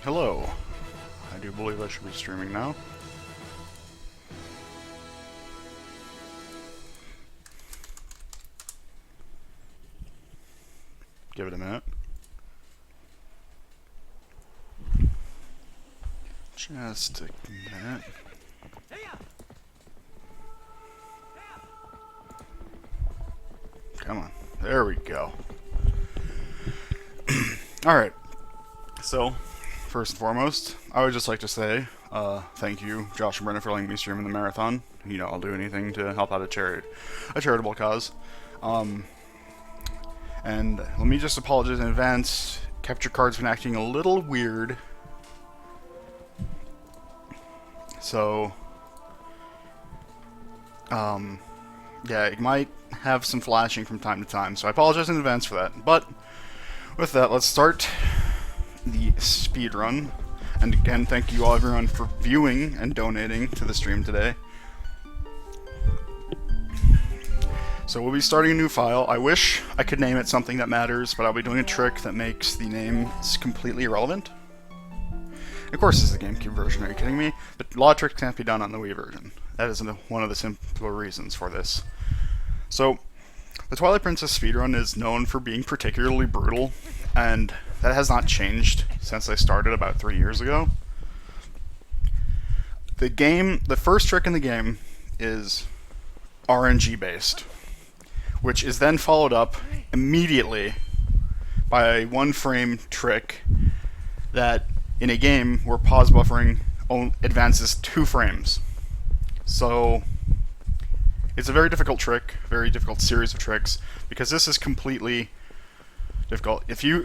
Hello. I do believe I should be streaming now. Give it a minute. Just a minute. Come on. There we go. Alright. So, first and foremost, I would just like to say thank you, Josh and Brenna, for letting me stream in the marathon. You know, I'll do anything to help out a charitable cause. And let me just apologize in advance. Capture card's been acting a little weird. So, yeah, it might have some flashing from time to time, so I apologize in advance for that. But, with that, let's start the speedrun. And again, thank you all everyone for viewing and donating to the stream today. So we'll be starting a new file. I wish I could name it something that matters, but I'll be doing a trick that makes the name completely irrelevant. Of course, this is the GameCube version, are you kidding me? But a lot of tricks can't be done on the Wii version. That is one of the simpler reasons for this. So, the Twilight Princess speedrun is known for being particularly brutal, and that has not changed since I started about 3 years ago. The first trick in the game is RNG based, which is then followed up immediately by a one-frame trick that, in a game where pause buffering advances 2 frames. So, it's a very difficult trick, very difficult series of tricks, because this is completely difficult.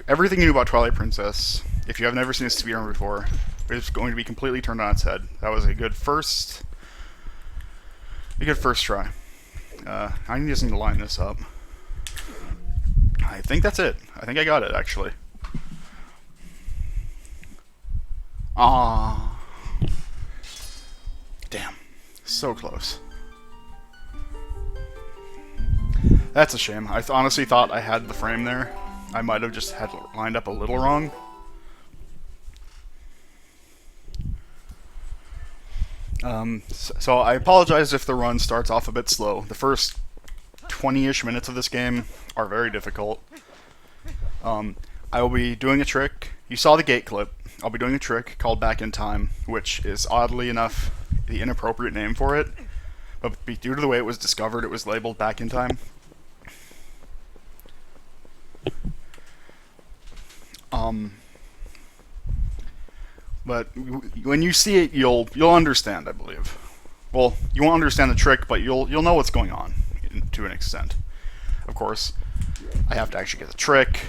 Everything you knew about Twilight Princess, if you have never seen a speedrun before, is going to be completely turned on its head. That was a good first try. I just need to line this up. I think that's it. I think I got it, actually. Ah, damn. So close. That's a shame. I honestly thought I had the frame there. I might have just had it lined up a little wrong. So I apologize if the run starts off a bit slow. The first 20-ish minutes of this game are very difficult. I will be doing a trick. You saw the gate clip. I'll be doing a trick called Back in Time, which is oddly enough the inappropriate name for it. But due to the way it was discovered, it was labeled Back in Time. But when you see it, you'll understand, I believe. Well, you won't understand the trick, but you'll know what's going on to an extent. Of course, I have to actually get the trick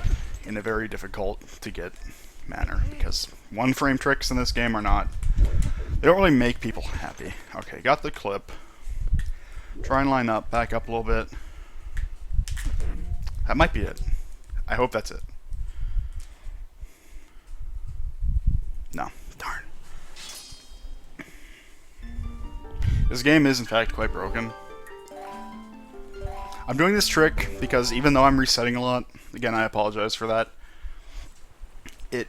in a very difficult to get manner, because one-frame tricks in this game they don't really make people happy. Okay, got the clip. Try and line up, back up a little bit. That might be it. I hope that's it. No, darn. This game is in fact quite broken. I'm doing this trick because even though I'm resetting a lot, again I apologize for that, it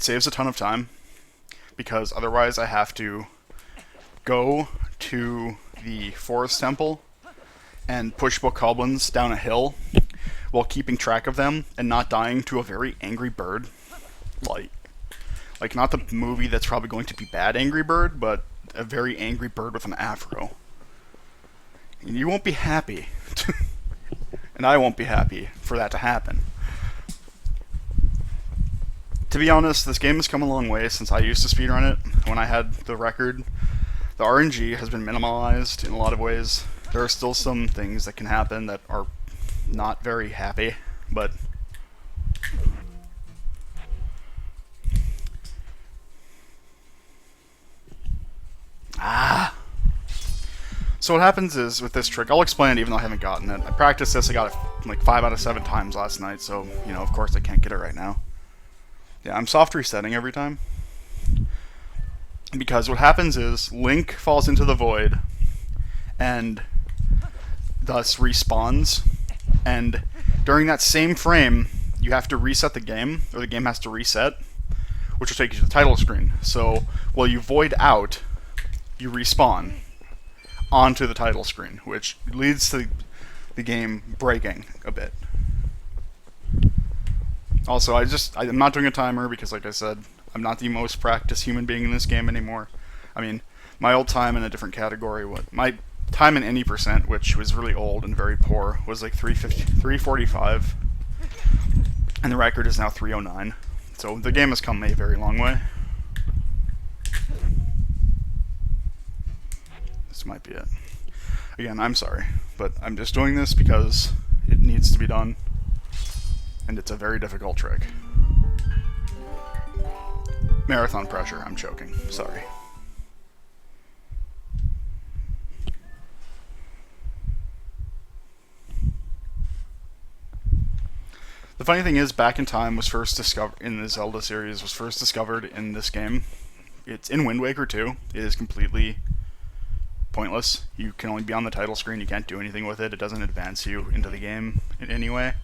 saves a ton of time, because otherwise I have to go to the forest temple and push bokoblins down a hill while keeping track of them and not dying to a very angry bird. Like not the movie that's probably going to be bad Angry Bird, but a very angry bird with an afro. And you won't be happy. And I won't be happy for that to happen. To be honest, this game has come a long way since I used to speedrun it. When I had the record, the RNG has been minimalized in a lot of ways. There are still some things that can happen that are not very happy, but so what happens is, with this trick, I'll explain it even though I haven't gotten it. I practiced this, I got it like 5 out of 7 times last night, so, you know, of course I can't get it right now. Yeah, I'm soft resetting every time. Because what happens is, Link falls into the void, and thus respawns, and during that same frame, you have to reset the game, or the game has to reset, which will take you to the title screen. So while you void out, you respawn onto the title screen, which leads to the game breaking a bit. Also, I'm not doing a timer because, like I said, I'm not the most practiced human being in this game anymore. I mean, my old time in a different category, my time in any percent, which was really old and very poor, was like 345, and the record is now 309. So the game has come a very long way. This might be it. Again, I'm sorry, but I'm just doing this because it needs to be done, and it's a very difficult trick. Marathon pressure, I'm choking, sorry. The funny thing is, Back in Time was first discovered in the Zelda series, was first discovered in this game. It's in Wind Waker 2. It is completely pointless. You can only be on the title screen, you can't do anything with it. It doesn't advance you into the game in any way.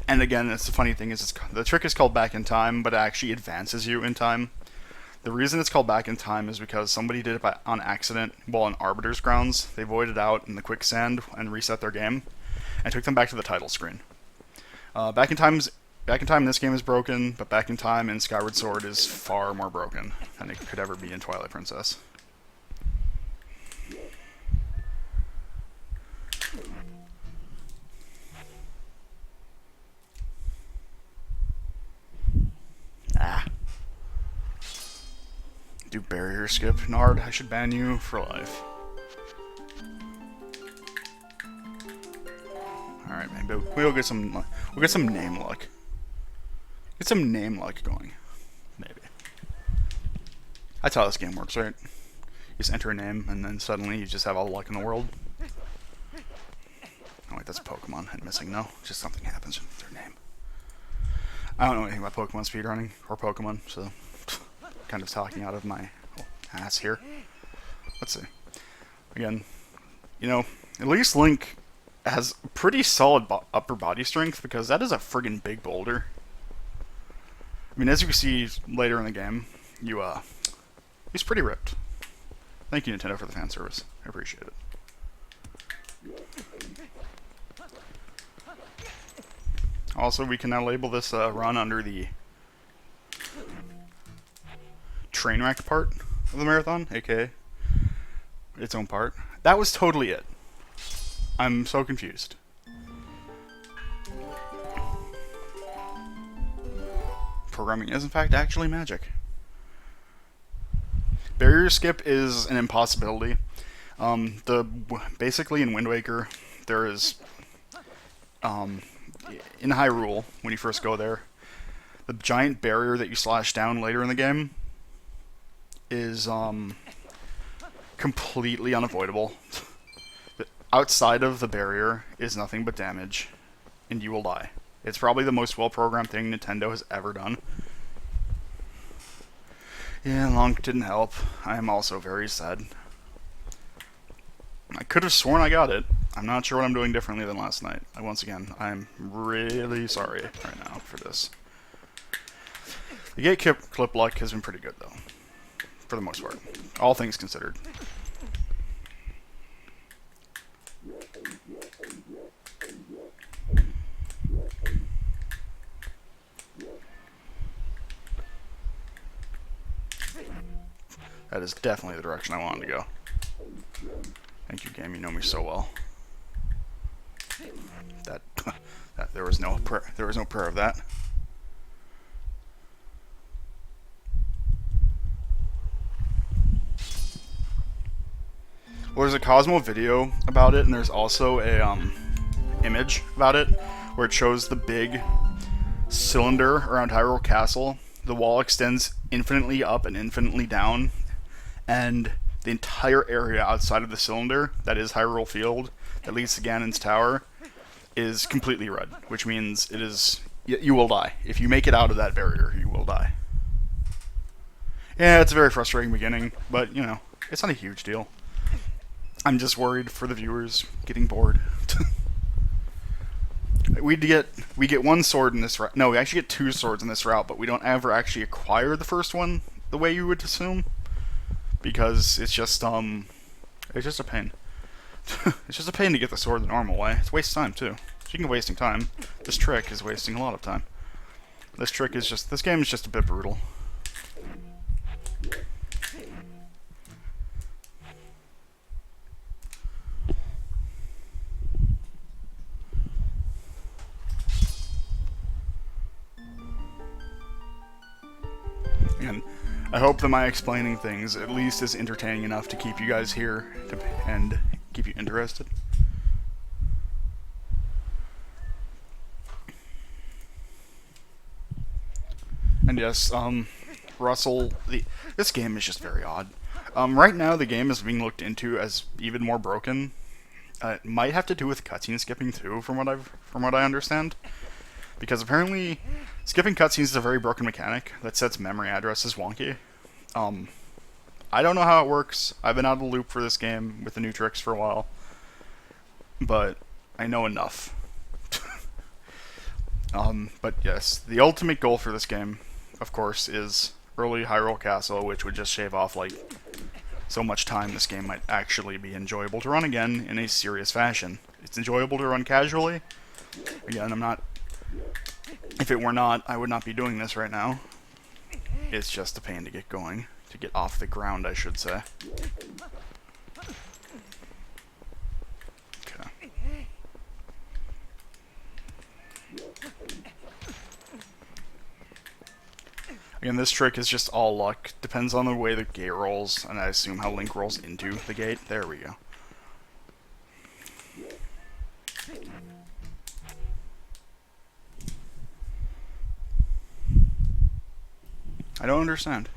And again, that's the funny thing is, the trick is called Back in Time, but it actually advances you in time. The reason it's called Back in Time is because somebody did it on accident while on Arbiter's grounds. They voided out in the quicksand and reset their game, and took them back to the title screen. Back in Time in this game is broken, but Back in Time in Skyward Sword is far more broken than it could ever be in Twilight Princess. Do barrier skip. Nard, I should ban you for life. Alright, maybe we'll get some name luck. Get some name luck going. Maybe. That's how this game works, right? You just enter a name and then suddenly you just have all the luck in the world. Oh wait, that's a Pokemon I'm missing. No, just something happens with their name. I don't know anything about Pokemon speedrunning or Pokemon, so kind of talking out of my ass here. Let's see. Again, you know, at least Link has pretty solid upper body strength, because that is a friggin' big boulder. I mean, as you can see later in the game, he's pretty ripped. Thank you, Nintendo, for the fan service. I appreciate it. Also, we can now label this run under the train wreck part of the marathon, aka its own part. That was totally it. I'm so confused. Programming is in fact actually magic. Barrier skip is an impossibility. Basically in Wind Waker, there is in Hyrule, when you first go there, the giant barrier that you slash down later in the game is completely unavoidable. Outside of the barrier is nothing but damage, and you will die. It's probably the most well-programmed thing Nintendo has ever done. Yeah, Lonk didn't help. I am also very sad. I could have sworn I got it. I'm not sure what I'm doing differently than last night. Once again, I'm really sorry right now for this. The gate clip luck has been pretty good, though. For the most part. All things considered. That is definitely the direction I wanted to go. Thank you, game. You know me so well. That there was no prayer of that. Well, there's a Cosmo video about it, and there's also a image about it where it shows the big cylinder around Hyrule Castle. The wall extends infinitely up and infinitely down, and the entire area outside of the cylinder, that is Hyrule Field, that leads to Ganon's Tower, is completely red, which means it is... you will die. If you make it out of that barrier, you will die. Yeah, it's a very frustrating beginning, but, you know, it's not a huge deal. I'm just worried for the viewers getting bored. we get one sword in this route. No, we actually get two swords in this route, but we don't ever actually acquire the first one the way you would assume, because it's just a pain. It's just a pain to get the sword the normal way. It's a waste of time too. Speaking of wasting time, this trick is wasting a lot of time. This game is just a bit brutal. And I hope that my explaining things at least is entertaining enough to keep you guys here and keep you interested. And yes, Russell, this game is just very odd. Right now, the game is being looked into as even more broken. It might have to do with cutscene skipping too, from what I understand, because apparently skipping cutscenes is a very broken mechanic that sets memory addresses wonky. I don't know how it works. I've been out of the loop for this game with the new tricks for a while, but I know enough. But yes, the ultimate goal for this game, of course, is early Hyrule Castle, which would just shave off like so much time this game might actually be enjoyable to run again in a serious fashion. It's enjoyable to run casually. Again, if it were not, I would not be doing this right now. It's just a pain to get going, to get off the ground, I should say. Okay. Again, this trick is just all luck. Depends on the way the gate rolls, and I assume how Link rolls into the gate. There we go. I don't understand.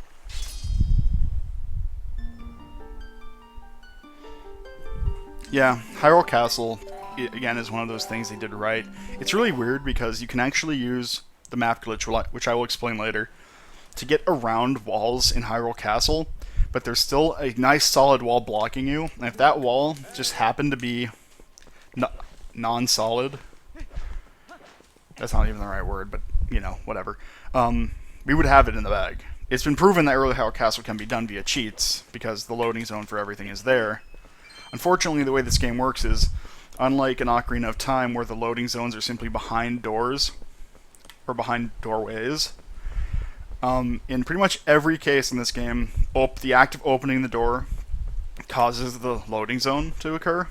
Yeah, Hyrule Castle, again, is one of those things they did right. It's really weird because you can actually use the map glitch, which I will explain later, to get around walls in Hyrule Castle, but there's still a nice solid wall blocking you, and if that wall just happened to be non-solid, that's not even the right word, but, you know, whatever, we would have it in the bag. It's been proven that early Hyrule Castle can be done via cheats, because the loading zone for everything is there. Unfortunately, the way this game works is, unlike an Ocarina of Time, where the loading zones are simply behind doors, or behind doorways, in pretty much every case in this game, the act of opening the door causes the loading zone to occur.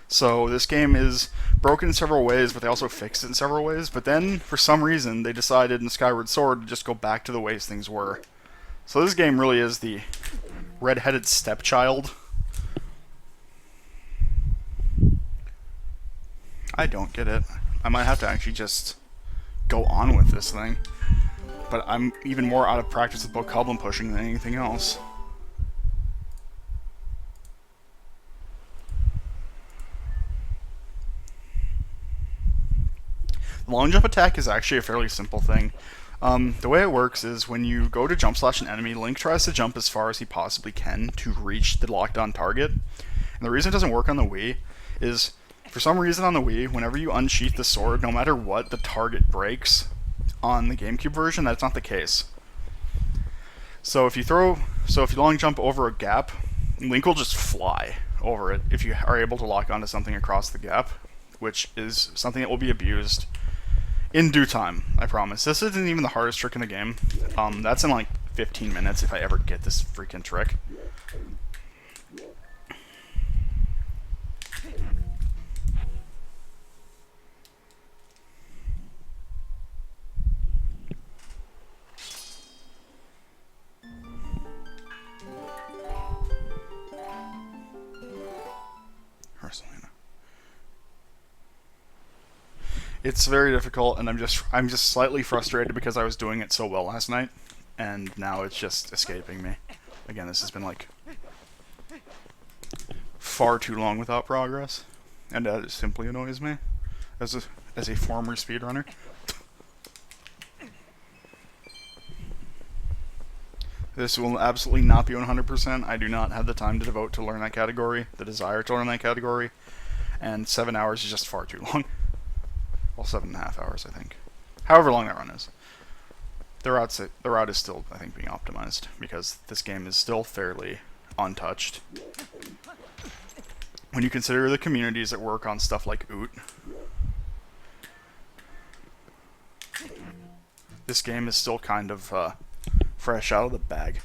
So this game is broken in several ways, but they also fixed it in several ways. But then, for some reason, they decided in Skyward Sword to just go back to the ways things were. So this game really is the red-headed stepchild. I don't get it. I might have to actually just go on with this thing. But I'm even more out of practice with bokoblin pushing than anything else. The long jump attack is actually a fairly simple thing. The way it works is when you go to jump slash an enemy, Link tries to jump as far as he possibly can to reach the locked on target. And the reason it doesn't work on the Wii is, for some reason on the Wii, whenever you unsheath the sword, no matter what, the target breaks. On the GameCube version, that's not the case. So if you long jump over a gap, Link will just fly over it if you are able to lock onto something across the gap, which is something that will be abused in due time, I promise. This isn't even the hardest trick in the game. That's in like 15 minutes if I ever get this freaking trick. It's very difficult, and I'm just slightly frustrated because I was doing it so well last night, and now it's just escaping me. Again, this has been like far too long without progress, and that simply annoys me as a former speedrunner. This will absolutely not be 100%. I do not have the time to devote to learn that category, the desire to learn that category, and 7 hours is just far too long. 7.5 hours, I think. However long that run is. The route is still, I think, being optimized, because this game is still fairly untouched. When you consider the communities that work on stuff like OOT, this game is still kind of fresh out of the bag.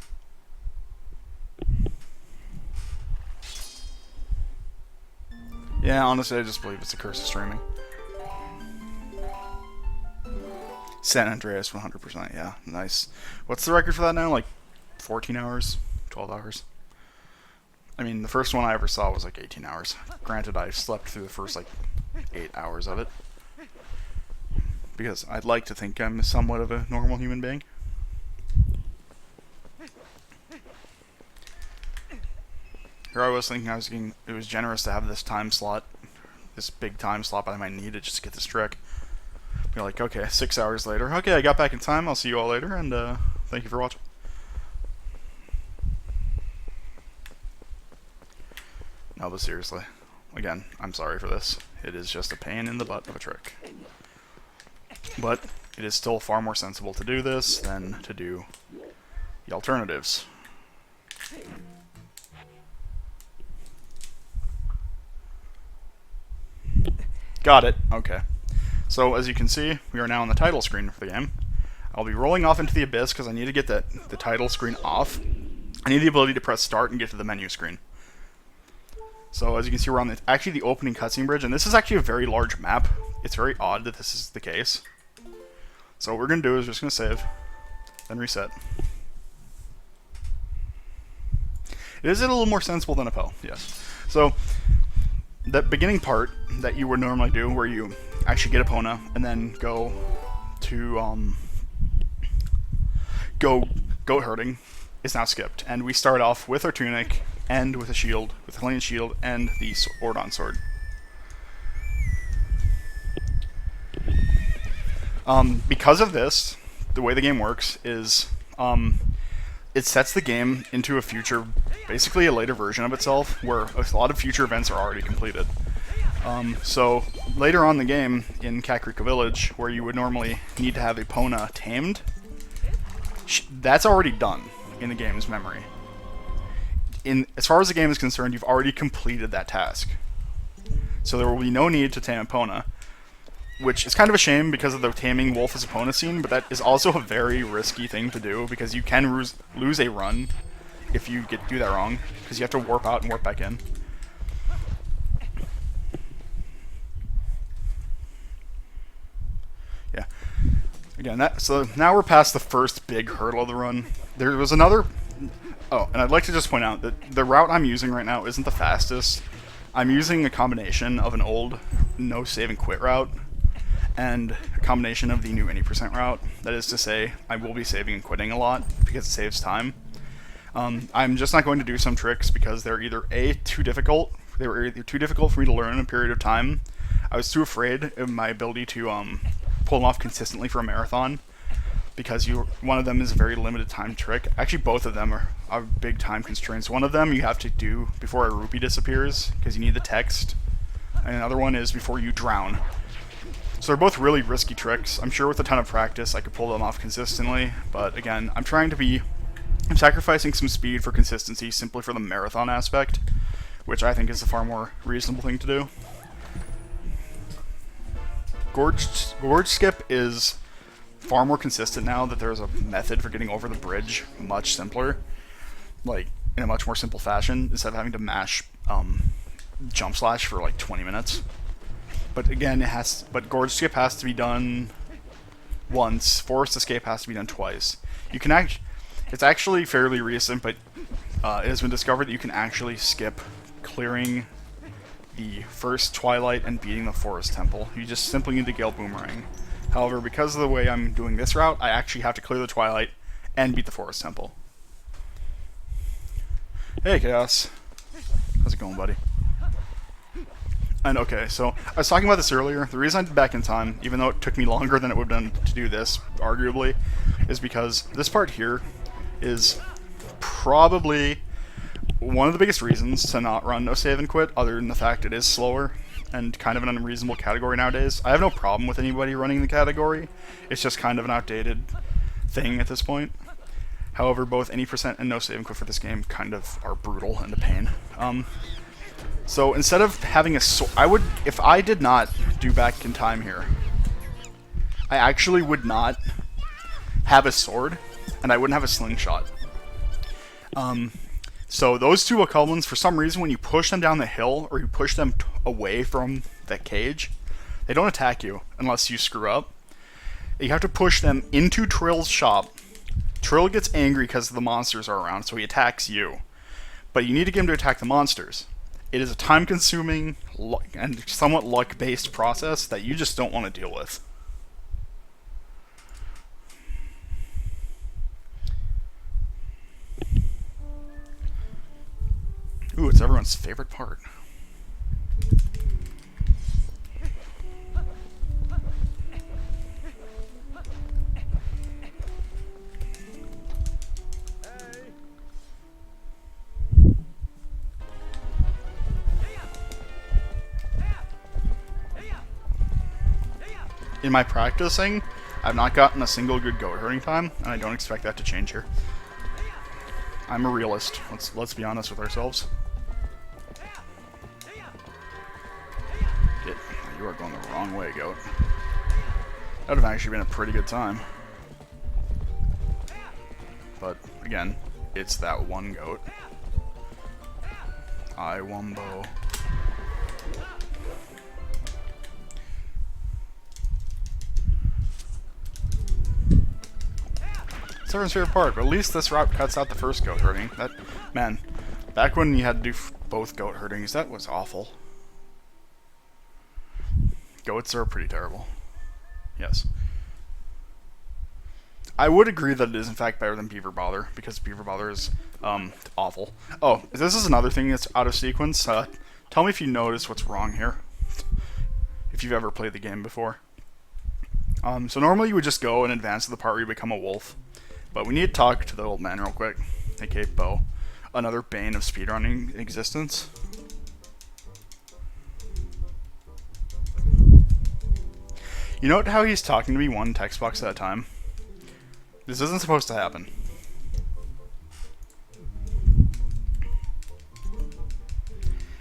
Yeah, honestly, I just believe it's a curse of streaming. San Andreas, 100%, yeah, nice. What's the record for that now? Like 14 hours? 12 hours? I mean, the first one I ever saw was like 18 hours. Granted, I slept through the first like 8 hours of it. Because I'd like to think I'm somewhat of a normal human being. Here I was thinking it was generous to have this time slot, this big time slot, but I might need it just to get this trick. Be like, okay, 6 hours later. Okay, I got back in time. I'll see you all later, and thank you for watching. No, but seriously, again, I'm sorry for this. It is just a pain in the butt of a trick. But it is still far more sensible to do this than to do the alternatives. Got it. Okay. So, as you can see, we are now on the title screen for the game. I'll be rolling off into the abyss because I need to get the title screen off. I need the ability to press start and get to the menu screen. So, as you can see, we're on actually the opening cutscene bridge, and this is actually a very large map. It's very odd that this is the case. So what we're going to do is we're just going to save, then reset. It is a little more sensible than a PO, yes. So, that beginning part that you would normally do, where you actually get Epona and then go to go goat herding, is now skipped, and we start off with our tunic and with a shield, with a Hellion shield and the Ordon sword. Because of this, the way the game works is it sets the game into a future, basically a later version of itself, where a lot of future events are already completed. So later on in the game, in Kakariko Village, where you would normally need to have Epona tamed, that's already done in the game's memory. As far as the game is concerned, you've already completed that task. So there will be no need to tame Epona, which is kind of a shame because of the taming wolf as Epona scene, but that is also a very risky thing to do, because you can lose a run if you do that wrong, because you have to warp out and warp back in. Yeah. Again, so now we're past the first big hurdle of the run. There was another... Oh, and I'd like to just point out that the route I'm using right now isn't the fastest. I'm using a combination of an old no save and quit route and a combination of the new any % route. That is to say, I will be saving and quitting a lot because it saves time. I'm just not going to do some tricks because they're either too difficult. They were either too difficult for me to learn in a period of time. I was too afraid of my ability to pull them off consistently for a marathon, because one of them is a very limited time trick. Actually, both of them are big time constraints. One of them you have to do before a rupee disappears, because you need the text. And another one is before you drown. So they're both really risky tricks. I'm sure with a ton of practice I could pull them off consistently, but again, I'm sacrificing some speed for consistency simply for the marathon aspect, which I think is a far more reasonable thing to do. Gorge skip is far more consistent now that there's a method for getting over the bridge, much simpler, like in a much more simple fashion, instead of having to mash jump slash for like 20 minutes. But again, but gorge skip has to be done once. Forest escape has to be done twice. You can it's actually fairly recent, but it has been discovered that you can actually skip clearing the first Twilight and beating the Forest Temple. You just simply need to Gale Boomerang. However, because of the way I'm doing this route, I actually have to clear the Twilight and beat the Forest Temple. Hey, Chaos. How's it going, buddy? And okay, so I was talking about this earlier. The reason I did back in time, even though it took me longer than it would have done to do this, arguably, is because this part here is probably one of the biggest reasons to not run no save and quit, other than the fact it is slower. and kind of an unreasonable category nowadays. I have no problem with anybody running the category. It's just kind of an outdated thing at this point. However, both any percent and no save and quit for this game kind of are brutal and a pain. So instead of having a sword, if I did not do back in time here, I actually would not have a sword, and I wouldn't have a slingshot. So those two Occult, for some reason, when you push them down the hill, or you push them away from the cage, they don't attack you unless you screw up. You have to push them into Trill's shop. Trill gets angry because the monsters are around, so he attacks you. But you need to get him to attack the monsters. It is a time-consuming and somewhat luck-based process that you just don't want to deal with. Ooh, it's everyone's favorite part. In my practicing, I've not gotten a single good goat herding time, and I don't expect that to change here. I'm a realist. Let's be honest with ourselves. You are going the wrong way, goat. That would have actually been a pretty good time. But, again, it's that one goat. I wumbo. It's everyone's favorite part, but at least this route cuts out the first goat herding. That, man, back when you had to do both goat herdings, that was awful. Goats are pretty terrible. Yes. I would agree that it is in fact better than Beaver Bother, because Beaver Bother is awful. Oh, this is another thing that's out of sequence. Tell me if you notice what's wrong here. If you've ever played the game before. So normally you would just go and advance to the part where you become a wolf. But we need to talk to the old man real quick. aka Bo. Another bane of speedrunning existence. You note how he's talking to me one text box at a time? This isn't supposed to happen.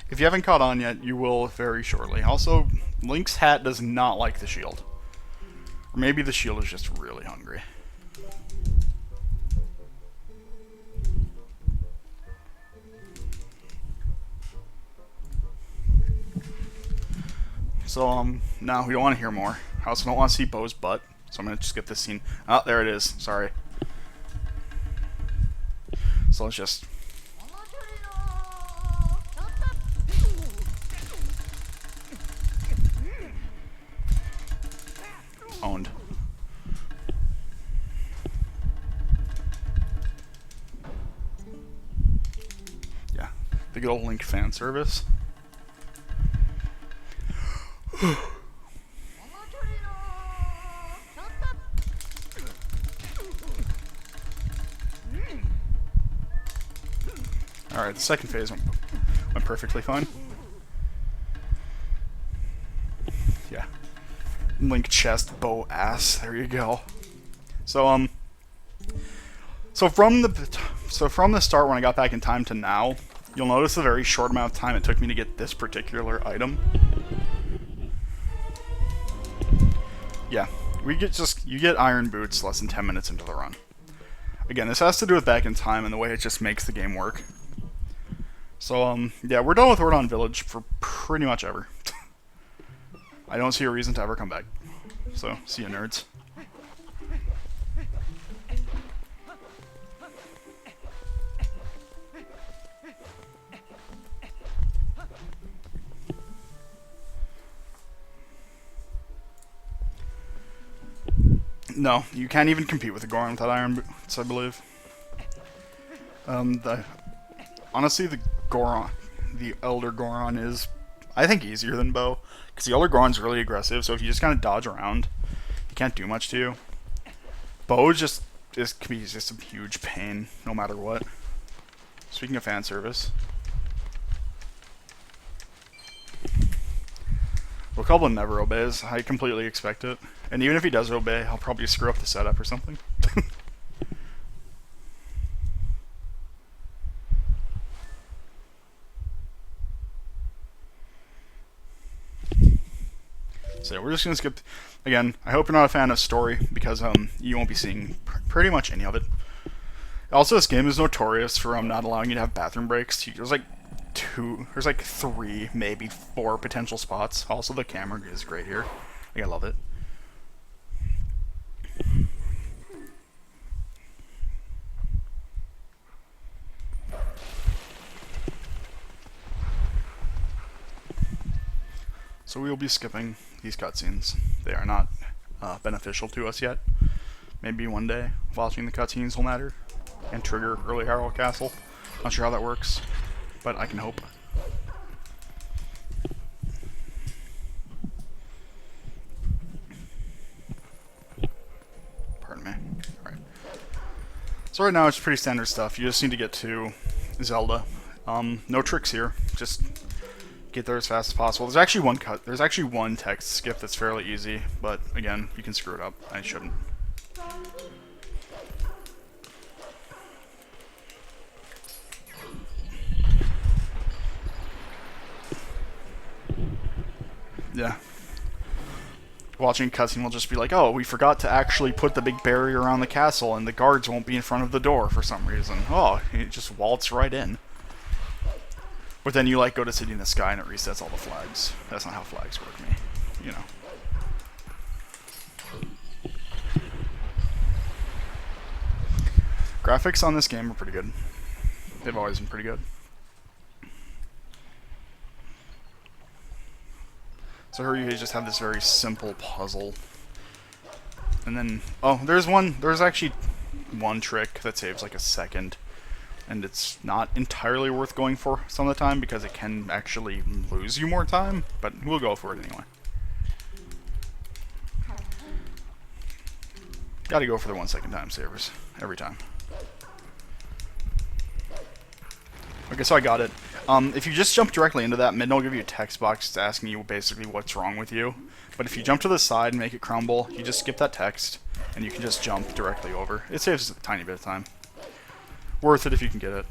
If you haven't caught on yet, you will very shortly. Also, Link's hat does not like the shield. Or maybe the shield is just really hungry. So, no, we don't want to hear more. I also don't want to see Bo's butt, so I'm going to just skip this scene. Oh, there it is. Sorry. So let's just... Owned. Yeah. The good old Link fan service. Alright, the second phase went perfectly fine. Yeah. Link chest, Bo ass. There you go. So from the start when I got back in time to now, you'll notice the very short amount of time it took me to get this particular item. Yeah, you get iron boots less than 10 minutes into the run. Again, this has to do with back in time and the way it just makes the game work. So, yeah, we're done with Ordon Village for pretty much ever. I don't see a reason to ever come back. So, see you nerds. No, you can't even compete with the Goron without iron boots, I believe. Honestly, the Elder Goron is, I think, easier than Bo. Because the Elder Goron's really aggressive, so if you just kind of dodge around, he can't do much to you. Bo can be just a huge pain, no matter what. Speaking of fan service. Well, Goblin never obeys. I completely expect it. And even if he does obey, I'll probably screw up the setup or something. So yeah, we're just going to skip... Again, I hope you're not a fan of story, because you won't be seeing pretty much any of it. Also, this game is notorious for not allowing you to have bathroom breaks. There's like 3, maybe 4 potential spots. Also, the camera is great here. I love it. So we will be skipping these cutscenes. They are not beneficial to us yet. Maybe one day, watching the cutscenes will matter and trigger early Hyrule Castle. Not sure how that works, but I can hope. Pardon me. Alright. So right now it's pretty standard stuff. You just need to get to Zelda. No tricks here. Just get there as fast as possible. There's actually one text skip that's fairly easy, but again, you can screw it up. I shouldn't. Yeah. Watching cutscene will just be like, oh, we forgot to actually put the big barrier around the castle, and the guards won't be in front of the door for some reason. Oh, it just waltz right in. But then you like go to City in the Sky and it resets all the flags. That's not how flags work, you know. Graphics on this game are pretty good. They've always been pretty good. So here you just have this very simple puzzle. And then, oh, there's actually one trick that saves like a second. And it's not entirely worth going for some of the time because it can actually lose you more time, but we'll go for it anyway. Gotta go for the 1 second time savers every time. Okay, so I got it. If you just jump directly into that, Midna will give you a text box asking you basically what's wrong with you. But if you jump to the side and make it crumble, you just skip that text, and you can just jump directly over. It saves a tiny bit of time. Worth it if you can get it.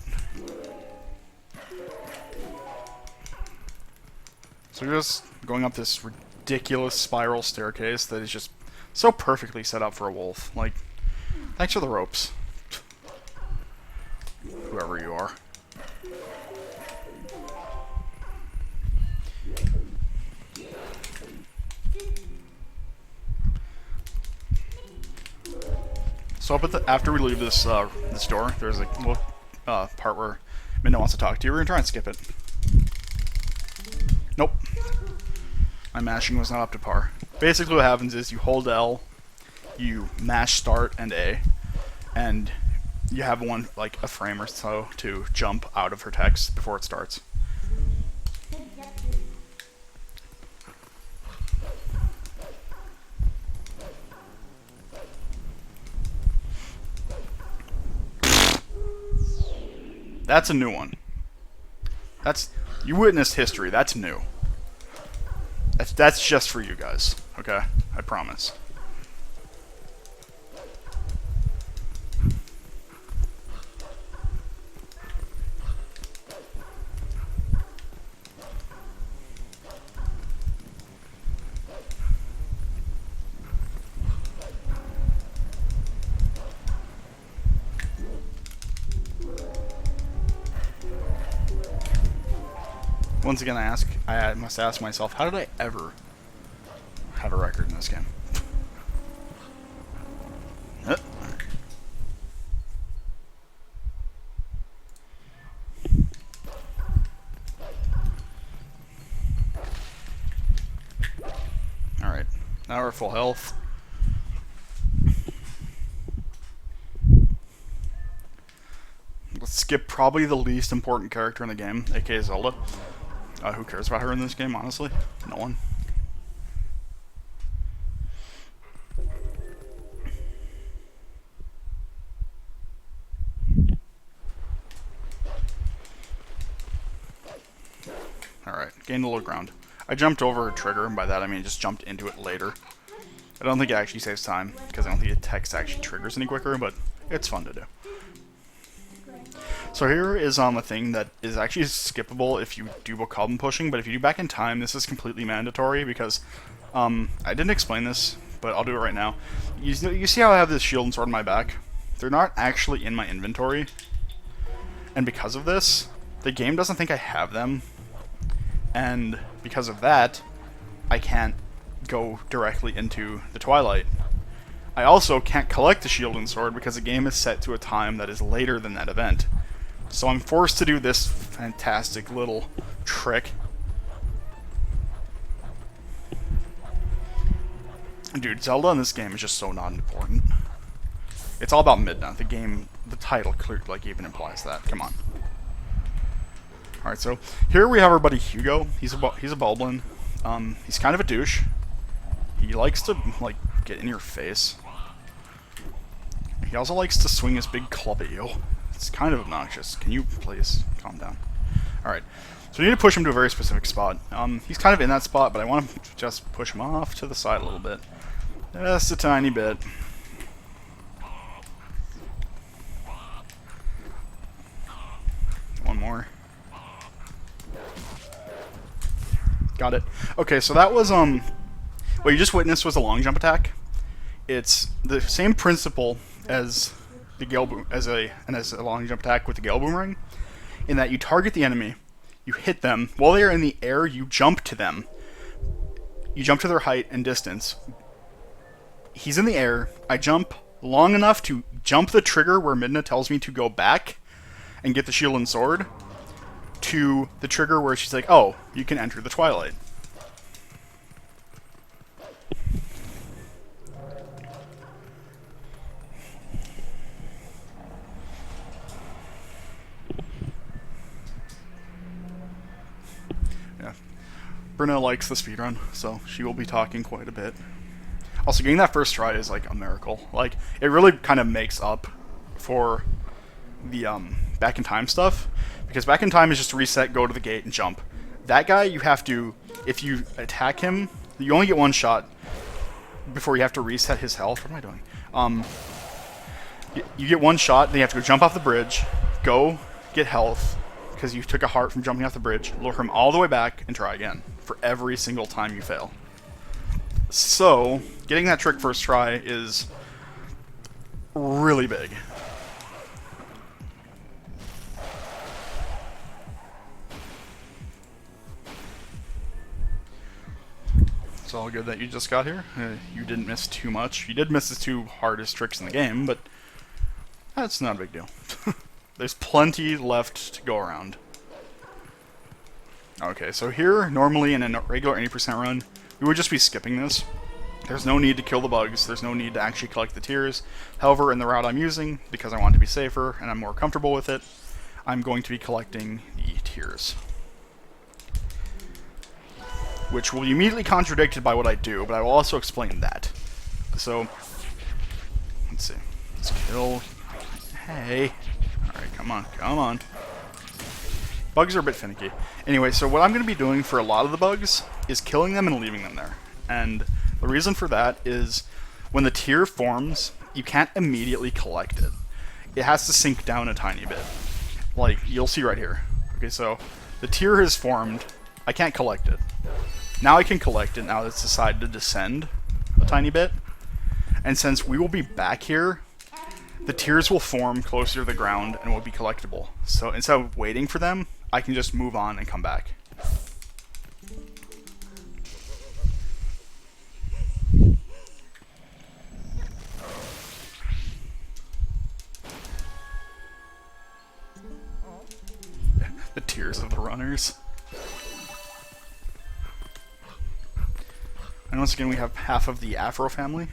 So you're just going up this ridiculous spiral staircase that is just so perfectly set up for a wolf. Like, thanks for the ropes. Whoever you are. So up at after we leave this this door, there's a little part where Midna wants to talk to you. We're gonna try and skip it. Nope. My mashing was not up to par. Basically what happens is you hold L, you mash start and A, and you have like a frame or so to jump out of her text before it starts. That's a new one. You witnessed history. That's new. That's just for you guys. Okay? I promise. Once again, I must ask myself, how did I ever have a record in this game? Alright, now we're full health. Let's skip probably the least important character in the game, aka Zelda. Who cares about her in this game, honestly? No one. Alright, gained a little ground. I jumped over a trigger, and by that I mean just jumped into it later. I don't think it actually saves time, because I don't think the text actually triggers any quicker, but it's fun to do. So here is a thing that is actually skippable if you do column pushing, but if you do back in time, this is completely mandatory, because I didn't explain this, but I'll do it right now. You see how I have this shield and sword on my back? They're not actually in my inventory, and because of this, the game doesn't think I have them, and because of that, I can't go directly into the Twilight. I also can't collect the shield and sword because the game is set to a time that is later than that event. So I'm forced to do this fantastic little trick. Dude, Zelda in this game is just so not important. It's all about Midna. The game, the title even implies that. Come on. Alright, so here we have our buddy Hugo. He's a Boblin. He's kind of a douche. He likes to, get in your face. He also likes to swing his big club at you. It's kind of obnoxious. Can you please calm down? Alright, so we need to push him to a very specific spot. He's kind of in that spot, but I want to just push him off to the side a little bit. Just a tiny bit. One more. Got it. Okay, so that was, what you just witnessed was a long jump attack. It's the same principle as the Gale as a long jump attack with the Gale Boomerang, in that you target the enemy, you hit them while they are in the air, you jump to them. You jump to their height and distance. He's in the air. I jump long enough to jump the trigger where Midna tells me to go back and get the shield and sword, to the trigger where she's like, "Oh, you can enter the Twilight." Yeah. Bruna likes the speedrun, so she will be talking quite a bit. Also, getting that first try is like a miracle. Like, it really kind of makes up for the back in time stuff, because back in time is just reset, go to the gate, and jump. That guy, you have to, if you attack him, you only get one shot before you have to reset his health. What am I doing? You get one shot, then you have to go jump off the bridge, go get health, because you took a heart from jumping off the bridge, lure him all the way back, and try again for every single time you fail. So, getting that trick first try is really big. It's all good that you just got here. You didn't miss too much. You did miss the two hardest tricks in the game, but that's not a big deal. There's plenty left to go around. Okay, so here, normally in a regular 80% run, we would just be skipping this. There's no need to kill the bugs. There's no need to actually collect the tears. However, in the route I'm using, because I want to be safer and I'm more comfortable with it, I'm going to be collecting the tears, which will be immediately contradicted by what I do, but I will also explain that. So, let's see. Let's kill... Hey. Alright, come on, come on. Bugs are a bit finicky. Anyway, so what I'm going to be doing for a lot of the bugs is killing them and leaving them there. And the reason for that is when the tier forms, you can't immediately collect it. It has to sink down a tiny bit. Like, you'll see right here. Okay, so the tier has formed. I can't collect it. Now I can collect it now that it's decided to descend a tiny bit. And since we will be back here, the tiers will form closer to the ground and will be collectible. So instead of waiting for them, I can just move on and come back. The tears of the runners. And once again, we have half of the Afro family.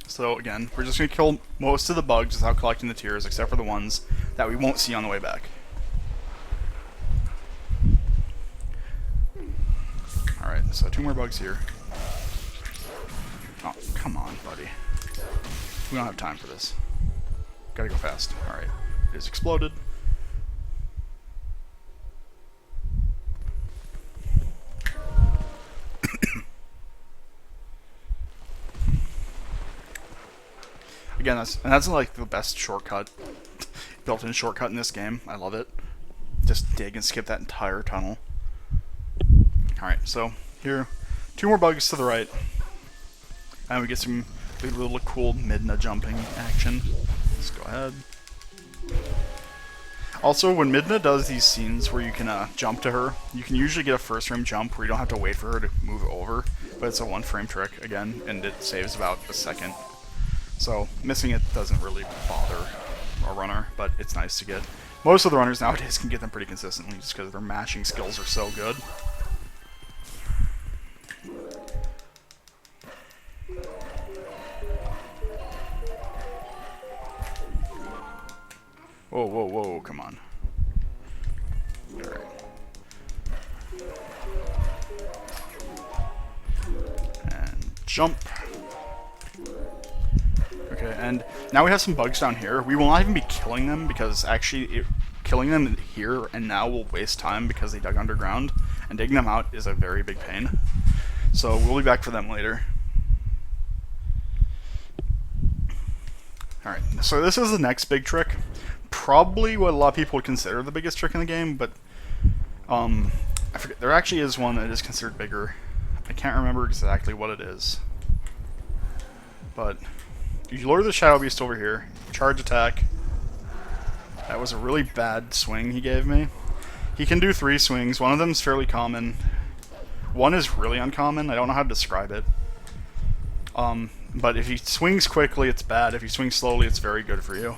So again, we're just going to kill most of the bugs without collecting the tears, except for the ones that we won't see on the way back. Alright, so 2 more bugs here. Oh, come on, buddy. We don't have time for this. Gotta go fast. Alright. It is exploded. Again, that's like the best shortcut, built-in shortcut in this game. I love it. Just dig and skip that entire tunnel. Alright, so here, 2 more bugs to the right. And we get some little cool Midna jumping action. Let's go ahead. Also, when Midna does these scenes where you can jump to her, you can usually get a first frame jump where you don't have to wait for her to move over, but it's a 1 frame trick, again, and it saves about a second. So, missing it doesn't really bother a runner, but it's nice to get. Most of the runners nowadays can get them pretty consistently just because their mashing skills are so good. Whoa, whoa, whoa, come on. Alright. And jump. Okay, and now we have some bugs down here. We will not even be killing them because actually killing them here and now will waste time because they dug underground, and digging them out is a very big pain. So we'll be back for them later. Alright, so this is the next big trick. Probably what a lot of people would consider the biggest trick in the game, but I forget. There actually is one that is considered bigger. I can't remember exactly what it is. But you lure the Shadow Beast over here, charge attack. That was a really bad swing he gave me. He can do 3 swings. One of them is fairly common. One is really uncommon. I don't know how to describe it. But if he swings quickly, it's bad. If he swings slowly, it's very good for you.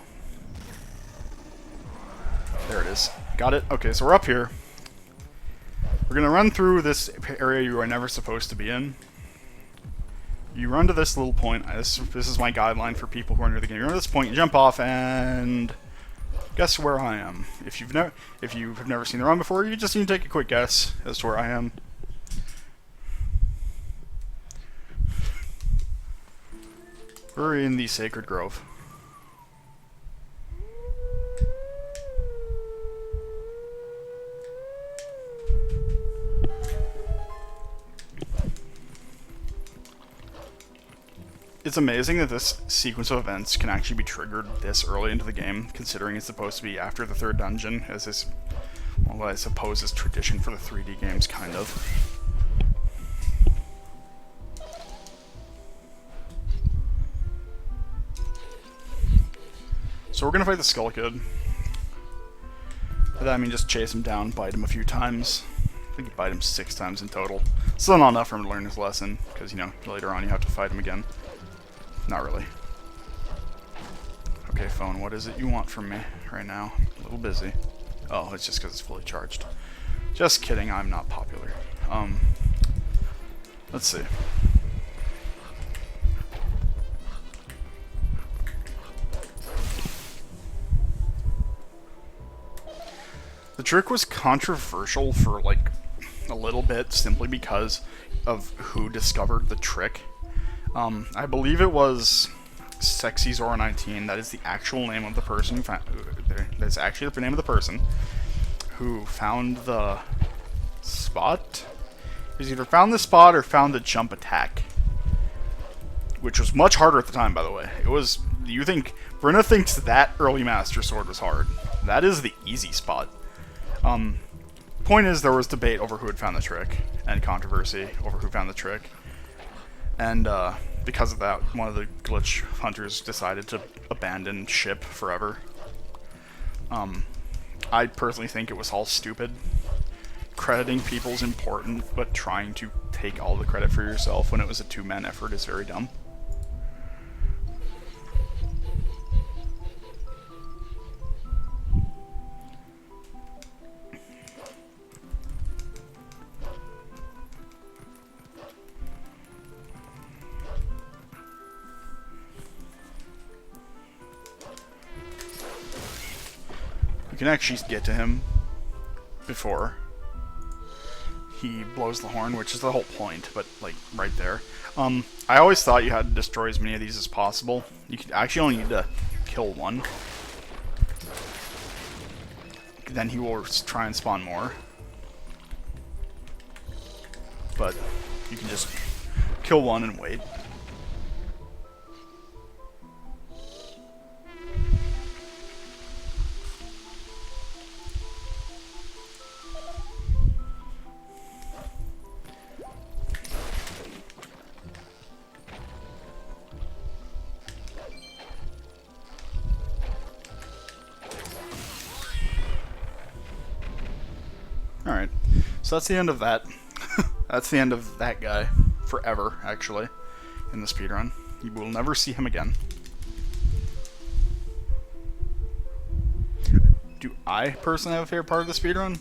There it is. Got it? Okay, so we're up here. We're going to run through this area you are never supposed to be in. You run to this little point. This is my guideline for people who are new to the game. You run to this point, you jump off, and guess where I am. If you have never seen the run before, you just need to take a quick guess as to where I am. We're in the Sacred Grove. It's amazing that this sequence of events can actually be triggered this early into the game, considering it's supposed to be after the 3rd dungeon, as is, well, what I suppose is tradition for the 3D games, kind of. So we're gonna fight the Skull Kid. By that I mean just chase him down, bite him a few times. I think you bite him 6 times in total. Still not enough for him to learn his lesson, because, you know, later on you have to fight him again. Not really. Okay, phone, what is it you want from me right now? A little busy. Oh, it's just because it's fully charged. Just kidding, I'm not popular. Let's see. The trick was controversial for, like, a little bit, simply because of who discovered the trick. I believe it was Sexy Zora 19. That is the actual name of the person who found. That's actually the name of the person who found the spot. He's either found the spot or found the jump attack, which was much harder at the time, by the way. It was. You think Brenna thinks that early Master Sword was hard? That is the easy spot. Point is, there was debate over who had found the trick, and controversy over who found the trick. And because of that, one of the glitch hunters decided to abandon ship forever. I personally think it was all stupid. Crediting people's important, but trying to take all the credit for yourself when it was a 2-man effort is very dumb. You can actually get to him before he blows the horn, which is the whole point, but, like, right there. I always thought you had to destroy as many of these as possible. You could actually only need to kill one. then he will try and spawn more. But you can just kill one and wait. Alright, so that's the end of that. That's the end of that guy. Forever, actually, in the speedrun. You will never see him again. Do I personally have a favorite part of the speedrun?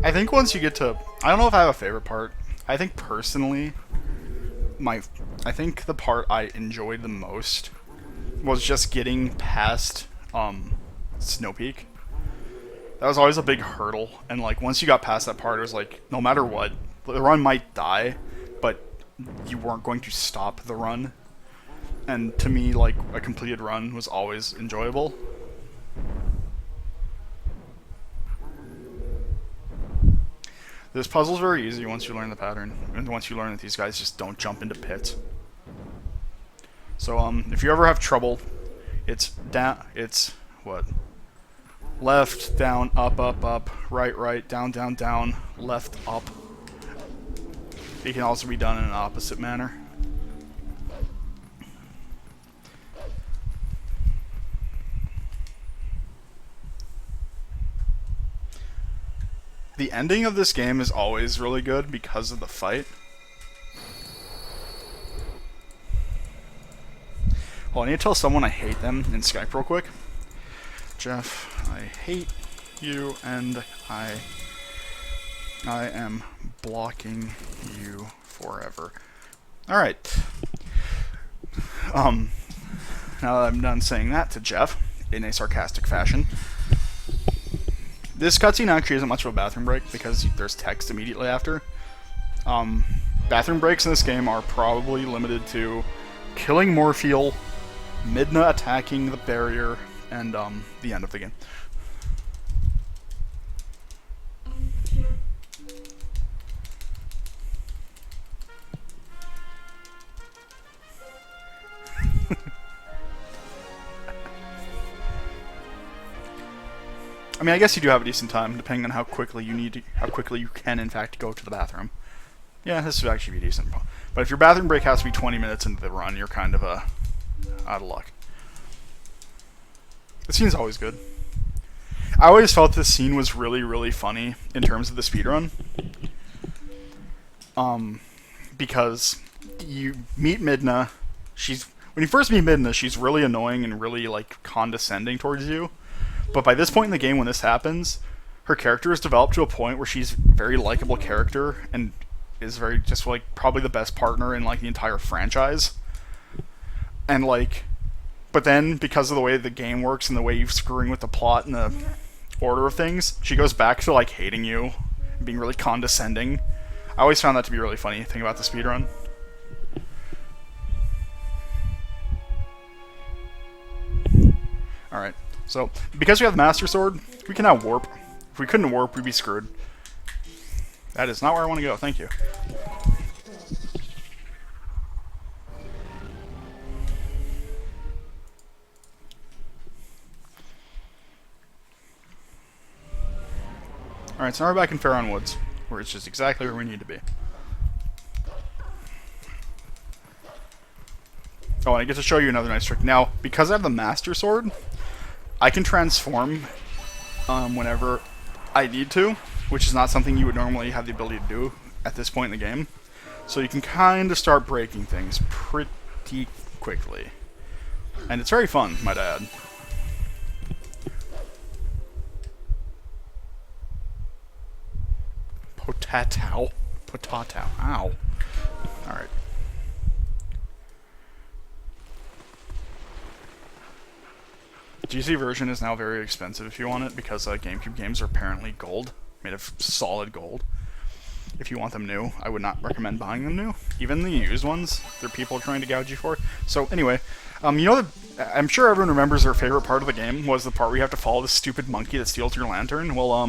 I think once you get to... I don't know if I have a favorite part. I think personally, I think the part I enjoyed the most was just getting past Snow Peak. That was always a big hurdle, and like once you got past that part, it was like no matter what, the run might die, but you weren't going to stop the run. And to me, like a completed run was always enjoyable. This puzzle's very easy once you learn the pattern, and once you learn that these guys just don't jump into pits. So, if you ever have trouble, it's down, it's, what? Left, down, up, up, up, right, right, down, down, down, left, up. It can also be done in an opposite manner. The ending of this game is always really good because of the fight. Well, I need to tell someone I hate them in Skype real quick. Jeff, I hate you, and I am blocking you forever. Alright. Now that I'm done saying that to Jeff, in a sarcastic fashion, this cutscene actually isn't much of a bathroom break because there's text immediately after. Bathroom breaks in this game are probably limited to killing Morpheal, Midna attacking the barrier, and the end of the game. I mean, I guess you do have a decent time, depending on how quickly you can, in fact, go to the bathroom. Yeah, this would actually be decent. But if your bathroom break has to be 20 minutes into the run, you're kind of out of luck. The scene's always good. I always felt this scene was really, really funny in terms of the speedrun. Because you meet Midna, when you first meet Midna, she's really annoying and really, like, condescending towards you. But by this point in the game, when this happens, her character is developed to a point where she's a very likable character and is very, just like, probably the best partner in, like, the entire franchise. And, like, but then, because of the way the game works and the way you're screwing with the plot and the order of things, she goes back to, like, hating you and being really condescending. I always found that to be a really funny thing about the speedrun. Alright. So, because we have the Master Sword, we can now warp. If we couldn't warp, we'd be screwed. That is not where I want to go, thank you. Alright, so now we're back in Faron Woods, where it's just exactly where we need to be. Oh, and I get to show you another nice trick. Now, because I have the Master Sword, I can transform whenever I need to, which is not something you would normally have the ability to do at this point in the game. So you can kind of start breaking things pretty quickly. And it's very fun, might I add. Potato. Potato. Ow. Alright. GC version is now very expensive if you want it, because GameCube games are apparently gold, made of solid gold. If you want them new, I would not recommend buying them new. Even the used ones, there are people trying to gouge you for. So anyway, you know, I'm sure everyone remembers their favorite part of the game was the part where you have to follow this stupid monkey that steals your lantern. Well,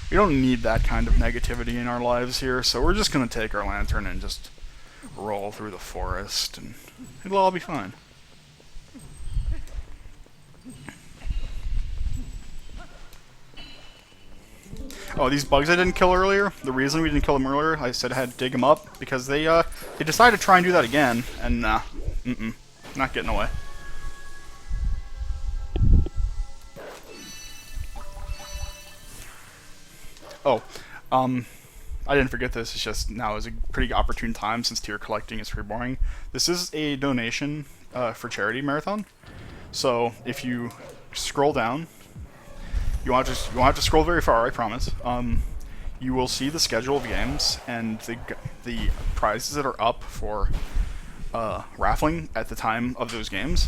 we don't need that kind of negativity in our lives here, so we're just gonna take our lantern and just roll through the forest, and it'll all be fine. Oh, these bugs I didn't kill earlier, the reason we didn't kill them earlier, I said I had to dig them up, because they decided to try and do that again, and not getting away. Oh, I didn't forget this, it's just now is a pretty opportune time since tier collecting is pretty boring. This is a donation for charity marathon, so if you scroll down, you won't have to scroll very far, I promise. You will see the schedule of games and the prizes that are up for raffling at the time of those games.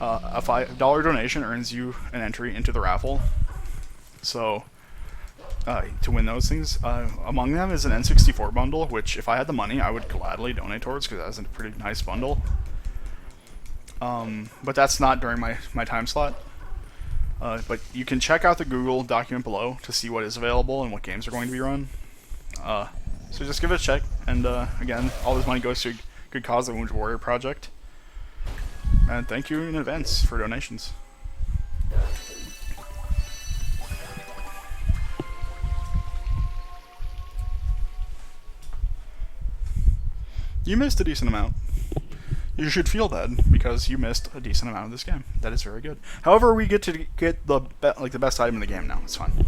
A $5 donation earns you an entry into the raffle. So to win those things, among them is an N64 bundle, which if I had the money, I would gladly donate towards, because that's a pretty nice bundle. But that's not during my time slot. But you can check out the Google document below to see what is available and what games are going to be run. So just give it a check. And again, all this money goes to a good cause, the Wounded Warrior Project. And thank you in advance for donations. You missed a decent amount. You should feel bad, because you missed a decent amount of this game. That is very good. However, we get to get the best item in the game now. It's fine.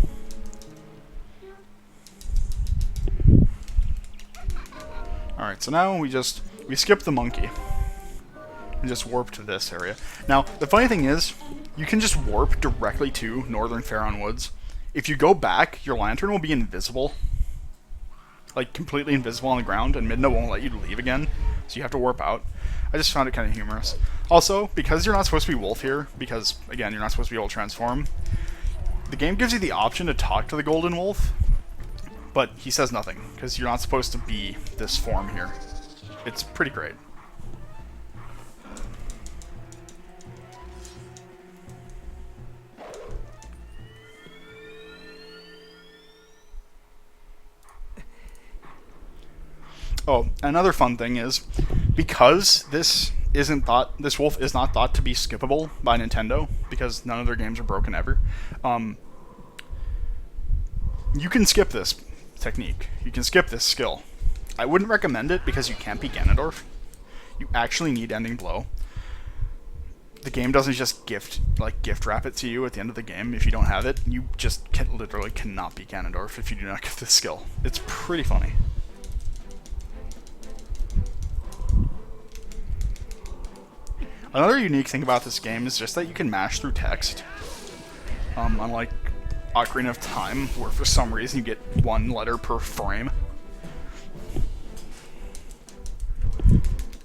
Alright, so now we skip the monkey. And just warp to this area. Now, the funny thing is, you can just warp directly to Northern Faron Woods. If you go back, your lantern will be invisible. Like, completely invisible on the ground, and Midna won't let you leave again. So you have to warp out. I just found it kind of humorous. Also, because you're not supposed to be Wolf here, because, again, you're not supposed to be able to transform, the game gives you the option to talk to the Golden Wolf, but he says nothing, because you're not supposed to be this form here. It's pretty great. Oh, another fun thing is, because this wolf is not thought to be skippable by Nintendo, because none of their games are broken ever, you can skip this technique. You can skip this skill. I wouldn't recommend it, because you can't be Ganondorf. You actually need Ending Blow. The game doesn't just gift wrap it to you at the end of the game if you don't have it. You just literally cannot be Ganondorf if you do not get this skill. It's pretty funny. Another unique thing about this game is just that you can mash through text. Unlike Ocarina of Time, where for some reason you get one letter per frame.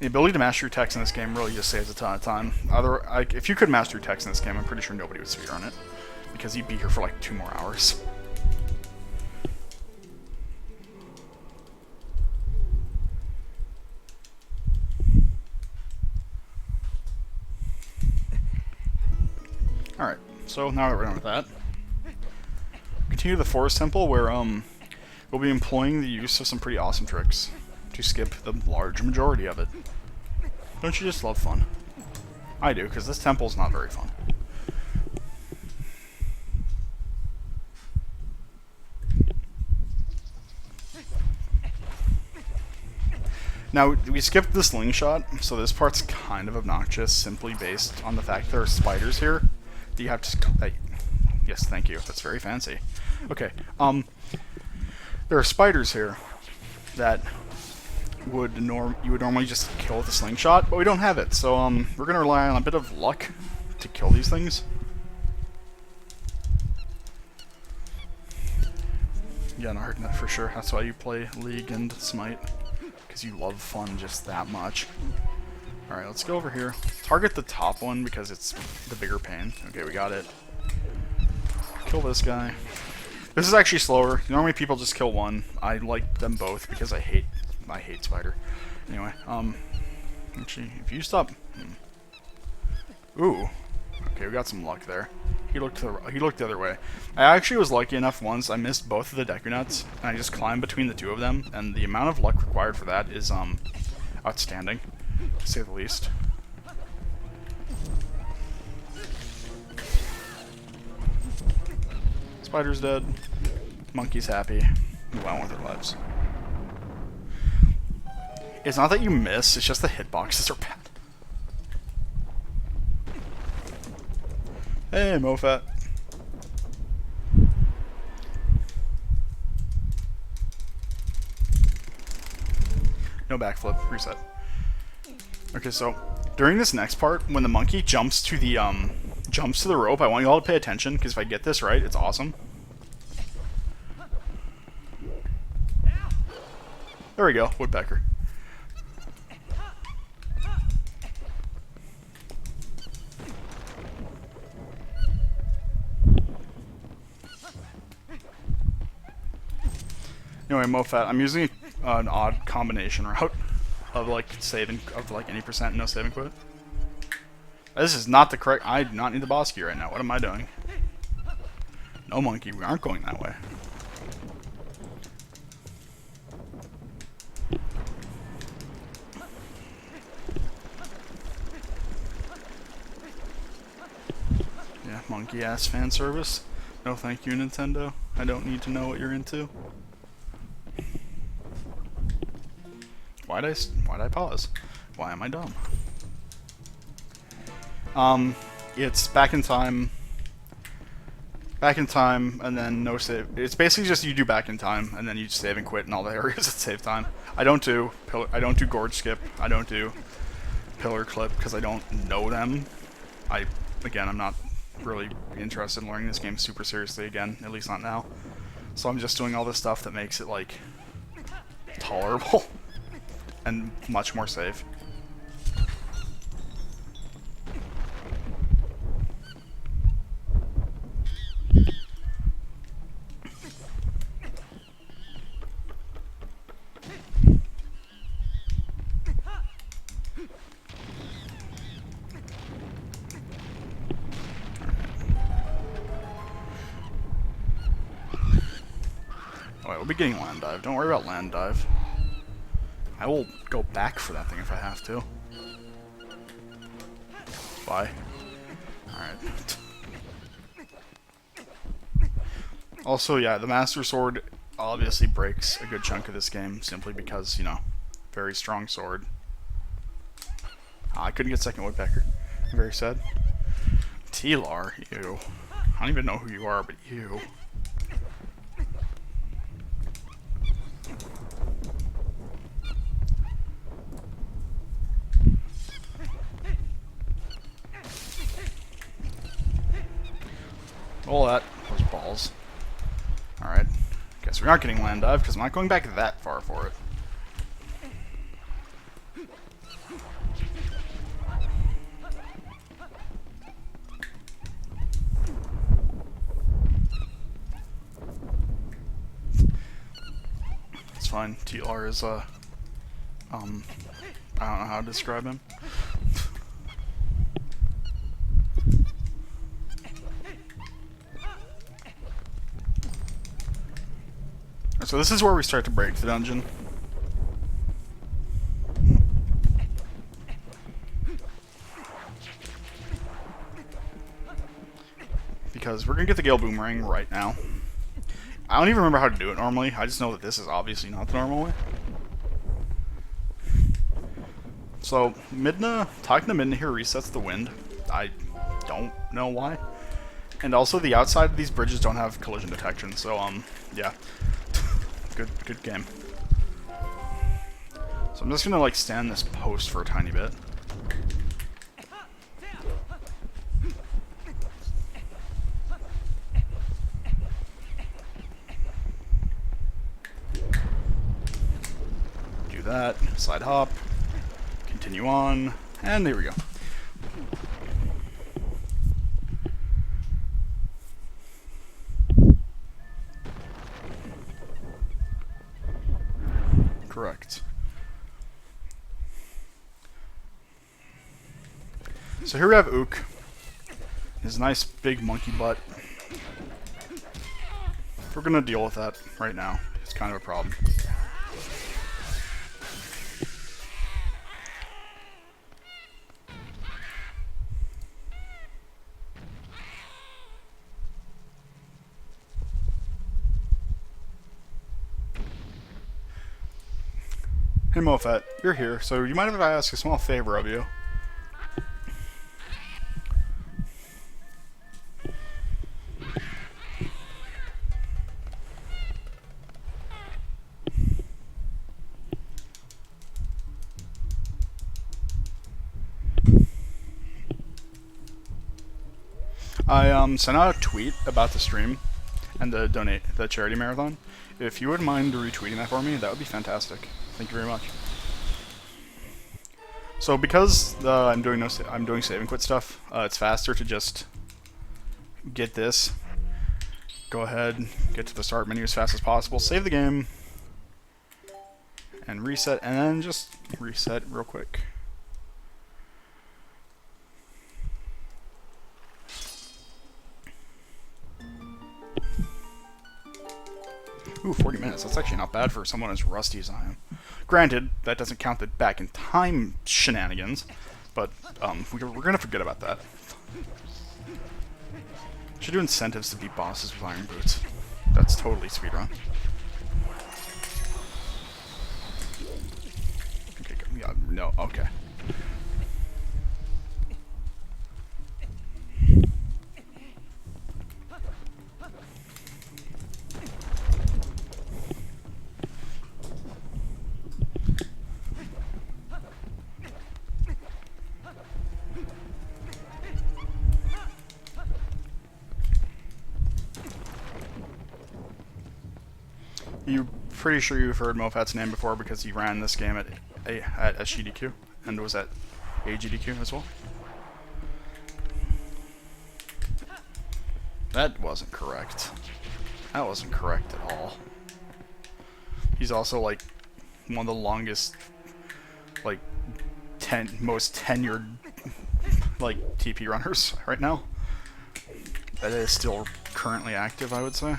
The ability to mash through text in this game really just saves a ton of time. If you could mash through text in this game, I'm pretty sure nobody would speedrun it, because you'd be here for like 2 more hours. Alright, so now that we're done with that, continue to the Forest Temple, where we'll be employing the use of some pretty awesome tricks to skip the large majority of it. Don't you just love fun? I do, because this temple's not very fun. Now, we skipped the slingshot, so this part's kind of obnoxious, simply based on the fact there are spiders here. Do you have to... yes, thank you. That's very fancy. Okay, there are spiders here that you would normally just kill with a slingshot, but we don't have it, so we're gonna rely on a bit of luck to kill these things. Yeah, no, for sure. That's why you play League and Smite, because you love fun just that much. Alright, let's go over here. Target the top one because it's the bigger pain. Okay, we got it. Kill this guy. This is actually slower. Normally people just kill one. I like them both because I hate spider. Anyway, actually, if you stop... Ooh. Okay, we got some luck there. He looked the other way. I actually was lucky enough once. I missed both of the Deku Nuts, and I just climbed between the two of them, and the amount of luck required for that is outstanding, to say the least. Spider's dead. Monkey's happy. Move on with their lives. It's not that you miss, it's just the hitboxes are bad. Hey, Mofat. No backflip. Reset. Okay, so during this next part, when the monkey jumps to the rope, I want you all to pay attention because if I get this right, it's awesome. There we go, woodpecker. Anyway, Mofat, I'm using an odd combination route of like saving of like any percent no saving quit. This is not the correct. I do not need the boss key right now. What am I doing? No monkey, we aren't going that way. Yeah, monkey ass fan service. No thank you, Nintendo. I don't need to know what you're into. Why'd I pause? Why am I dumb? It's back in time, and then no save. It's basically just you do back in time, and then you save and quit in all the areas at save time. I don't do gorge skip. I don't do pillar clip because I don't know them. Again, I'm not really interested in learning this game super seriously again, at least not now. So I'm just doing all this stuff that makes it like tolerable. And much more safe. Alright, we'll be getting land dive. Don't worry about land dive. I will go back for that thing if I have to. Bye. Alright. Also, yeah, the Master Sword obviously breaks a good chunk of this game simply because, you know, very strong sword. I couldn't get second woodpecker. I'm very sad. T-Lar, you. I don't even know who you are, but you. Well, that was balls. Alright. Guess we're not getting land dive because I'm not going back that far for it. It's fine. T-Lar is, I don't know how to describe him. So this is where we start to break the dungeon. Because we're gonna get the Gale Boomerang right now. I don't even remember how to do it normally. I just know that this is obviously not the normal way. So talking to Midna here resets the wind. I don't know why. And also the outside of these bridges don't have collision detection, so yeah. Good game. So I'm just gonna like stand this post for a tiny bit. Do that, side hop, continue on, And there we go. Correct. So here we have Ook. His nice big monkey butt. We're gonna deal with that right now. It's kind of a problem. Hey Mofat, you're here, so you mind if I ask a small favor of you? I sent out a tweet about the stream and the charity marathon. If you wouldn't mind retweeting that for me, that would be fantastic. Thank you very much. So because I'm doing save and quit stuff, it's faster to just get this. Go ahead, get to the start menu as fast as possible, save the game, and reset, and then just reset real quick. Ooh, 40 minutes. That's actually not bad for someone as rusty as I am. Granted, that doesn't count the back in time shenanigans, but we're going to forget about that. Should do incentives to beat bosses with iron boots. That's totally speedrun. Okay, yeah, no, okay. You're pretty sure you've heard Mofat's name before because he ran this game at SGDQ and was at AGDQ as well. That wasn't correct. That wasn't correct at all. He's also like one of the longest, like, most tenured, like, TP runners right now. That is still currently active, I would say.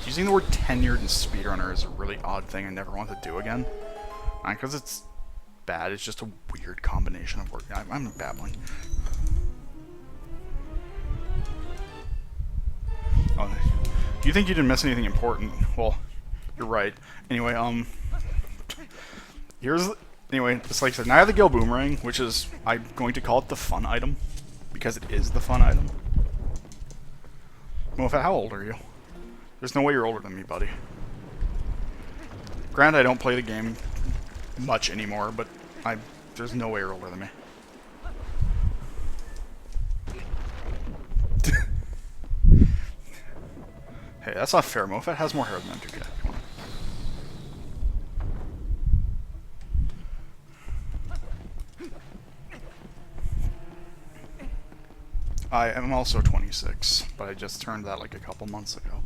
Using the word tenured in speedrunner is a really odd thing I never want to do again. Not because it's bad, it's just a weird combination of words. I'm babbling. Oh, you think you didn't miss anything important? Well, you're right. Anyway, anyway, it's like I said, now I have the Gale Boomerang, which is, I'm going to call it the fun item, because it is the fun item. Mofat, how old are you? There's no way you're older than me, buddy. Granted, I don't play the game much anymore, but there's no way you're older than me. Hey, that's not fair. Mofat has more hair than M2K. Come on. I am also 26, but I just turned that like a couple months ago.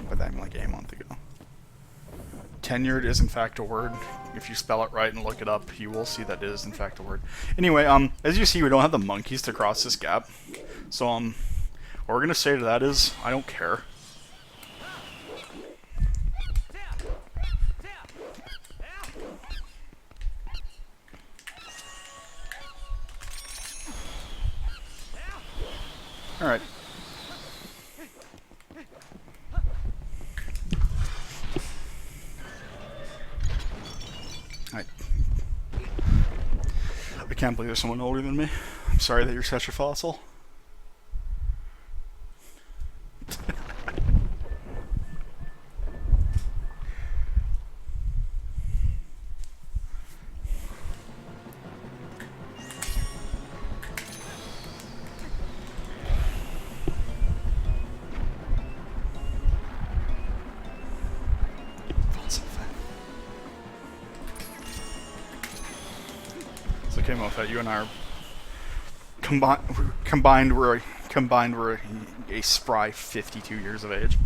But I'm like a month ago. Tenured is in fact a word. If you spell it right and look it up, you will see that it is in fact a word. Anyway, as you see, we don't have the monkeys to cross this gap. So, what we're gonna say to that is, I don't care. Alright. I can't believe there's someone older than me. I'm sorry that you're such a fossil. okay, Mofet, you and I are combined we're a spry 52 years of age.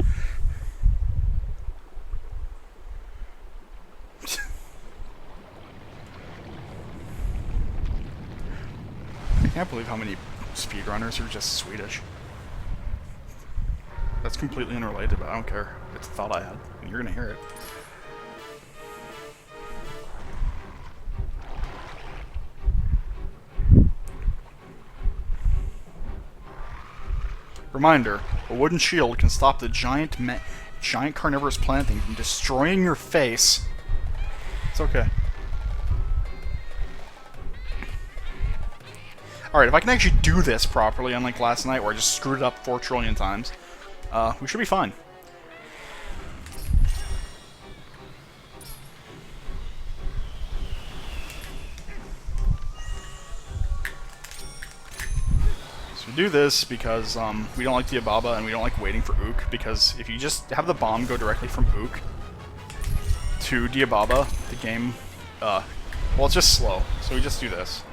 I can't believe how many speedrunners are just Swedish. That's completely unrelated, but I don't care. It's a thought I had, and you're gonna hear it. Reminder, a wooden shield can stop the giant carnivorous plant thing from destroying your face. It's okay. Alright, if I can actually do this properly, unlike last night where I just screwed it up 4 trillion times, we should be fine. Do this because we don't like the Ababa and we don't like waiting for Ook, because if you just have the bomb go directly from Ook to Diababa, the game, well, it's just slow. So we just do this.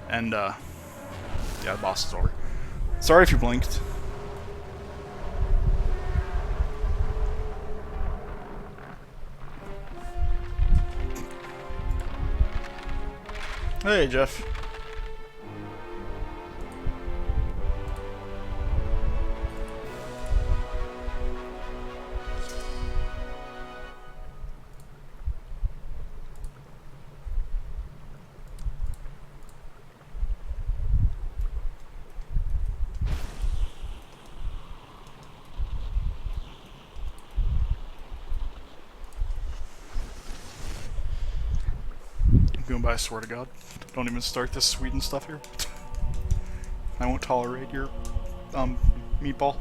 And, yeah, the boss is over. Sorry if you blinked. Hey, Jeff. Goomba, I swear to God, don't even start this Sweden stuff here. I won't tolerate your, meatball.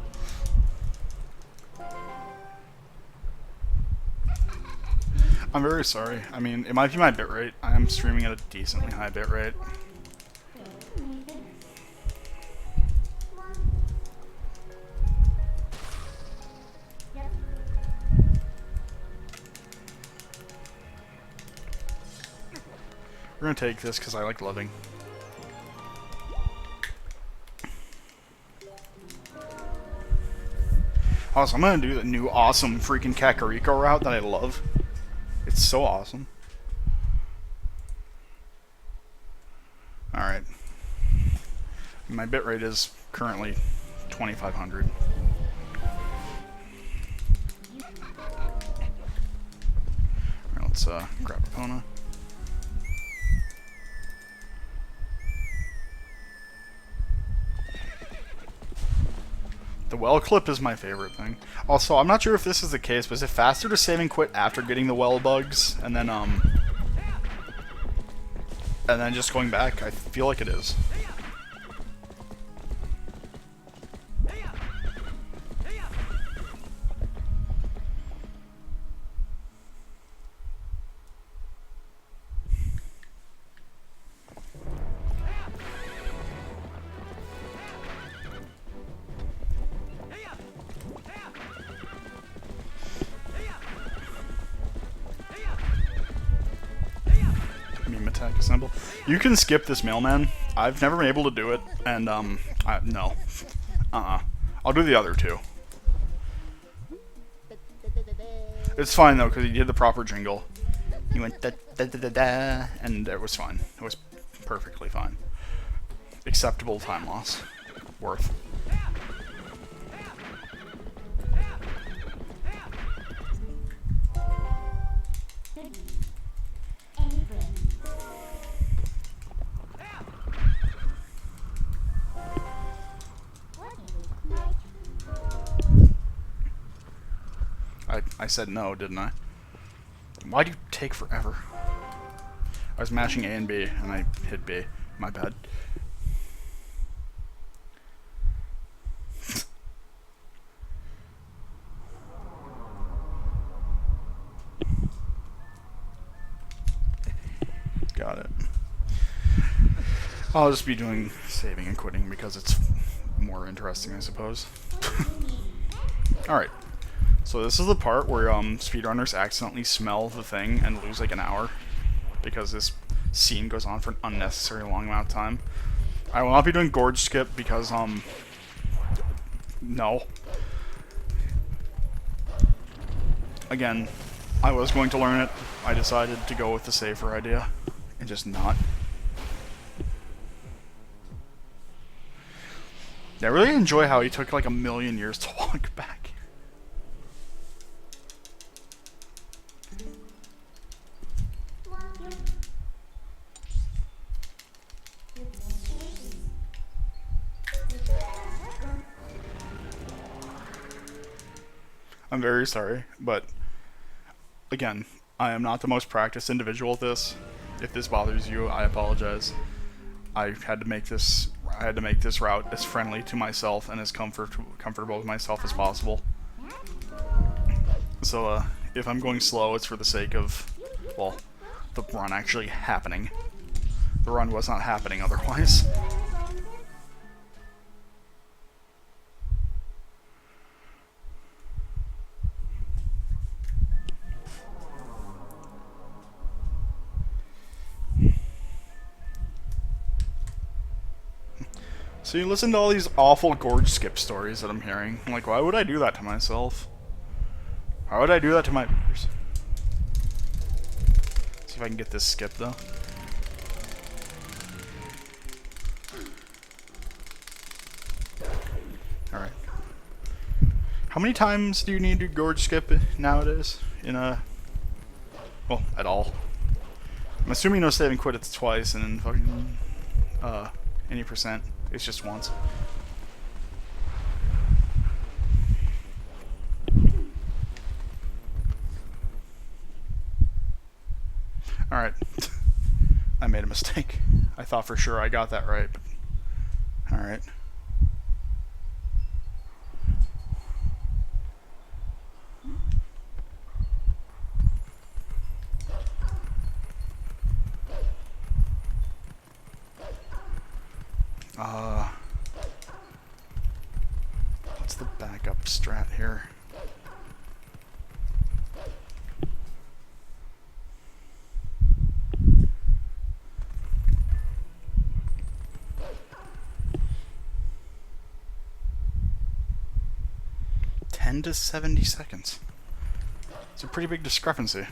I'm very sorry. I mean, it might be my bitrate. I am streaming at a decently high bitrate. We're gonna take this because I like loving. Also, I'm gonna do the new awesome freaking Kakariko route that I love. It's so awesome. Alright. My bitrate is currently 2500. Alright, let's grab Epona. The well clip is my favorite thing. Also, I'm not sure if this is the case, but is it faster to save and quit after getting the well bugs and then just going back? I feel like it is. Attack assemble. You can skip this mailman. I've never been able to do it, and no. I'll do the other two. It's fine though, because he did the proper jingle. He went da da da da da, and it was fine. It was perfectly fine. Acceptable time loss. Worth. I said no, didn't I? Why do you take forever? I was mashing A and B, and I hit B. My bad. Got it. I'll just be doing saving and quitting because it's more interesting, I suppose. Alright. So this is the part where speedrunners accidentally smell the thing and lose like an hour because this scene goes on for an unnecessary long amount of time. I will not be doing gorge skip because, no. Again, I was going to learn it. I decided to go with the safer idea and just not. I really enjoy how he took like 1,000,000 years to walk back. I'm very sorry, but again, I am not the most practiced individual at this. If this bothers you, I apologize. I had to make this route as friendly to myself and as comfortable with myself as possible. So if I'm going slow, it's for the sake of, well, the run actually happening. The run was not happening otherwise. So you listen to all these awful gorge skip stories that I'm hearing. I'm like, why would I do that to myself? Why would I do that to my peers? See if I can get this skip though. Alright. How many times do you need to gorge skip nowadays? In a... well, at all. I'm assuming no save and quit it's twice and then fucking... any percent. It's just once. Alright. I made a mistake. I thought for sure I got that right, but... alright. What's the backup strat here? To 70 seconds. It's a pretty big discrepancy.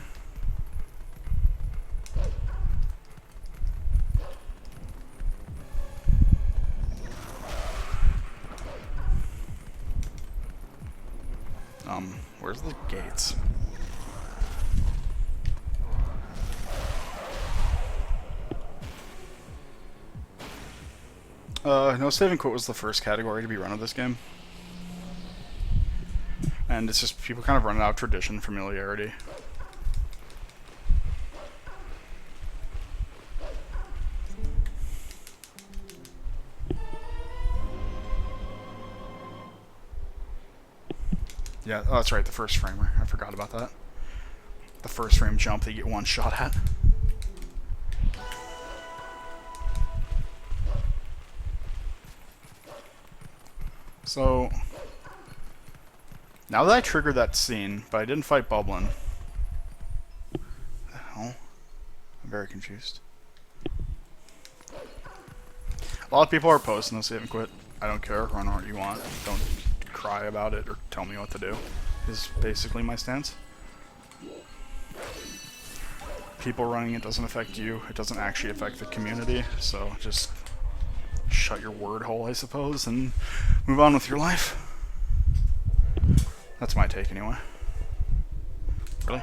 Where's the gates? No save and quit was the first category to be run of this game. And it's just people kind of run out of tradition, familiarity. Yeah, oh, that's right, the first framer. I forgot about that. The first frame jump that you get one shot at. So... now that I triggered that scene, but I didn't fight Bublin. What the hell? I'm very confused. A lot of people are posting this, save and quit. I don't care, run what you want. Don't cry about it or tell me what to do, is basically my stance. People running it doesn't affect you, it doesn't actually affect the community, so just shut your word hole, I suppose, and move on with your life. That's my take, anyway. Really?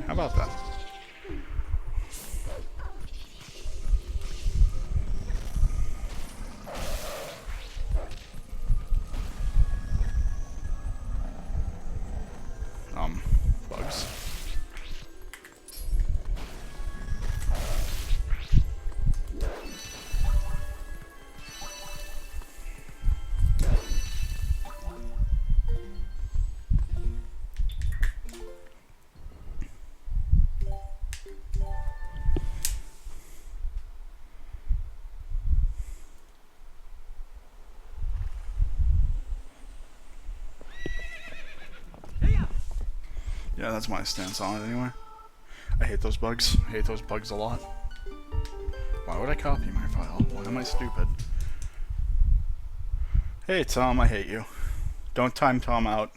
How about that? Bugs. Yeah, that's my stance on it anyway. I hate those bugs. I hate those bugs a lot. Why would I copy my file? Why am I stupid? Hey Tom, I hate you. Don't time Tom out.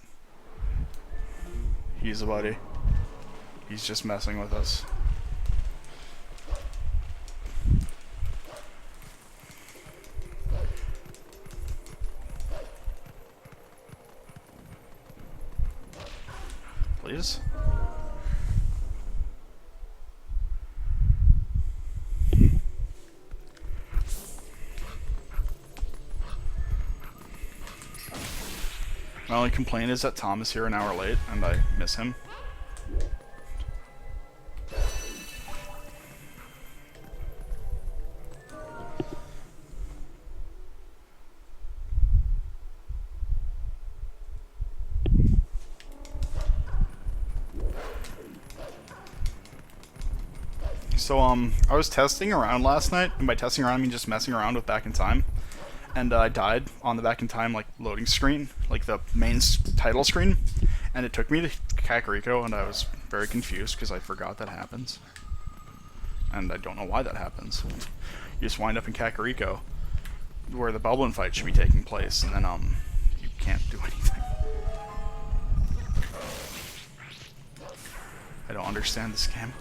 He's a buddy. He's just messing with us. Please? My only complaint is that Tom is here an hour late, and I miss him. So, I was testing around last night, and by testing around I mean just messing around with Back in Time. And I died on the Back in Time, like, loading screen, like the main title screen, and it took me to Kakariko, and I was very confused because I forgot that happens. And I don't know why that happens. You just wind up in Kakariko, where the Bubbling fight should be taking place, and then, you can't do anything. I don't understand this game.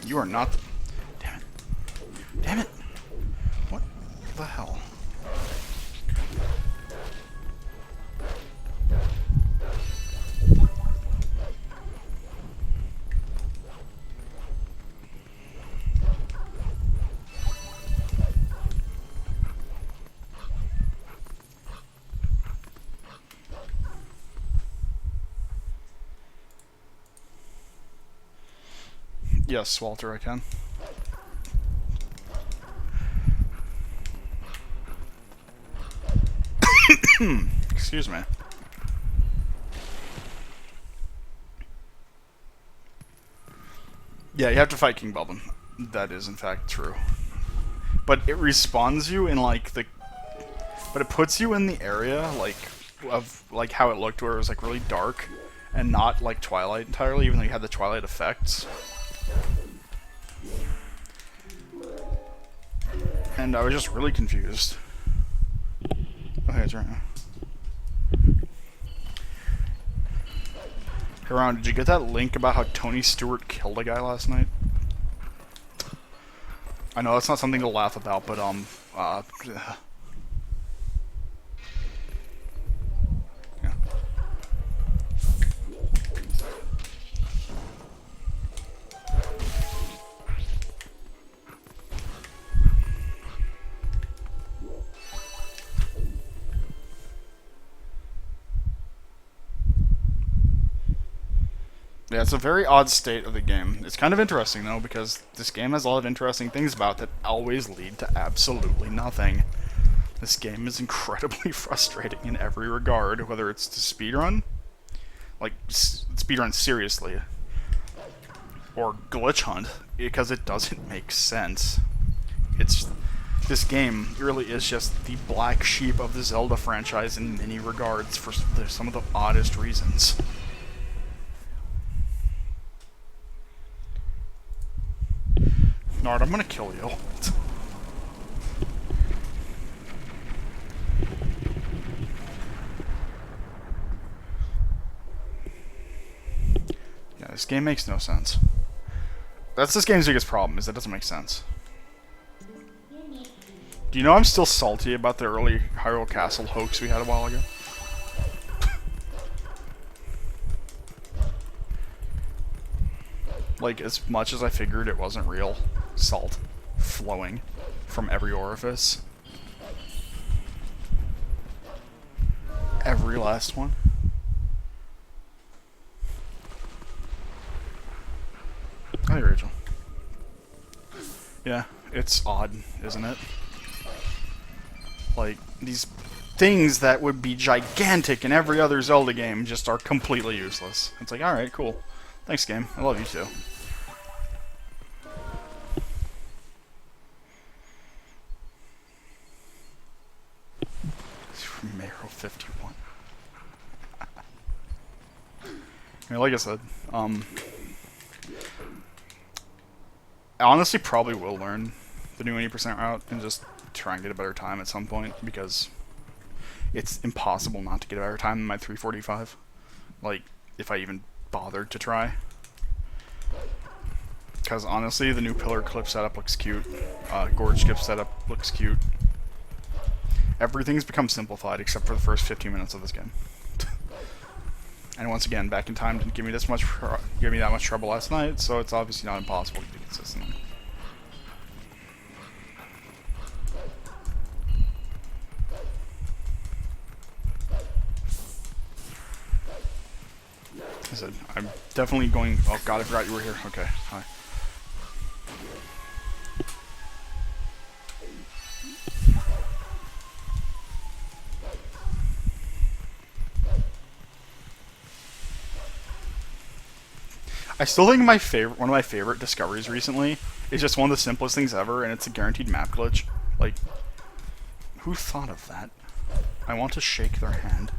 You are not the... Damn it. Damn it! What the hell? Yes, Walter, I can. Excuse me. Yeah, you have to fight King Bubbin. That is, in fact, true. But it respawns you in, like, the... But it puts you in the area, like, of, like, how it looked, where it was, like, really dark, and not, like, Twilight entirely, even though you had the Twilight effects. And I was just really confused. Okay, it's right now. Hey Ron, did you get that link about how Tony Stewart killed a guy last night? I know that's not something to laugh about, but yeah. Yeah, it's a very odd state of the game. It's kind of interesting, though, because this game has a lot of interesting things about it that always lead to absolutely nothing. This game is incredibly frustrating in every regard, whether it's to speedrun, like, speedrun seriously, or glitch hunt, because it doesn't make sense. This game really is just the black sheep of the Zelda franchise in many regards for some of the oddest reasons. Nard, I'm gonna kill you. Yeah, this game makes no sense. That's this game's biggest problem, is it doesn't make sense. Do you know I'm still salty about the early Hyrule Castle hoax we had a while ago? Like, as much as I figured it wasn't real, salt flowing from every orifice. Every last one. Hi, Rachel. Yeah, it's odd, isn't it? Like, these things that would be gigantic in every other Zelda game just are completely useless. It's like, alright, cool. Thanks, game. I love you too. 51. Yeah, like I said, I honestly probably will learn the new 80% route and just try and get a better time at some point, because it's impossible not to get a better time than my 3:45. Like, if I even bothered to try. Because honestly, the new pillar clip setup looks cute. Gorge skip setup looks cute. Everything's become simplified except for the first 15 minutes of this game. And once again, back in time didn't give me that much trouble last night, so it's obviously not impossible to do consistently. I said, I'm definitely going... Oh god, I forgot you were here. Okay, hi. I still think one of my favorite discoveries recently is just one of the simplest things ever, and it's a guaranteed map glitch. Like, who thought of that? I want to shake their hand.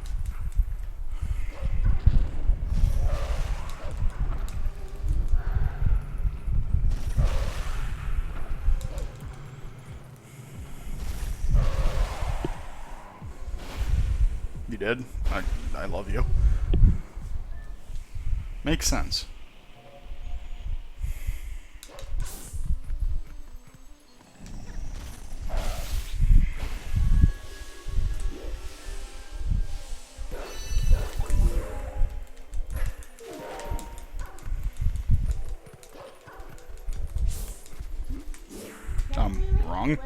You did? I love you. Makes sense. Wrong.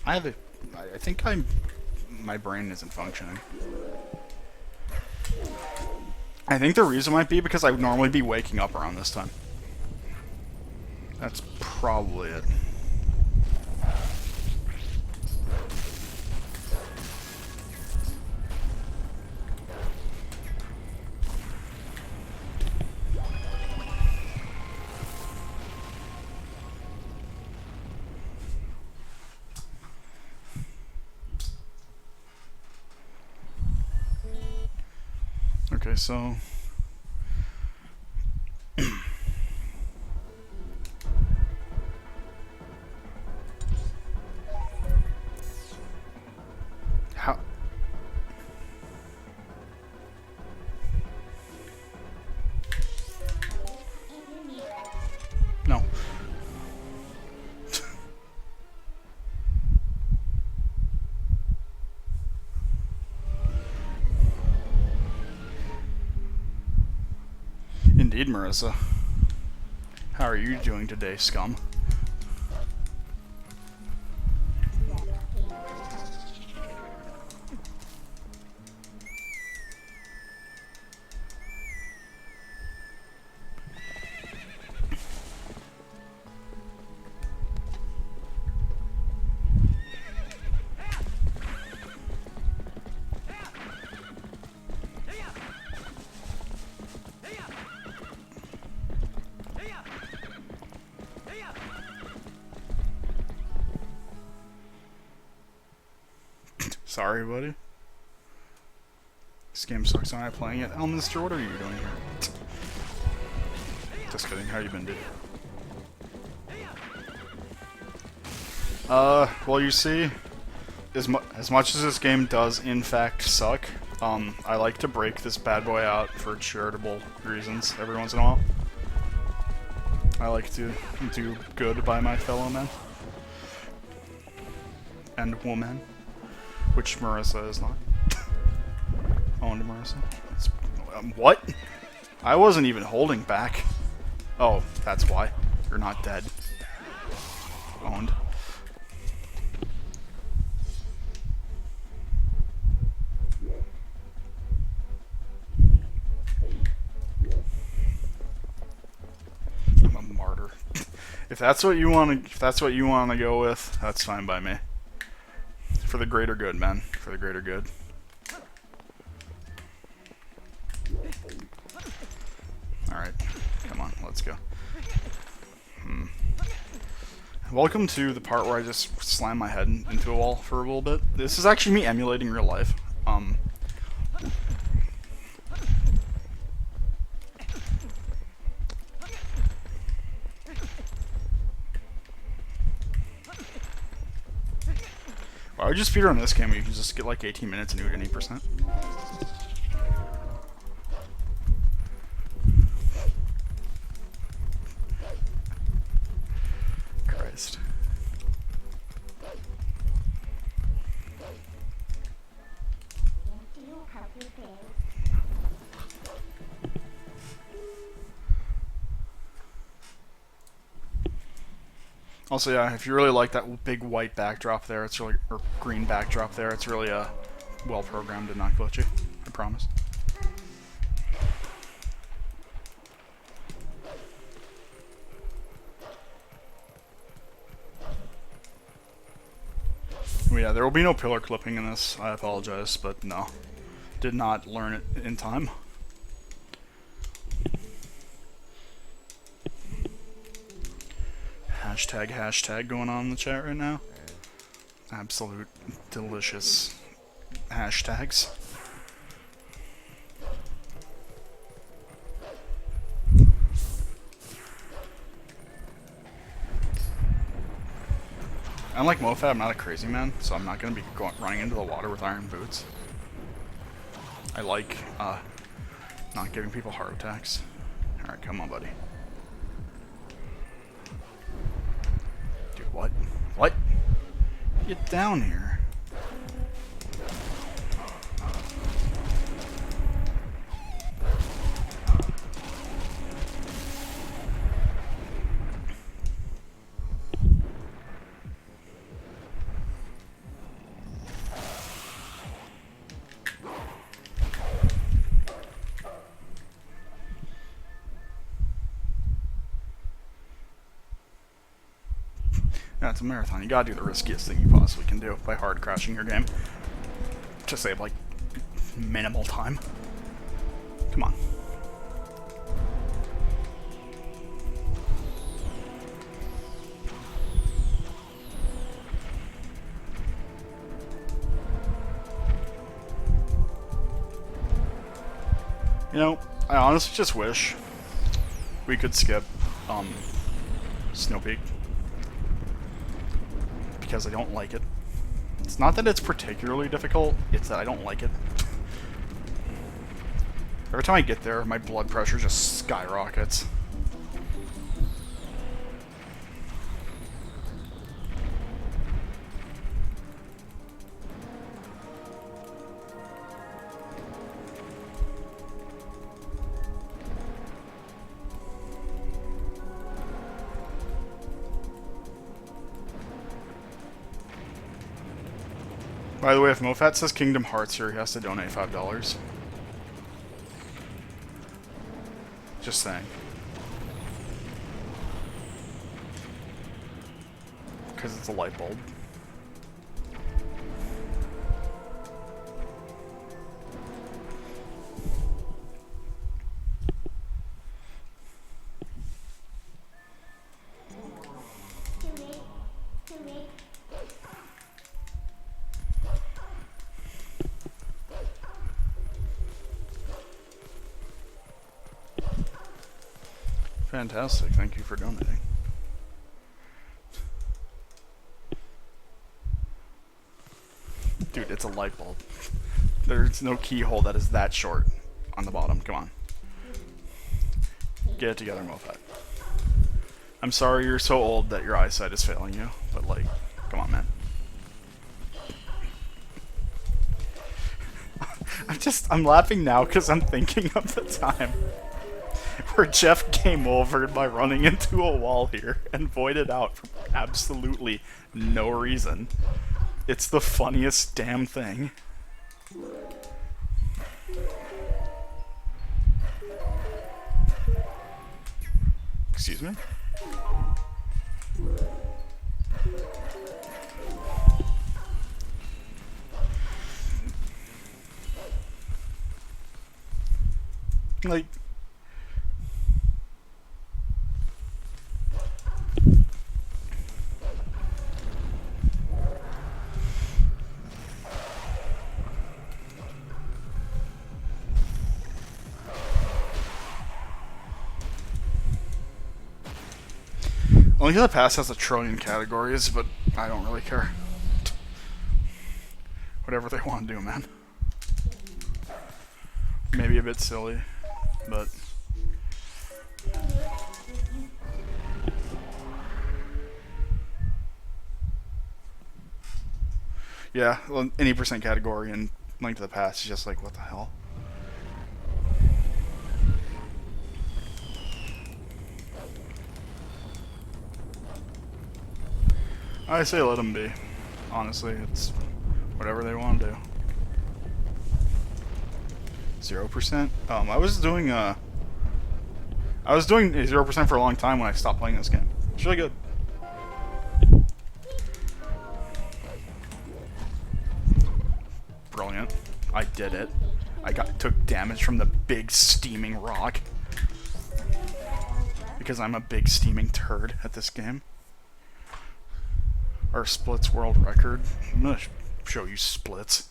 I think my brain isn't functioning. I think the reason might be because I would normally be waking up around this time. That's probably it. Okay, so... How... No. Indeed, Marissa. How are you doing today, scum? Sorry, buddy. This game sucks when I'm playing it. Elminster, what are you doing here? Just kidding. How you been, dude? Well, you see, as much as this game does in fact suck, I like to break this bad boy out for charitable reasons every once in a while. I like to do good by my fellow men. And woman. Which Marissa is not. Owned Marissa. What? I wasn't even holding back. Oh, that's why. You're not dead. Owned. I'm a martyr. If that's what you want to go with, that's fine by me. For the greater good, man. For the greater good. Alright. Come on, let's go. Welcome to the part where I just slam my head into a wall for a little bit. This is actually me emulating real life. Why would you speedrun this game? You can just get like 18 minutes and do it at 8%. Christ. Also, yeah, if you really like that big white backdrop there, it's really, or green backdrop there, it's really well programmed and not glitchy. I promise. Well, yeah, there will be no pillar clipping in this. I apologize, but no, did not learn it in time. Hashtag going on in the chat right now. Absolute delicious hashtags. Unlike MoFab, I'm not a crazy man, so I'm not going to be running into the water with iron boots. I like not giving people heart attacks. Alright, come on, buddy. Dude, what? What? Get down here. Yeah, it's a marathon. You gotta do the riskiest thing you possibly can do by hard crashing your game to save, like, minimal time. Come on. You know, I honestly just wish we could skip Snow Peak. Because I don't like it. It's not that it's particularly difficult, it's that I don't like it. Every time I get there, my blood pressure just skyrockets. By the way, if Mofat says Kingdom Hearts here, he has to donate $5. Just saying. Because it's a light bulb. Fantastic, thank you for donating. Dude, it's a light bulb. There's no keyhole that is that short on the bottom. Come on. Get it together, Mofat. I'm sorry you're so old that your eyesight is failing you, but like, come on, man. I'm laughing now because I'm thinking of the time where Jeff came over by running into a wall here and voided out for absolutely no reason. It's the funniest damn thing. Excuse me? Like... Link to the Past has a trillion categories, but I don't really care. Whatever they want to do, man. Maybe a bit silly, but... Yeah, well, any percent category in Link to the Past is just like, what the hell? I say let them be. Honestly, it's whatever they want to do. 0%? I was doing 0% for a long time when I stopped playing this game. It's really good. Brilliant. I did it. I took damage from the big steaming rock. Because I'm a big steaming turd at this game. Our Splits world record. I'm gonna show you Splits.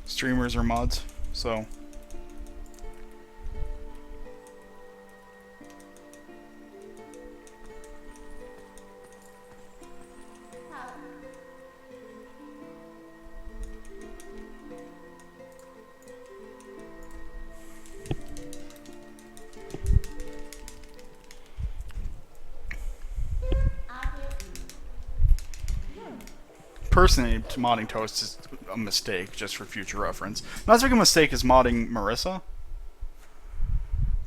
Streamers are mods, so... Personally, modding Toast is a mistake, just for future reference. Not as big a mistake as modding Marissa.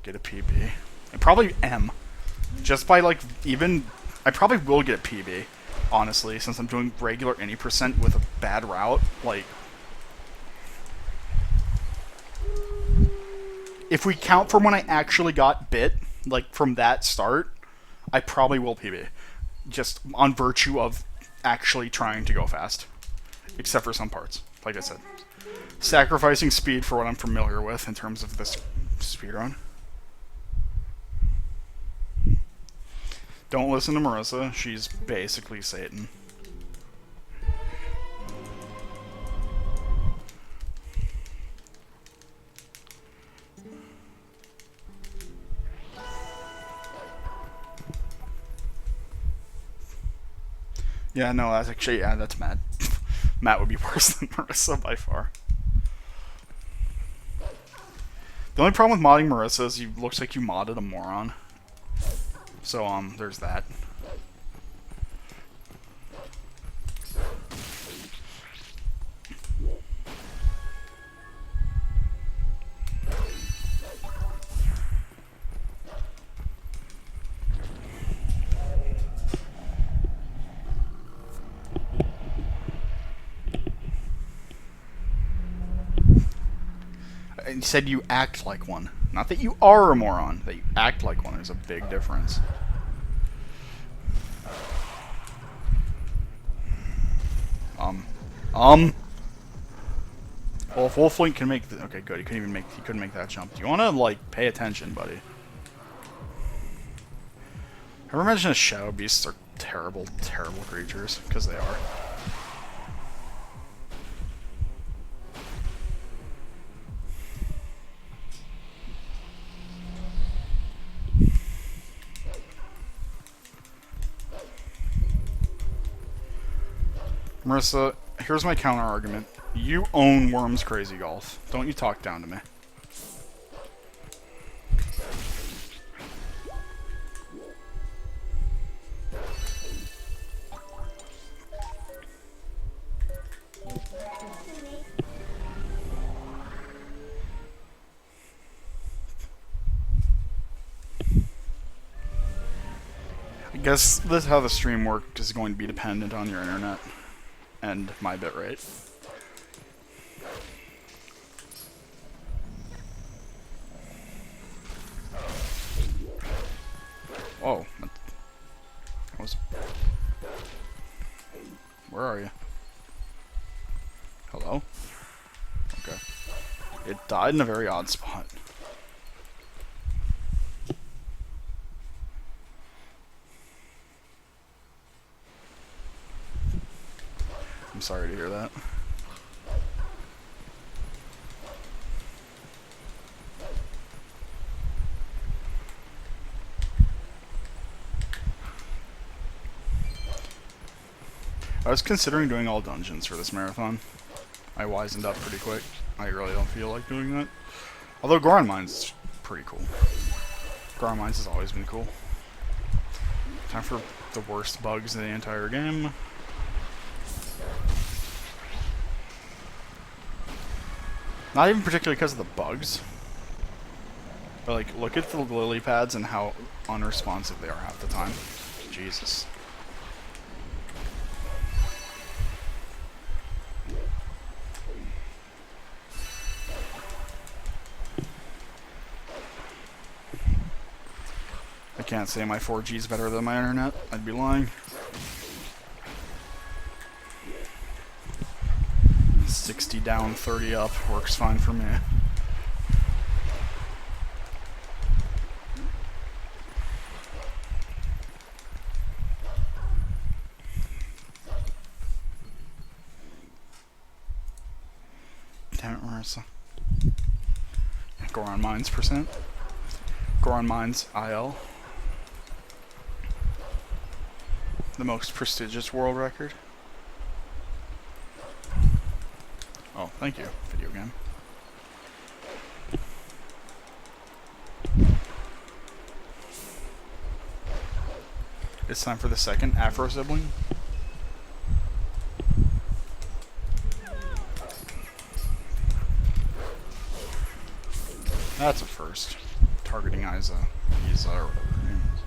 Get a PB. And probably M. Just by, like, even... I probably will get a PB, honestly, since I'm doing regular any percent with a bad route. Like... If we count from when I actually got bit, like, from that start, I probably will PB. Just on virtue of actually trying to go fast. Except for some parts, like I said. Sacrificing speed for what I'm familiar with in terms of this speedrun. Don't listen to Marissa, she's basically Satan. Yeah, no, that's actually, yeah, that's Matt. Matt would be worse than Marissa by far. The only problem with modding Marissa is it looks like you modded a moron. So, there's that. You said you act like one. Not that you are a moron, that you act like one. There's a big difference. Well, if Wolflink can make okay, good. He couldn't make that jump. Do you want to, like, pay attention, buddy? Ever imagine a shadow beasts are terrible, terrible creatures? Because they are. Marissa, here's my counter argument. You own Worms Crazy Golf. Don't you talk down to me. I guess this how the stream work is going to be dependent on your internet and my bitrate. Whoa. That was... Where are you? Hello? Okay. It died in a very odd spot. I'm sorry to hear that. I was considering doing all dungeons for this marathon. I wisened up pretty quick. I really don't feel like doing that. Although Goron Mines is pretty cool. Goron Mines has always been cool. Time for the worst bugs in the entire game. Not even particularly because of the bugs. But like, look at the lily pads and how unresponsive they are half the time. Jesus. I can't say my 4G is better than my internet. I'd be lying. 60 down, 30 up works fine for me. Damn it, Marissa. Goron Mines %. Goron Mines IL. The most prestigious world record. Oh, thank you, video game. It's time for the second Afro sibling. That's a first. Targeting Isa, or whatever her name is.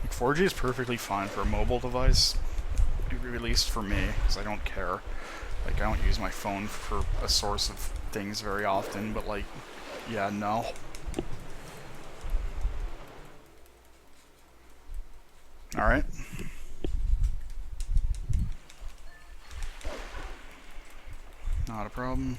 Like 4G is perfectly fine for a mobile device, at least for me, because I don't care. Like, I don't use my phone for a source of things very often, but like, yeah, no. Alright. Not a problem.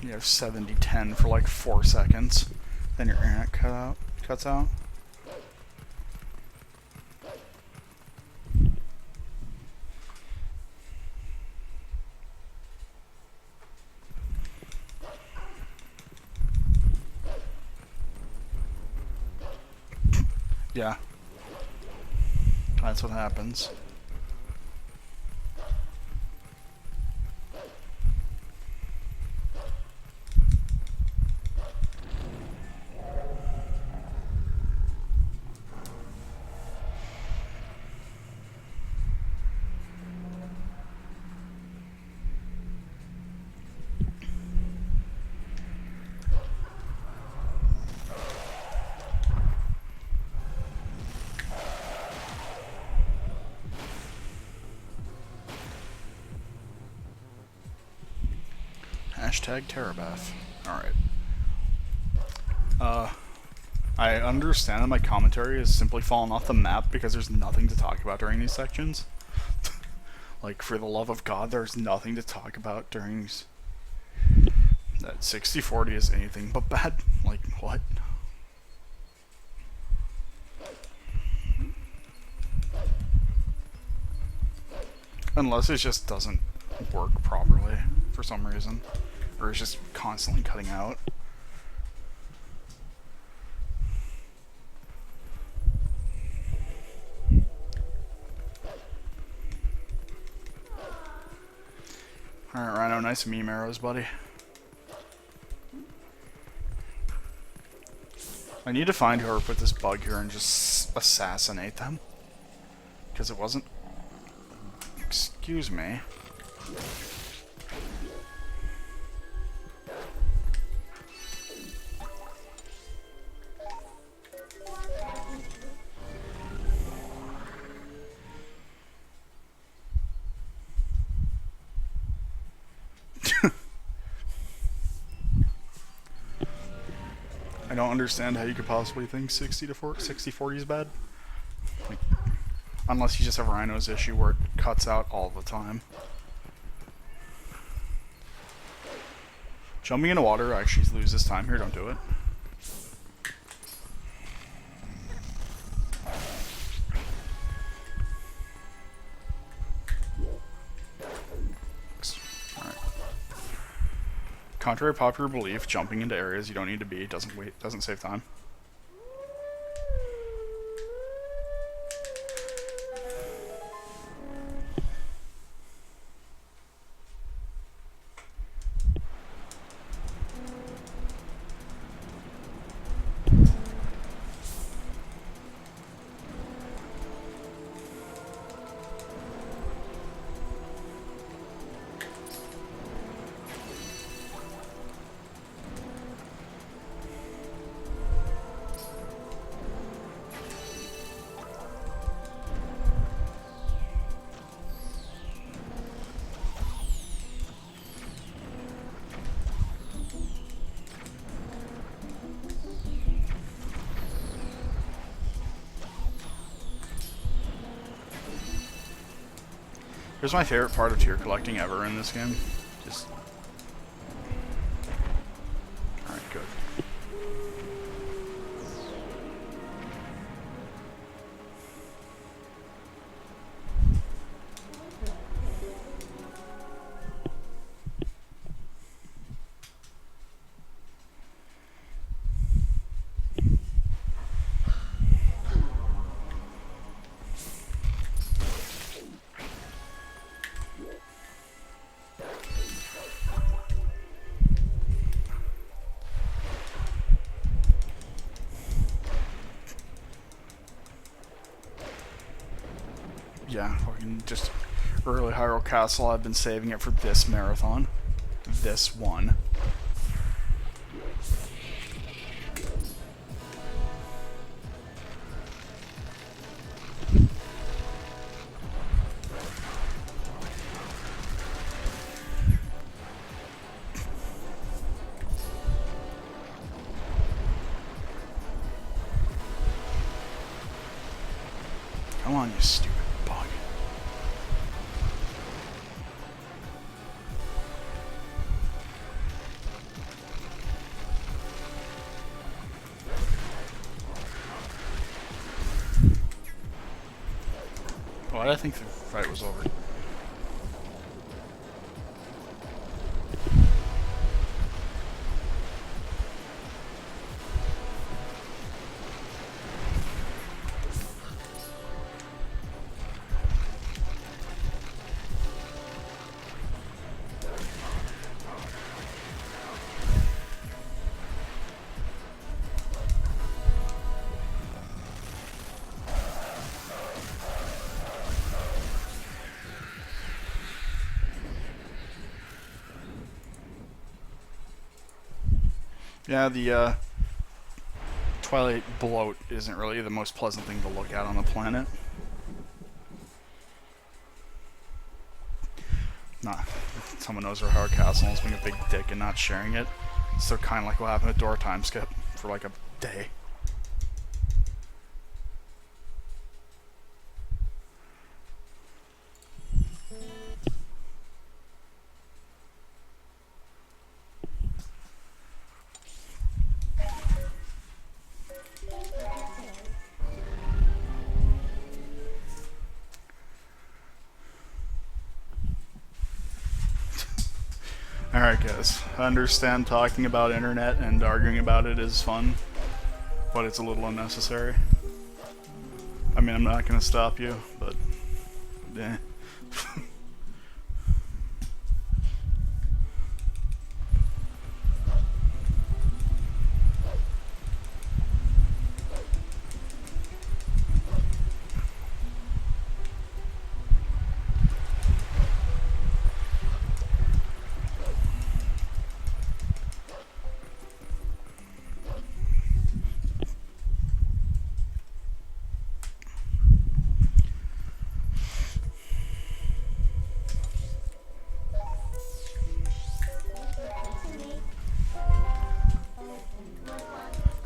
You have 70-10 for like 4 seconds, then your internet cuts out. Yeah, that's what happens. Hashtag Terabaf. Alright. I understand that my commentary is simply falling off the map because there's nothing to talk about during these sections. Like, for the love of God, there's nothing to talk about during these. That 60-40 is anything but bad. Like, what? Unless it just doesn't work properly for some reason. Or it's just constantly cutting out. Alright, Rhino, nice meme arrows, buddy. I need to find whoever put this bug here and just assassinate them. Because it wasn't... Excuse me. I don't understand how you could possibly think 60-40 is bad. Like, unless you just have Rhino's issue where it cuts out all the time. Jumping into water actually loses time here, don't do it. Alright. Contrary to popular belief, jumping into areas you don't need to be doesn't save time. Here's my favorite part of tier collecting ever in this game. Just... Alright, good. Yeah, fucking just early Hyrule Castle. I've been saving it for this marathon. This one. Come on, you stupid bug. Why did I think the fight was over? Yeah, the Twilight bloat isn't really the most pleasant thing to look at on the planet. Nah, someone knows where Howard Castle is being a big dick and not sharing it. So kind of like what happened at Door Time Skip for like a day. Alright guys, I understand talking about internet and arguing about it is fun, but it's a little unnecessary. I mean, I'm not gonna stop you, but... eh.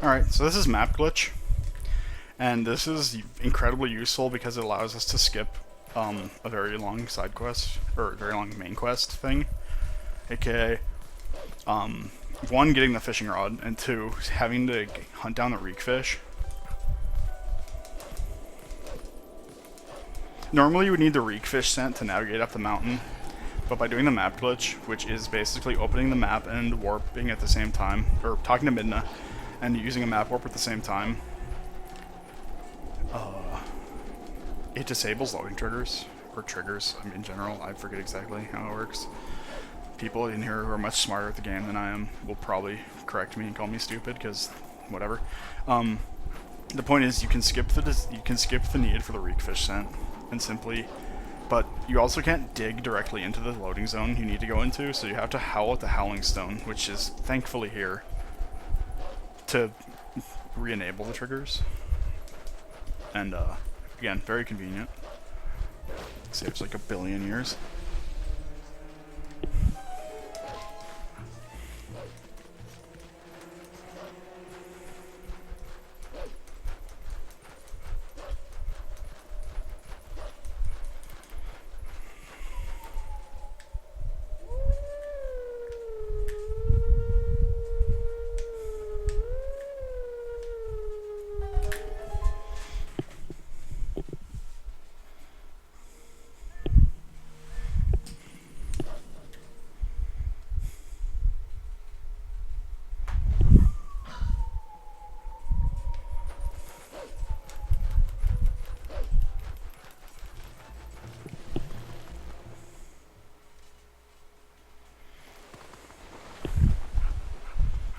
Alright, so this is map glitch. And this is incredibly useful because it allows us to skip a very long side quest, or a very long main quest thing. AKA, one, getting the fishing rod, and two, having to hunt down the reek fish. Normally you would need the reek fish scent to navigate up the mountain, but by doing the map glitch, which is basically opening the map and warping at the same time, or talking to Midna, and using a map warp at the same time, it disables loading triggers, or triggers, I mean, in general. I forget exactly how it works. People in here who are much smarter at the game than I am will probably correct me and call me stupid, because whatever. The point is, you can skip the need for the reek fish scent, and simply, but you also can't dig directly into the loading zone you need to go into, so you have to howl at the Howling Stone, which is thankfully here, to re-enable the triggers. And again, very convenient. Saves like 1 billion years.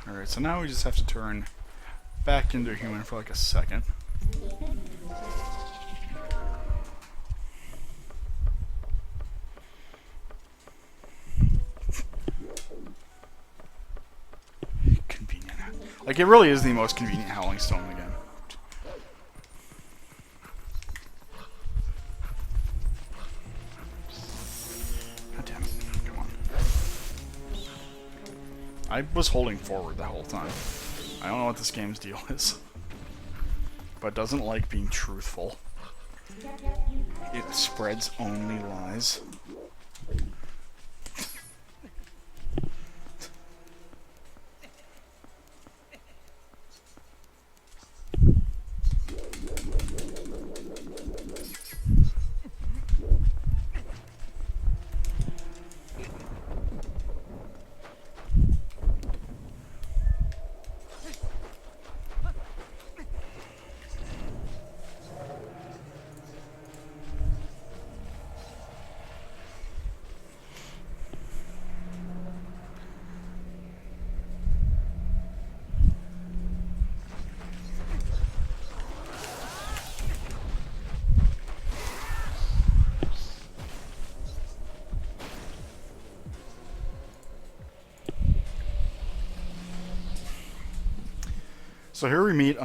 Alright, so now we just have to turn back into a human for like a second. Convenient. Like, it really is the most convenient Howling Stone again. God damn it. Come on. I was holding forward the whole time. I don't know what this game's deal is. But it doesn't like being truthful. It spreads only lies. So here we meet,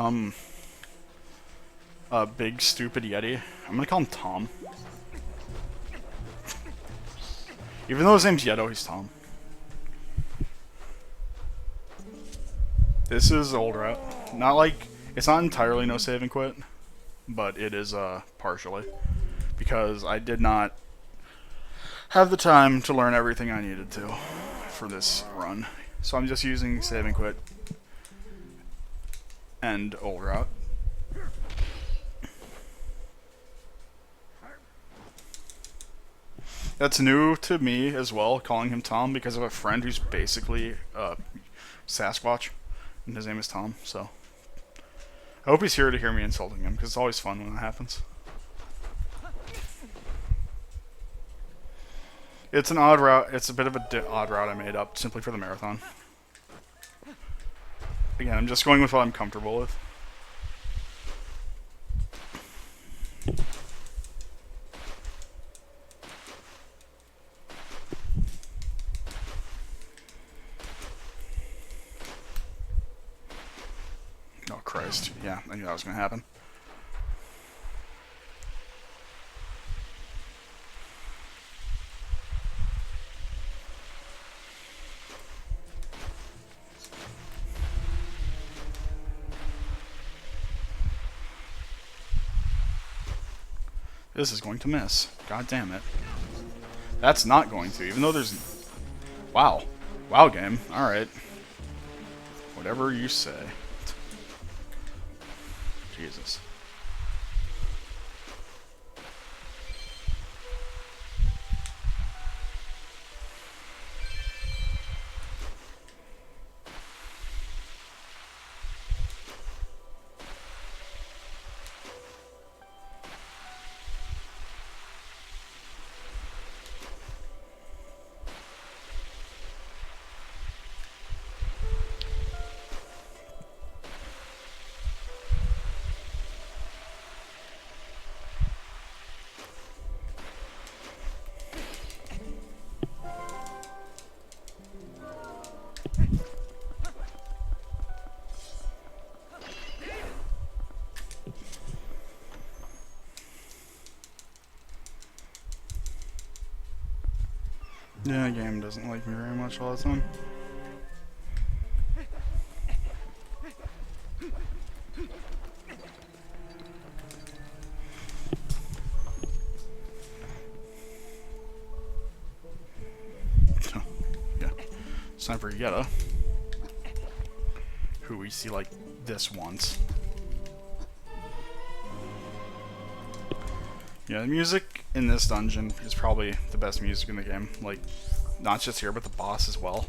a big stupid Yeti. I'm gonna call him Tom. Even though his name's Yeto, he's Tom. This is old route. Not like, it's not entirely no save and quit, but it is, partially. Because I did not have the time to learn everything I needed to for this run. So I'm just using save and quit and old route. That's new to me as well, calling him Tom, because of a friend who's basically Sasquatch, and his name is Tom, so I hope he's here to hear me insulting him, because it's always fun when that happens. It's an odd route. It's a bit of an odd route I made up simply for the marathon. Again, I'm just going with what I'm comfortable with. Oh, Christ. Yeah, I knew that was going to happen. This is going to miss. God damn it. That's not going to, even though there's... Wow. Wow, game. Alright. Whatever you say. Jesus. Yeah, the game doesn't like me very much all the time. Yeah. It's time for Yetta, who we see like this once. Yeah, the music in this dungeon is probably the best music in the game. Like, not just here, but the boss as well.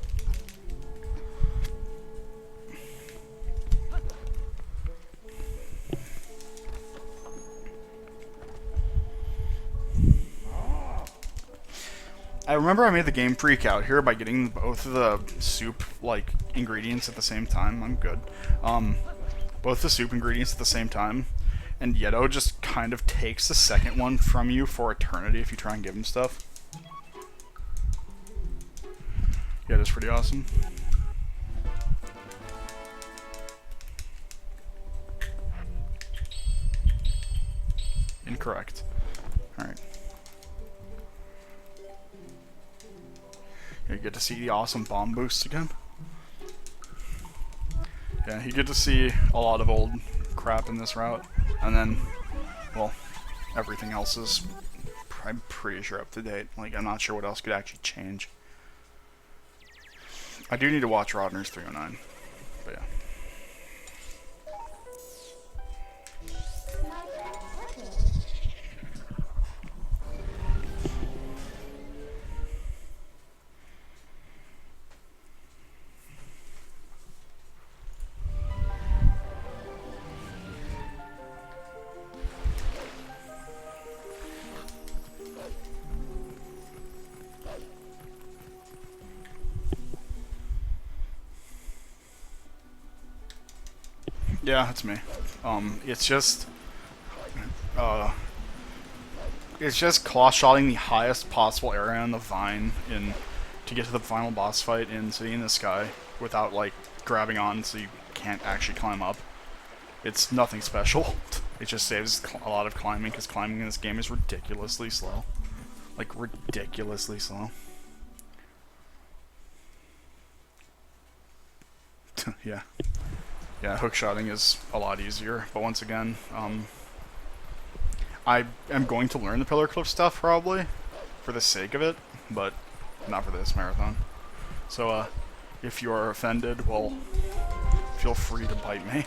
I remember I made the game freak out here by getting both of the soup, like, ingredients at the same time. I'm good. Both the soup ingredients at the same time. And Yeto just kind of takes the second one from you for eternity if you try and give him stuff. Yeah, that's pretty awesome. Incorrect. Alright. You get to see the awesome bomb boosts again. Yeah, you get to see a lot of old crap in this route. And then, well, everything else is, I'm pretty sure, up to date. Like, I'm not sure what else could actually change. I do need to watch Rodner's 309, but yeah. Yeah, it's me. It's just claw-shotting the highest possible area on the vine to get to the final boss fight in City in the Sky without, like, grabbing on so you can't actually climb up. It's nothing special. It just saves a lot of climbing, because climbing in this game is ridiculously slow. Like, ridiculously slow. Yeah. Yeah, hookshotting is a lot easier, but once again, I am going to learn the Pillar Clip stuff, probably, for the sake of it, but not for this marathon. So, if you are offended, well, feel free to bite me.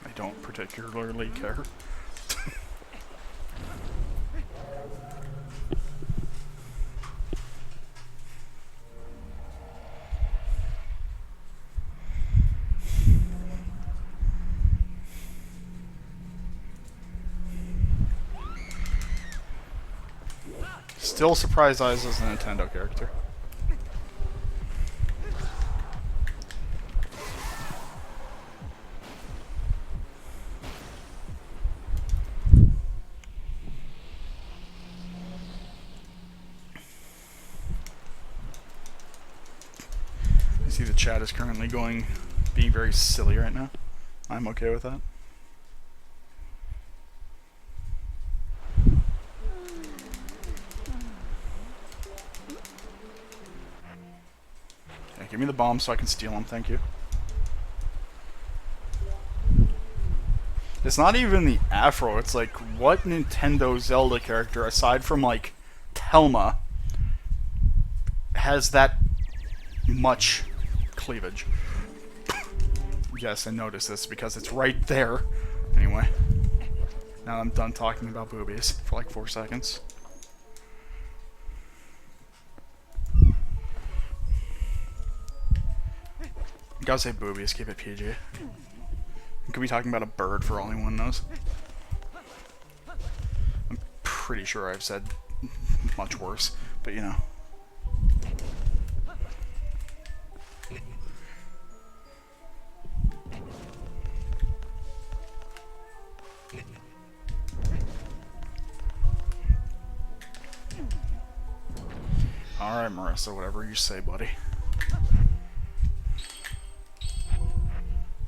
I don't particularly care. Still surprised Eyes as a Nintendo character. I see the chat is currently being very silly right now. I'm okay with that. Give me the bomb so I can steal them, thank you. It's not even the afro. It's like, what Nintendo Zelda character, aside from like Telma, has that much cleavage? Yes, I noticed this because it's right there. Anyway, now I'm done talking about boobies for like 4 seconds. You gotta say boobies, keep it PG. You could be talking about a bird for all anyone knows. I'm pretty sure I've said much worse, but you know. Alright, Marissa, whatever you say, buddy.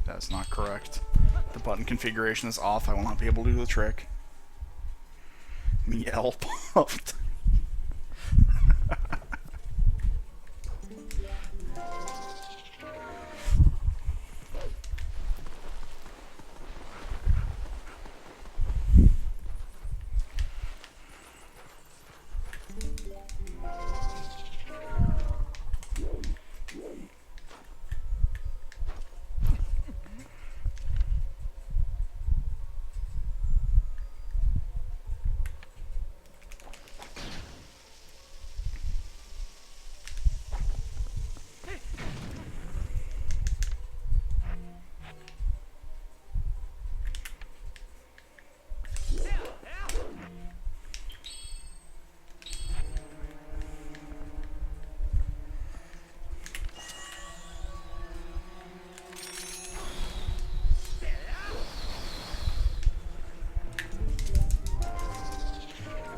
That's not correct. The button configuration is off. I will not be able to do the trick. Miel puffed.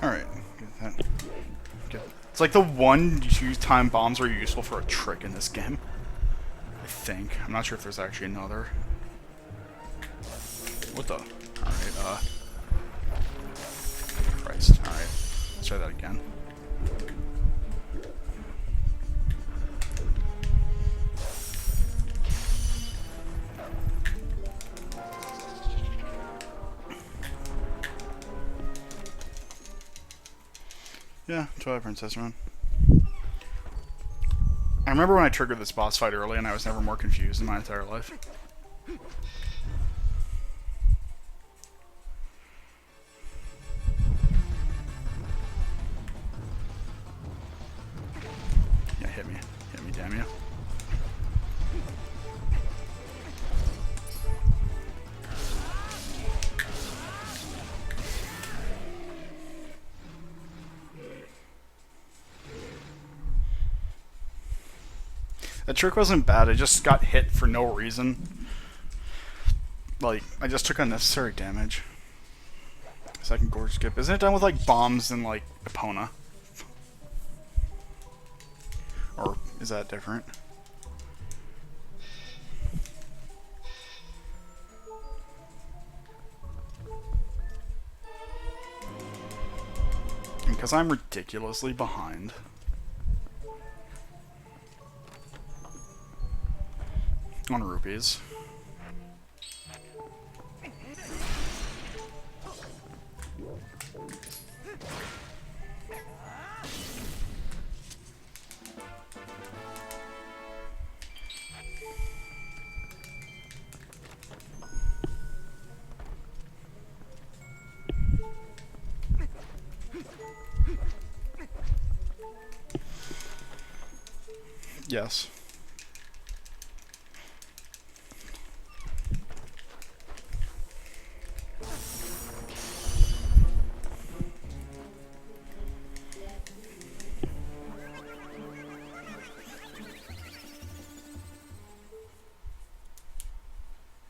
Alright. It's like the 1-2 time bombs are useful for a trick in this game. I think. I'm not sure if there's actually another. What the? Alright, Christ. Alright. Let's try that again. Yeah, Twilight Princess run. I remember when I triggered this boss fight early and I was never more confused in my entire life. Yeah, hit me. Hit me, damn you. That trick wasn't bad, I just got hit for no reason. Like, I just took unnecessary damage. Second gorge skip. Isn't it done with like bombs and like Epona? Or is that different? Because I'm ridiculously behind. On rupees. Yes.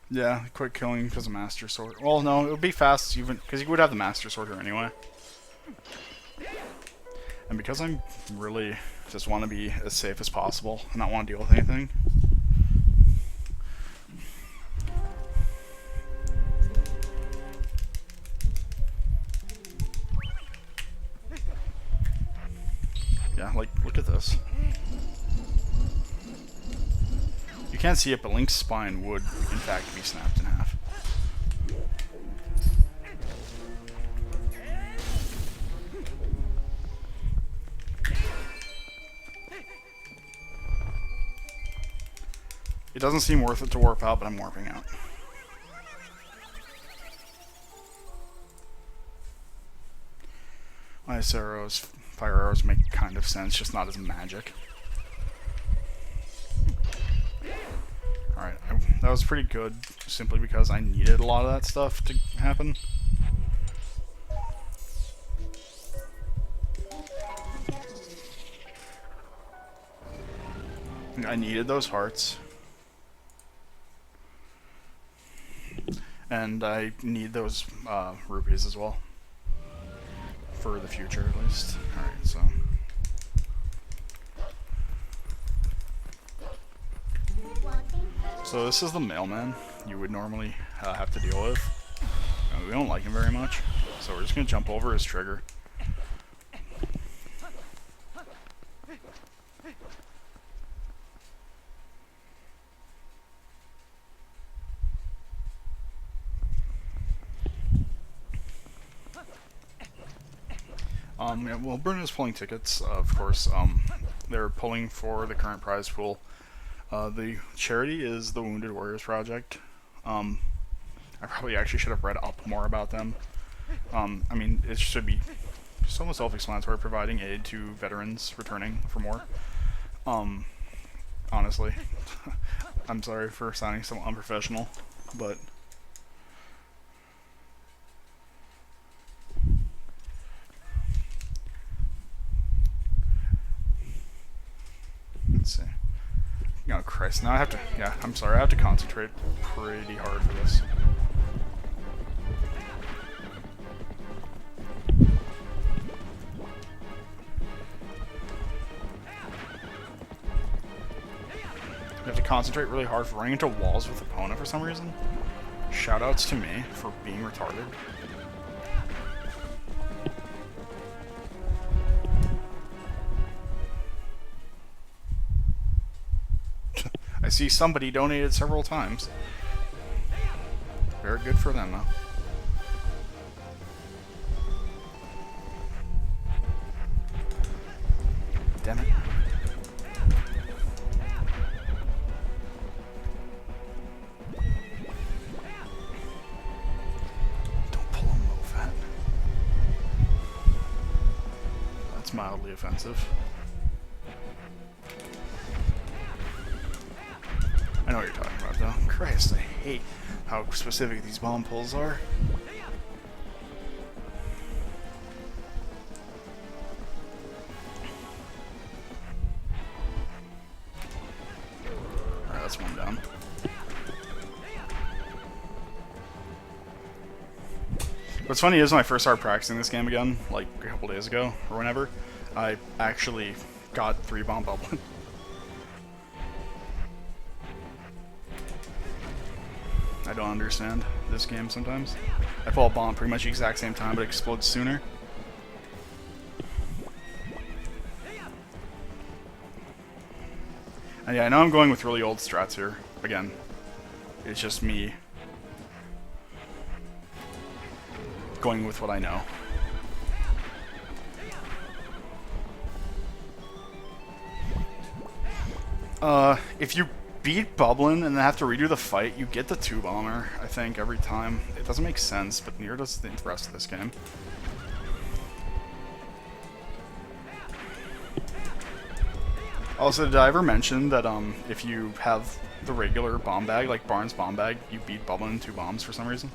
Yeah, quick killing because of Master Sword. Well, no, it would be fast even because you would have the Master Sword here anyway. And because I'm really just want to be as safe as possible and not want to deal with anything. Yeah, like, look at this. You can't see it, but Link's spine would, in fact, be snapped in half. doesn't seem worth it to warp out, but I'm warping out. Ice arrows, fire arrows make kind of sense, just not as magic. Alright, that was pretty good, simply because I needed a lot of that stuff to happen. I needed those hearts. And I need those rupees as well. For the future, at least. Alright, so... So this is the mailman you would normally have to deal with. We don't like him very much, so we're just going to jump over his trigger. Yeah, well, Bruno's pulling tickets, of course. They're pulling for the current prize pool. The charity is the Wounded Warriors Project. I probably actually should have read up more about them. I mean, it should be just almost self-explanatory, providing aid to veterans returning from war. Honestly, I'm sorry for sounding so unprofessional, but... Let's see. Oh Christ, now I have to, yeah, I'm sorry, I have to concentrate pretty hard for this. I have to concentrate really hard for running into walls with opponent for some reason. Shoutouts to me for being retarded. I see somebody donated several times. Very good for them, though. Damn it. Don't pull him low fat. That's mildly offensive. I know what you're talking about, though. Christ, I hate how specific these bomb pulls are. Alright, that's one down. What's funny is when I first started practicing this game again, like a couple days ago, or whenever, I actually got 3 bomb bubbling. I don't understand this game sometimes. I pull a bomb pretty much the exact same time, but it explodes sooner. And yeah, I know I'm going with really old strats here. Again, it's just me going with what I know. If you beat Bublin and then have to redo the fight, you get the 2-bomber, I think, every time. It doesn't make sense, but neither does the rest of this game. Also, did I ever mention that if you have the regular bomb bag, like Barnes bomb bag, you beat Bublin in 2 bombs for some reason?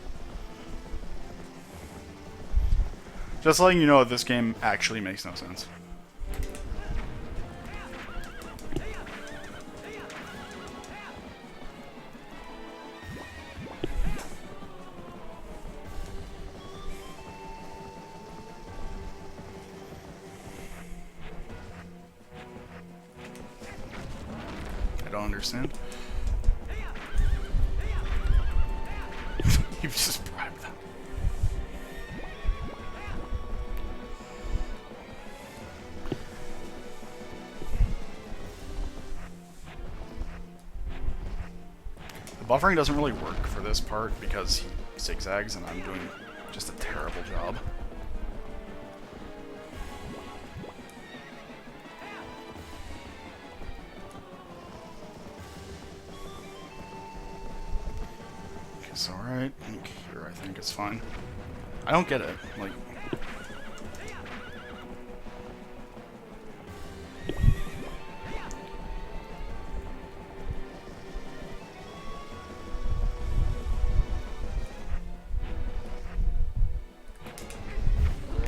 Just letting you know that this game actually makes no sense. I don't understand. You just bribed them. The buffering doesn't really work for this part because he zigzags and I'm doing just a terrible job. It's alright. Here, I think it's fine. I don't get it. Like...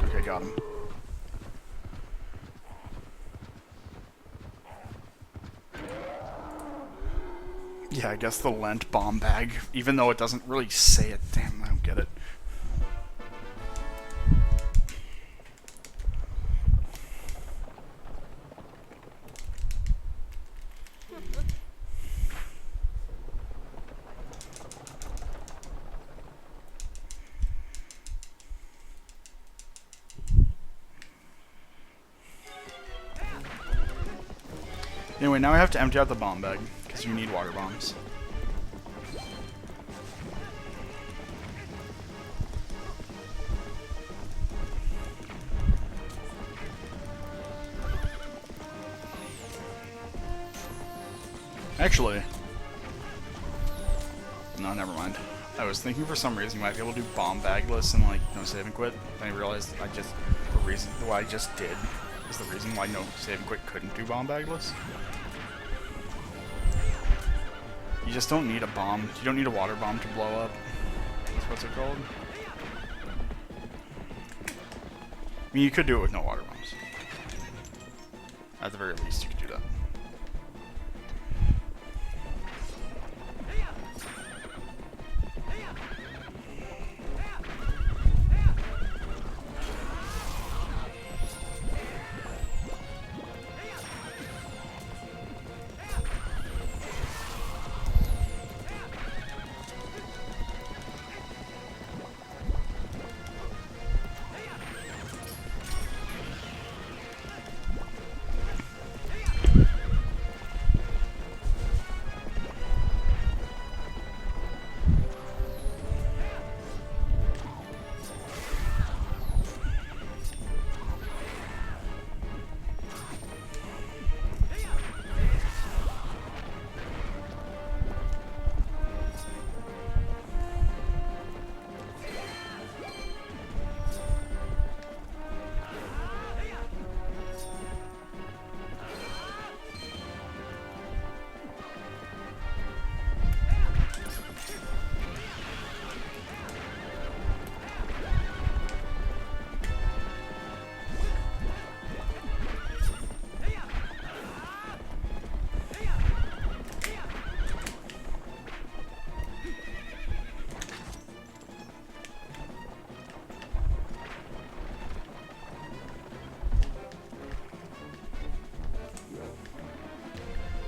Okay, got him. Yeah, I guess the Lent bomb bag, even though it doesn't really say it. Damn, I don't get it. Anyway, now I have to empty out the bomb bag, because you need water bombs. Actually... No, never mind. I was thinking for some reason you might be able to do bomb bagless and, like, no save and quit. Then I realized the reason what I just did is the reason why no save and quit couldn't do bomb bagless. You just don't need a bomb. You don't need a water bomb to blow up. That's what's it called. I mean, you could do it with no water bombs. At the very least, you could do that.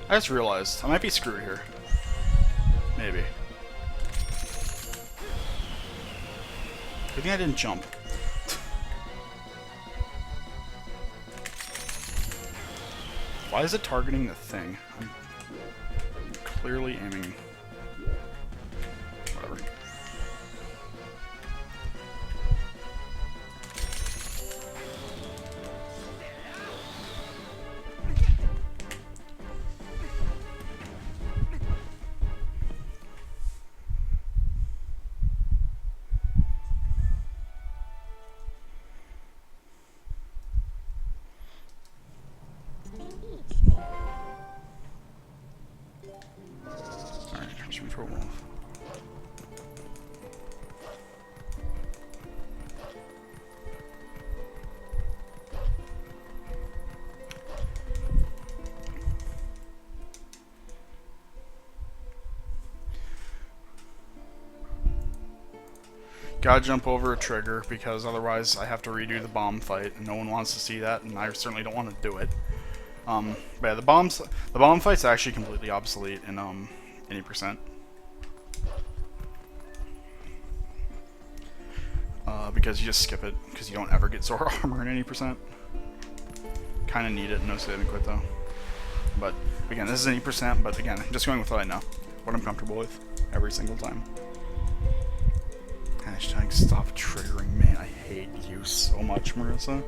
I just realized I might be screwed here. Maybe. Good thing I didn't jump. Why is it targeting the thing? I'm clearly aiming. Whatever. For a wolf. Gotta jump over a trigger because otherwise I have to redo the bomb fight and no one wants to see that and I certainly don't want to do it. But yeah, the bomb fight's actually completely obsolete in any percent. Because you just skip it, because you don't ever get Zora armor in any percent. Kind of need it, no save and quit though. But again, this is any percent, but again, just going with what I know, what I'm comfortable with every single time. Hashtag stop triggering, man, I hate you so much, Marissa.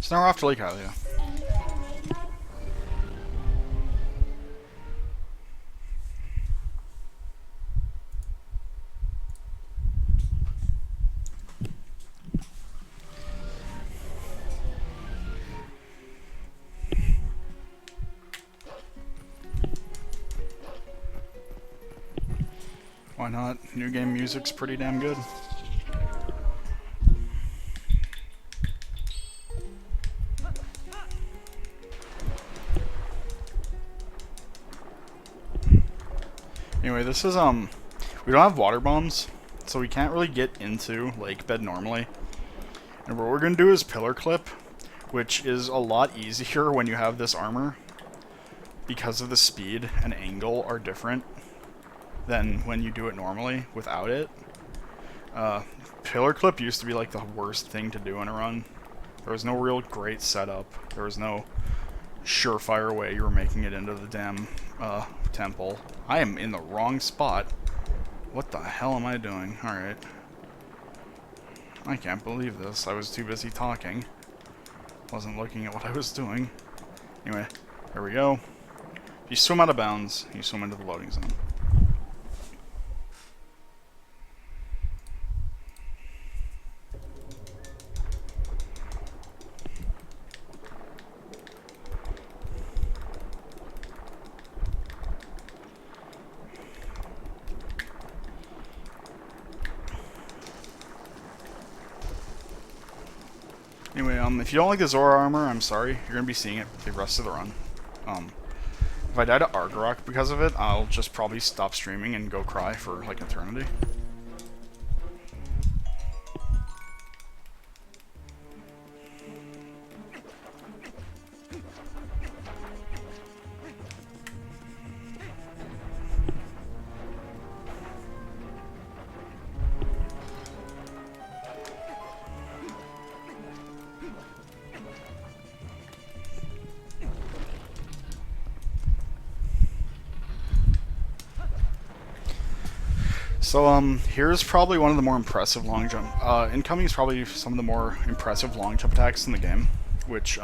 So now we're off to Lake Hylia. Why not? New game music's pretty damn good. Anyway, this is, we don't have water bombs, so we can't really get into lake bed normally. And what we're going to do is pillar clip, which is a lot easier when you have this armor, because of the speed and angle are different than when you do it normally without it. Pillar clip used to be like the worst thing to do in a run. There was no real great setup. There was no surefire way you were making it into the damn temple. I am in the wrong spot. What the hell am I doing? Alright. I can't believe this. I was too busy talking. Wasn't looking at what I was doing. Anyway, there we go. If you swim out of bounds, you swim into the loading zone. Anyway, if you don't like the Zora armor, I'm sorry. You're going to be seeing it the rest of the run. If I die to Argarok because of it, I'll just probably stop streaming and go cry for, like, eternity. So, here's probably one of the more impressive long jump. Incoming is probably some of the more impressive long jump attacks in the game, which,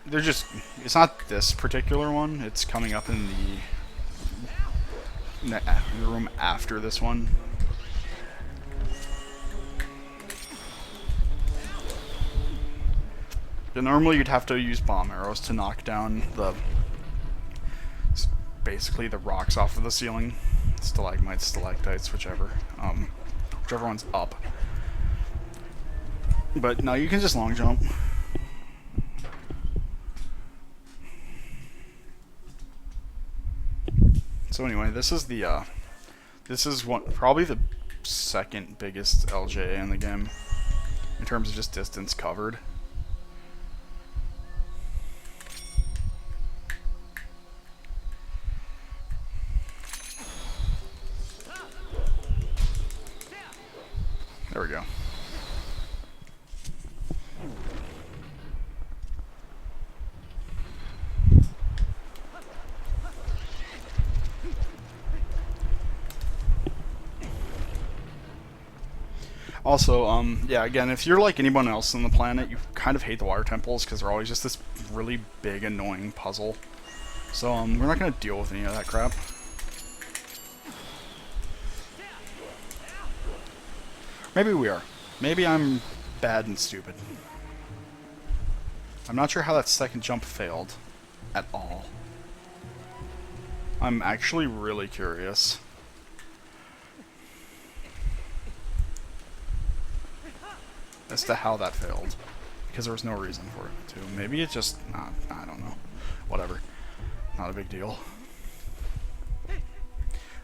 they're just, it's not this particular one, it's coming up in the room after this one. But normally you'd have to use bomb arrows to knock down the, basically the rocks off of the ceiling. Stalagmites, stalactites, whichever one's up. But no, you can just long jump. So anyway, this is probably the second biggest LJA in the game in terms of just distance covered. There we go. Also, yeah, again, if you're like anyone else on the planet, you kind of hate the water temples because they're always just this really big, annoying puzzle. So, we're not going to deal with any of that crap. Maybe we are. Maybe I'm bad and stupid. I'm not sure how that second jump failed at all. I'm actually really curious. As to how that failed. Because there was no reason for it to. Maybe it just... I don't know. Whatever. Not a big deal.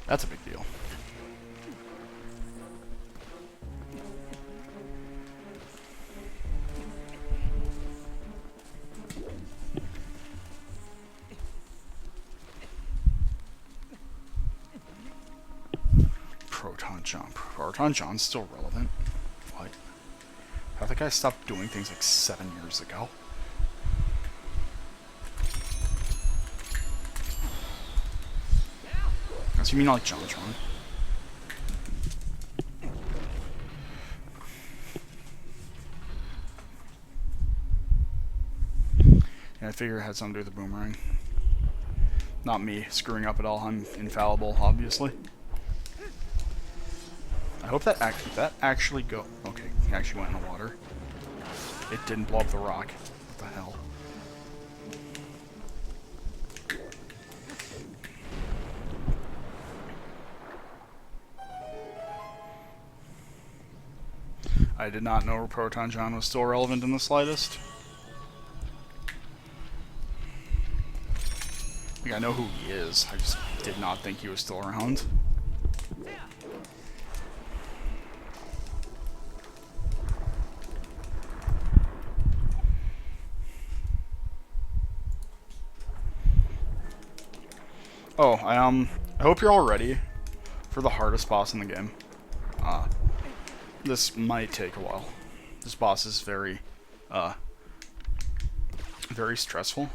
That's a big deal. Proton jump. Proton John's still relevant. What? How the guy stopped doing things like 7 years ago? So you mean like Jontron? I figure it had something to do with the boomerang. Not me screwing up at all. I'm infallible, obviously. I hope that actually go. Okay, it actually went in the water. It didn't blow up the rock. What the hell? I did not know Proton John was still relevant in the slightest. Like, I know who he is. I just did not think he was still around. Oh, I hope you're all ready for the hardest boss in the game. This might take a while. This boss is very stressful.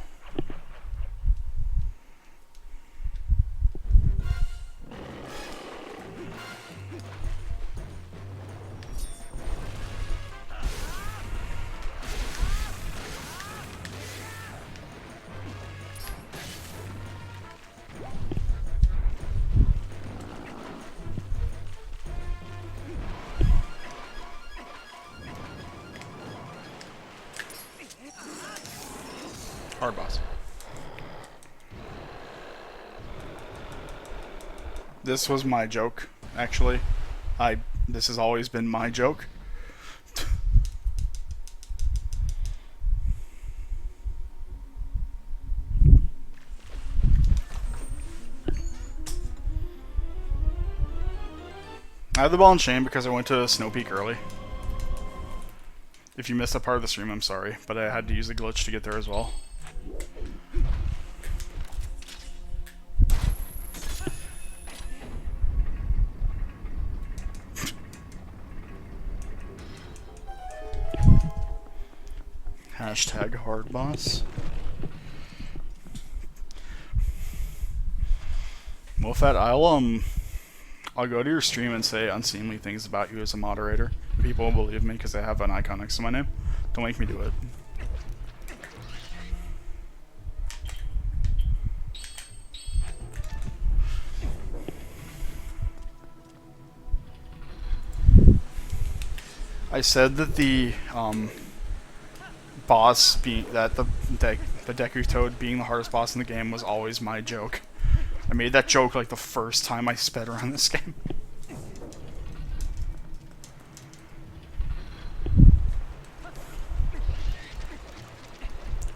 Hard boss. This was my joke, actually. This has always been my joke. I have the ball and chain because I went to Snow Peak early. If you missed that part of the stream, I'm sorry, but I had to use a glitch to get there as well. Hashtag hard boss. Well, Fat, I'll go to your stream and say unseemly things about you as a moderator. People will believe me because I have an icon next to my name. Don't make me do it. I said that the boss being the Deku Toad being the hardest boss in the game was always my joke. I made that joke like the first time I sped around this game.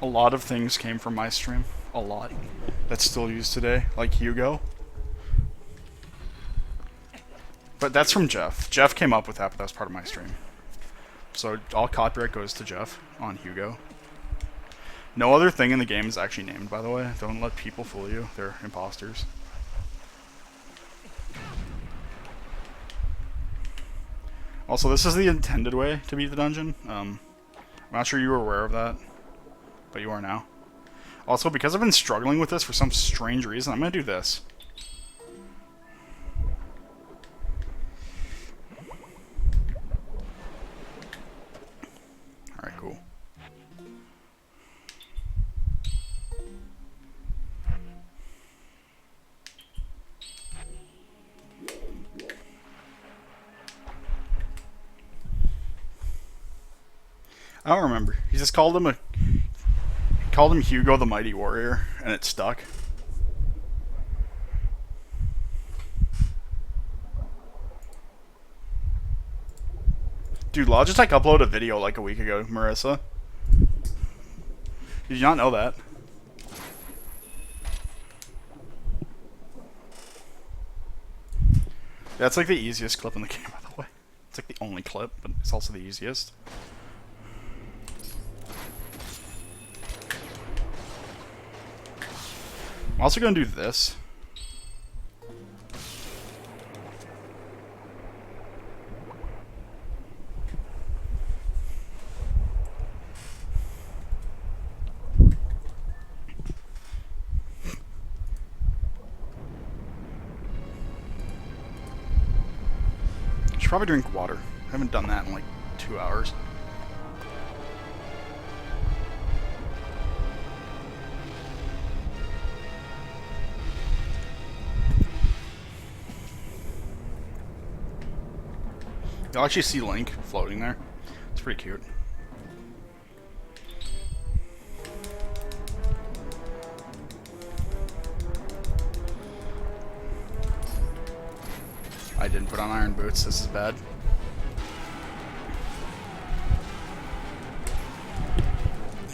A lot of things came from my stream. A lot. That's still used today, like Hugo. But that's from Jeff. Jeff came up with that, but that's part of my stream. So all copyright goes to Jeff on Hugo. No other thing in the game is actually named, by the way. Don't let people fool you. They're imposters. Also, this is the intended way to beat the dungeon. I'm not sure you were aware of that, but you are now. Also, because I've been struggling with this for some strange reason, I'm going to do this. Alright, cool. I don't remember. He just called him Hugo the Mighty Warrior, and it stuck. Dude, Logitech uploaded a video like a week ago, Marissa. Did you not know that? That's like the easiest clip in the game, by the way. It's like the only clip, but it's also the easiest. I'm also going to do this. I should probably drink water. I haven't done that in like 2 hours. You'll actually see Link floating there. It's pretty cute. I didn't put on iron boots. This is bad.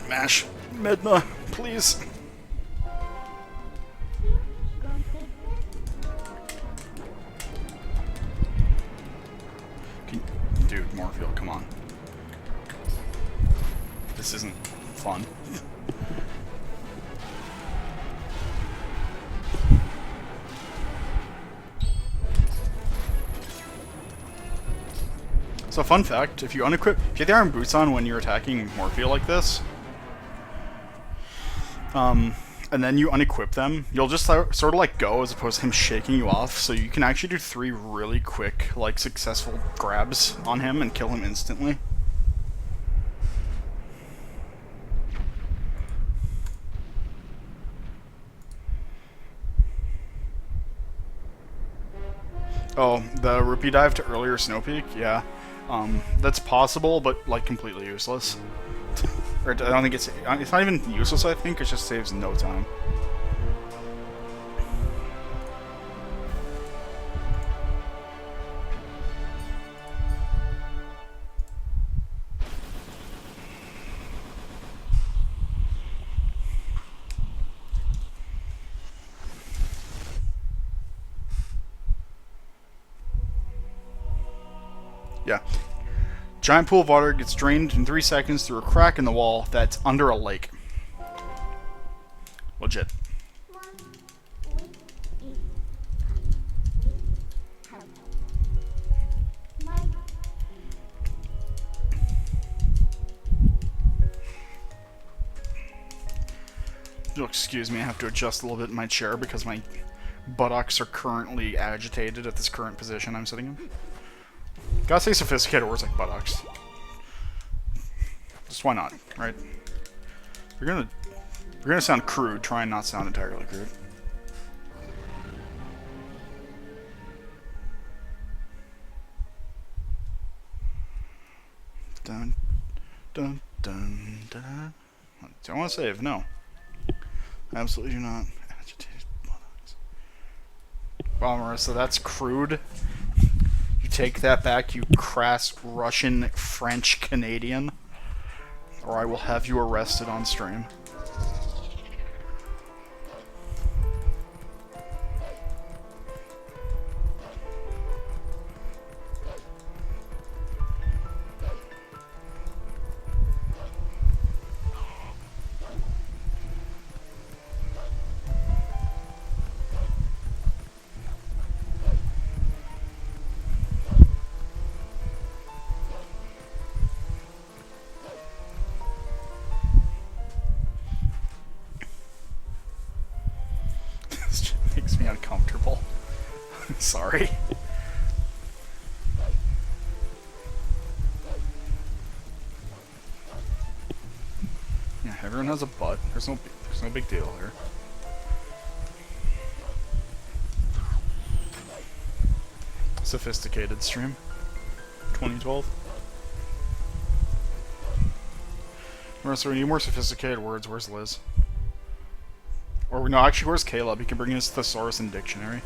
Mash. Medna, please. Dude, Morpheal, come on. This isn't fun. So fun fact, if you unequip, if you have the iron boots on when you're attacking Morpheal like this, and then you unequip them, you'll just sort of like go as opposed to him shaking you off, so you can actually do 3 really quick, like, successful grabs on him and kill him instantly. Oh, the rupee dive to earlier Snow Peak? Yeah. That's possible, but, like, completely useless. Or I don't think it's not even useless, I think, it just saves no time. Yeah. Giant pool of water gets drained in 3 seconds through a crack in the wall that's under a lake. Legit. You'll excuse me, I have to adjust a little bit in my chair because my buttocks are currently agitated at this current position I'm sitting in. Gotta say sophisticated words like buttocks. Just why not, right? You're gonna sound crude, try and not sound entirely crude. Dun dun dun dun. Do I want to save? No. Absolutely do not. Agitated buttocks. Wow, Marissa, that's crude. Take that back, you crass Russian, French, Canadian, or I will have you arrested on stream. Makes me uncomfortable. Sorry. Yeah, everyone has a butt. There's no big deal here. Sophisticated stream. 2012. Marissa, we need more sophisticated words. Where's Liz? Or no, actually, where's Caleb? He can bring his thesaurus and dictionary.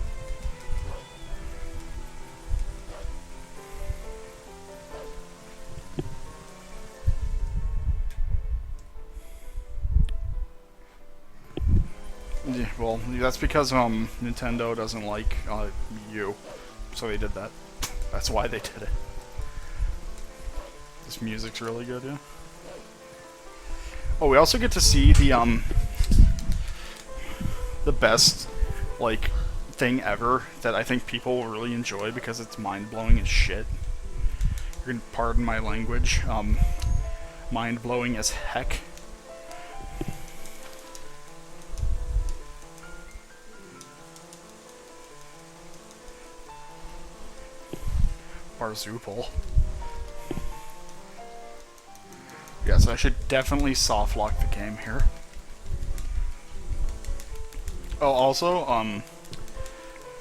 Yeah, well, that's because Nintendo doesn't like you, so they did that. That's why they did it. This music's really good, yeah. Oh, we also get to see the best, like, thing ever that I think people will really enjoy because it's mind-blowing as shit. You're gonna pardon my language. Mind-blowing as heck. Barzoople. Yes, I should definitely soft lock the game here. Oh, also,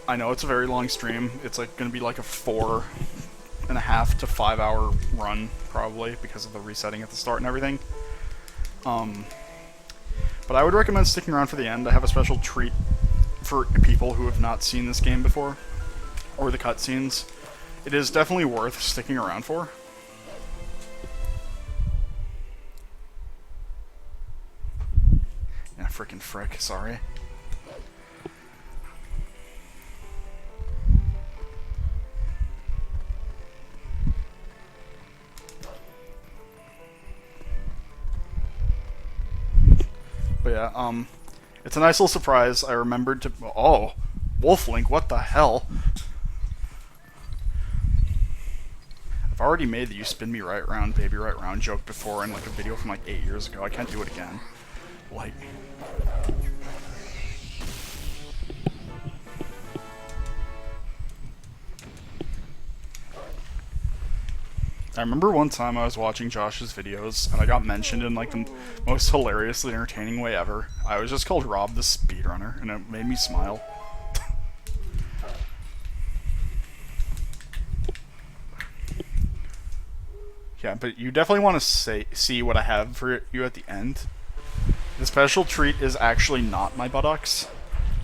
I know it's a very long stream. It's like gonna be like a 4 and a half to 5 hour run, probably, because of the resetting at the start and everything. But I would recommend sticking around for the end. I have a special treat for people who have not seen this game before, or the cutscenes. It is definitely worth sticking around for. Yeah, frickin' frick, sorry. But yeah, it's a nice little surprise. I remembered to... Oh, Wolflink, what the hell? I've already made the "you spin me right round, baby right round" joke before in like a video from like 8 years ago. I can't do it again. Like... I remember one time I was watching Josh's videos, and I got mentioned in like the most hilariously entertaining way ever. I was just called Rob the Speedrunner, and it made me smile. Yeah, but you definitely want to see what I have for you at the end. The special treat is actually not my buttocks,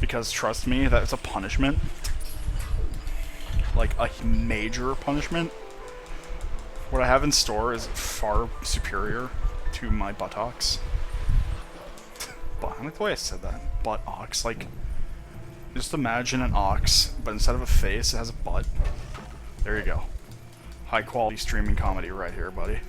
because trust me, that's a punishment. Like, a major punishment. What I have in store is far superior to my buttocks. But I like the way I said that. Butt-ox. Like, just imagine an ox, but instead of a face, it has a butt. There you go. High quality streaming comedy right here, buddy.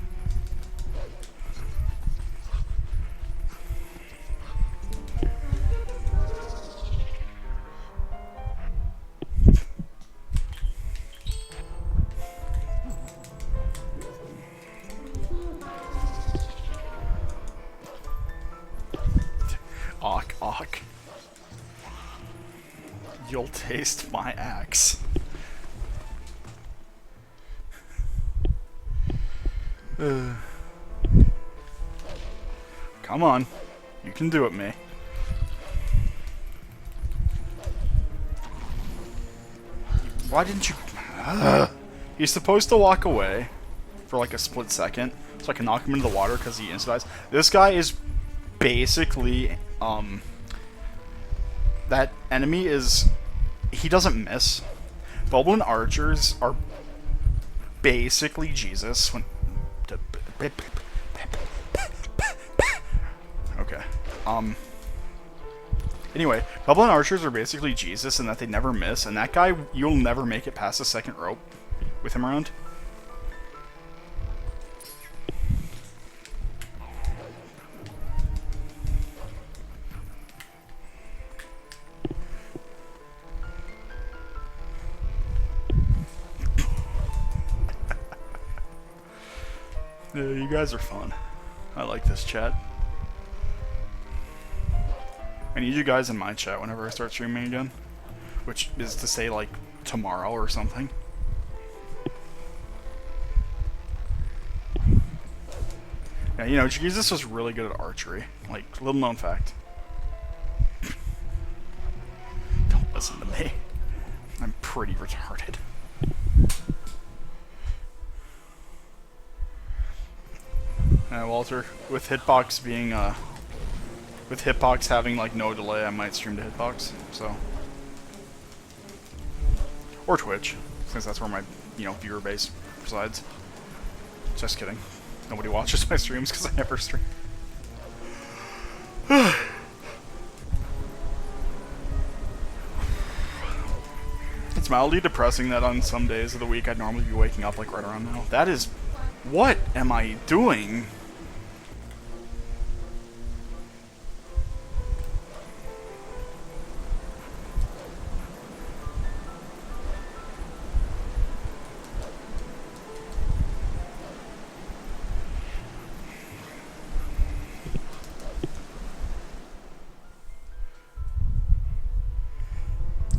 Ock. You'll taste my axe. Come on. You can do it, me. Why didn't you... He's supposed to walk away for like a split second so I can knock him into the water because he insta-dies. This guy is basically... that enemy is... He doesn't miss. Boblin archers are basically Jesus when... Okay. Anyway, Boblin archers are basically Jesus in that they never miss, and that guy, you'll never make it past the second rope with him around. Yeah, you guys are fun. I like this chat. I need you guys in my chat whenever I start streaming again. Which is to say, like, tomorrow or something. Yeah, you know, Jesus was really good at archery. Like, little known fact. Don't listen to me. I'm pretty retarded. Walter, with hitbox being, with hitbox having, like, no delay, I might stream to hitbox, so. Or Twitch, since that's where my, you know, viewer base resides. Just kidding. Nobody watches my streams because I never stream. It's mildly depressing that on some days of the week I'd normally be waking up, like, right around now. That is... What am I doing?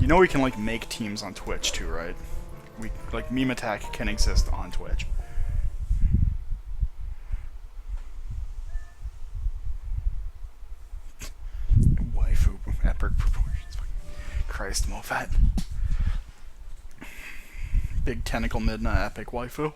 You know we can, like, make teams on Twitch, too, right? We, like, Meme Attack can exist on Twitch. Waifu, epic proportions. Christ, Mofat. Big tentacle Midna epic waifu.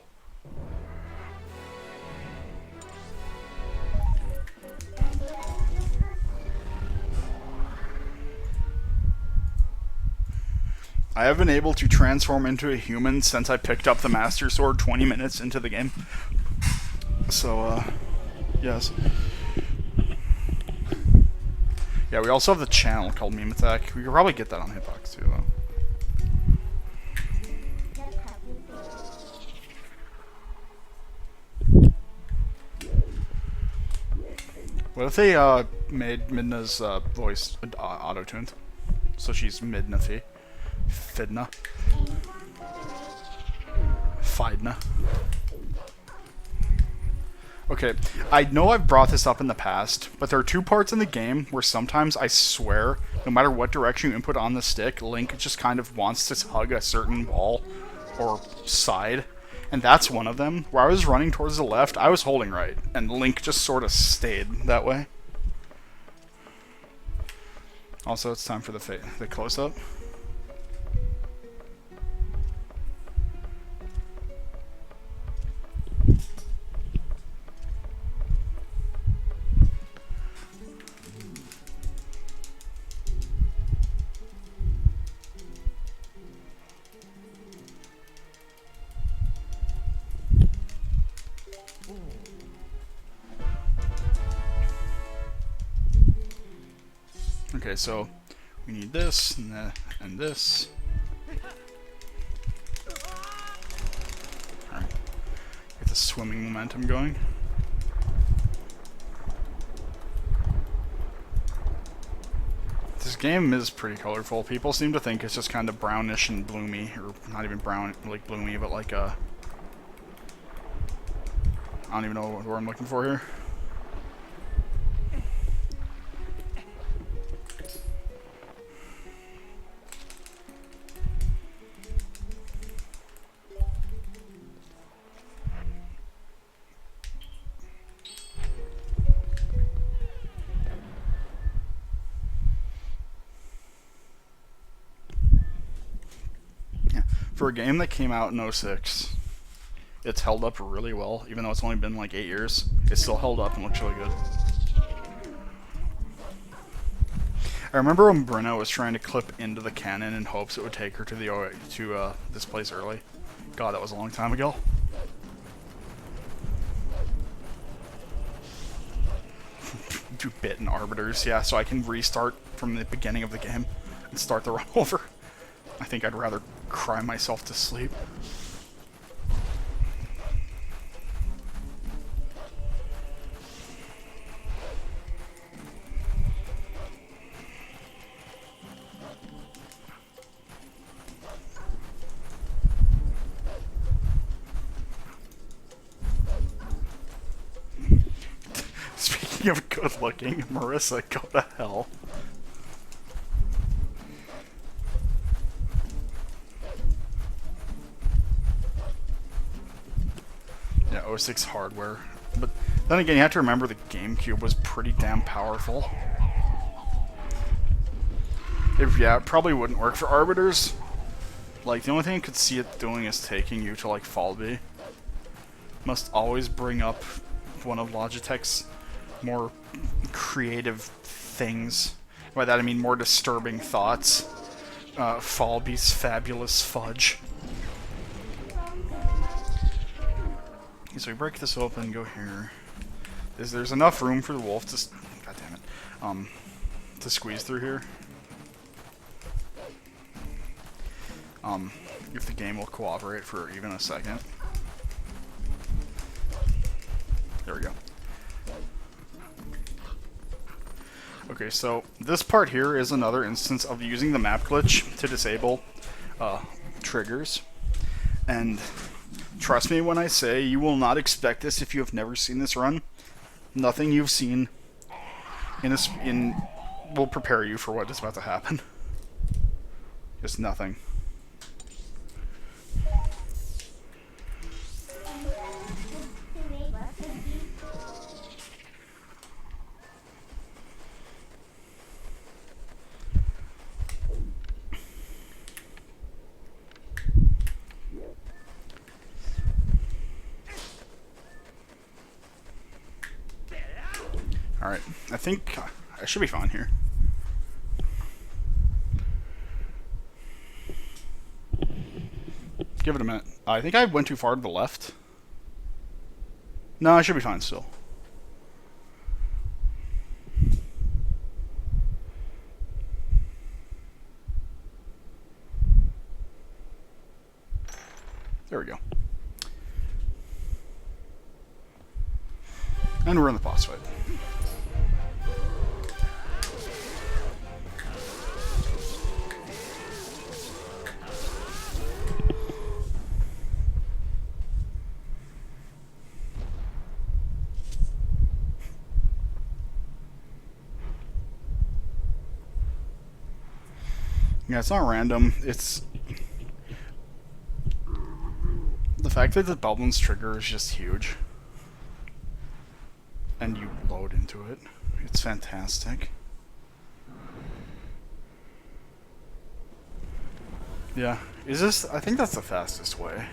I have been able to transform into a human since I picked up the Master Sword 20 minutes into the game. So, yes. Yeah, we also have the channel called Meme Attack. We could probably get that on Hitbox too, though. What if they made Midna's voice auto-tuned? So she's Midna-Fee. Fidna. Fidna. Okay, I know I've brought this up in the past, but there are two parts in the game where sometimes I swear, no matter what direction you input on the stick, Link just kind of wants to hug a certain wall or side. And that's one of them. Where I was running towards the left, I was holding right, and Link just sort of stayed that way. Also, it's time for the close-up. Okay, so we need this and this. Alright. Get the swimming momentum going. This game is pretty colorful. People seem to think it's just kind of brownish and bloomy, or not even brown, like bloomy, but like I don't even know what I'm looking for here. For a game that came out in 06, it's held up really well, even though it's only been like 8 years. It's still held up and looks really good. I remember when Bruno was trying to clip into the cannon in hopes it would take her to this place early. God, that was a long time ago. Do bit and arbiters, yeah, so I can restart from the beginning of the game and start the run over. I think I'd rather cry myself to sleep. Speaking of good looking, Marissa, go to hell. Yeah, 06 hardware. But then again, you have to remember the GameCube was pretty damn powerful. Yeah, it probably wouldn't work for arbiters. Like, the only thing I could see it doing is taking you to, like, Falby. Must always bring up one of Logitech's more creative things. By that I mean more disturbing thoughts. Falby's Fabulous Fudge. Okay, so we break this open, go here. There's enough room for the wolf to... God damn it. To squeeze through here. If the game will cooperate for even a second. There we go. Okay, so this part here is another instance of using the map glitch to disable triggers. And trust me when I say you will not expect this if you have never seen this run. Nothing you've seen will prepare you for what is about to happen. Just nothing. Alright, I think I should be fine here. Give it a minute. I think I went too far to the left. No, I should be fine still. There we go. And we're in the boss fight. Yeah, it's not random. It's the fact that the Bublin's trigger is just huge. And you load into it. It's fantastic. Yeah. Is this... I think that's the fastest way.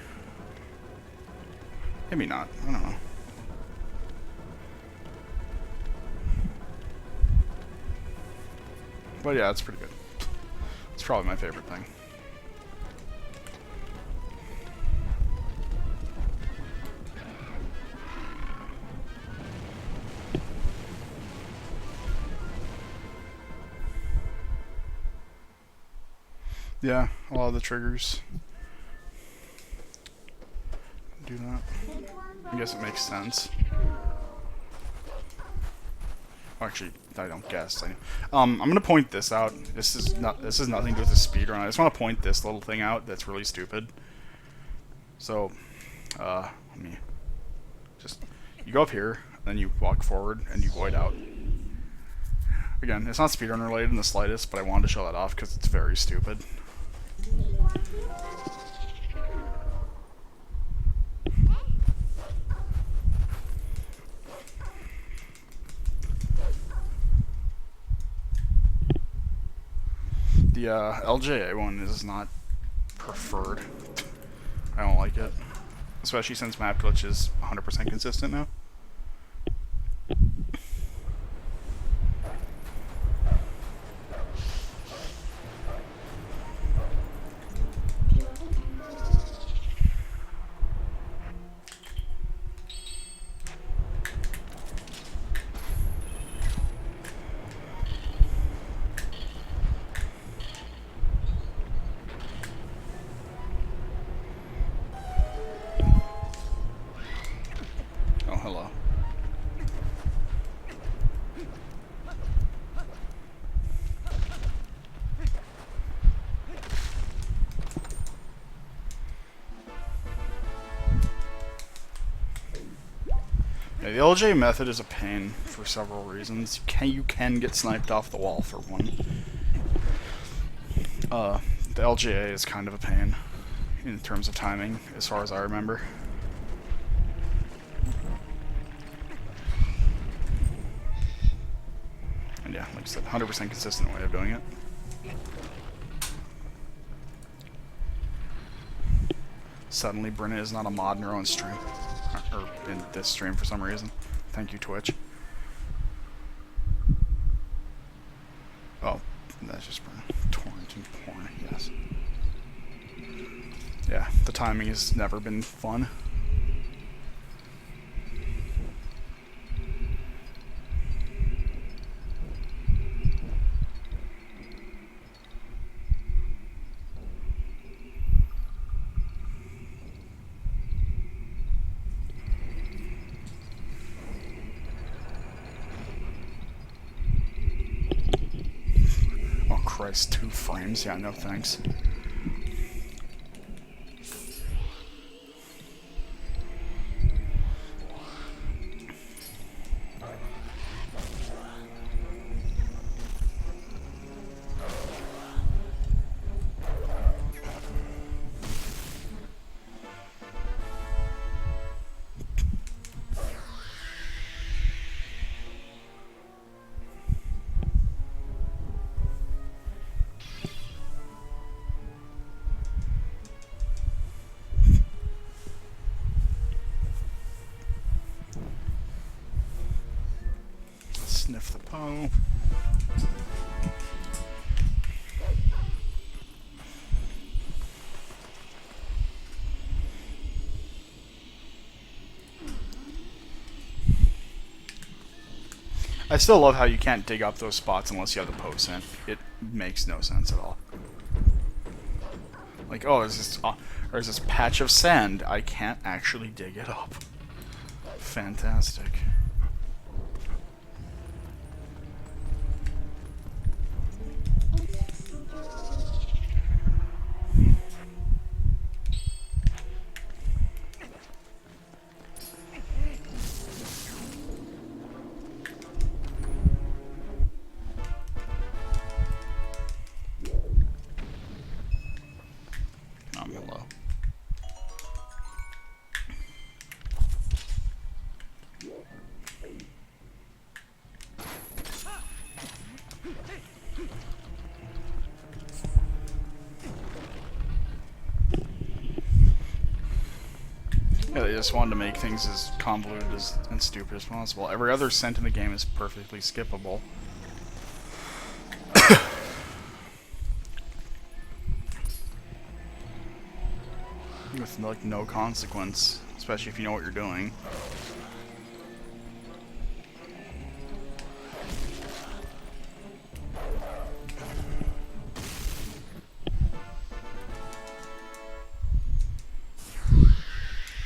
Maybe not. I don't know. But yeah, it's pretty good. It's probably my favorite thing. Yeah, a lot of the triggers do that. I guess it makes sense. Actually, I don't guess. I'm gonna point this out. This is nothing to do with the speedrun. I just want to point this little thing out that's really stupid. So, let me just... You go up here, then you walk forward, and you void out. Again, it's not speedrun related in the slightest, but I wanted to show that off because it's very stupid. The LJA one is not preferred. I don't like it. Especially since map glitch is 100% consistent now. Hello. Yeah, the LJ method is a pain for several reasons. You can get sniped off the wall for one. The LJA is kind of a pain in terms of timing, as far as I remember. And yeah, like I said, 100% consistent way of doing it. Suddenly, Brenna is not a mod in her own stream. Or in this stream for some reason. Thank you, Twitch. Oh, that's just Brenna. Torrenting porn, yes. Yeah, the timing has never been fun. Christ, 2 frames? Yeah, no thanks. Sniff the Poe. I still love how you can't dig up those spots unless you have the post in. It makes no sense at all. Like, oh, there's this patch of sand. I can't actually dig it up. Fantastic. Yeah, they just wanted to make things as convoluted and stupid as possible. Every other scent in the game is perfectly skippable. With like no consequence, especially if you know what you're doing.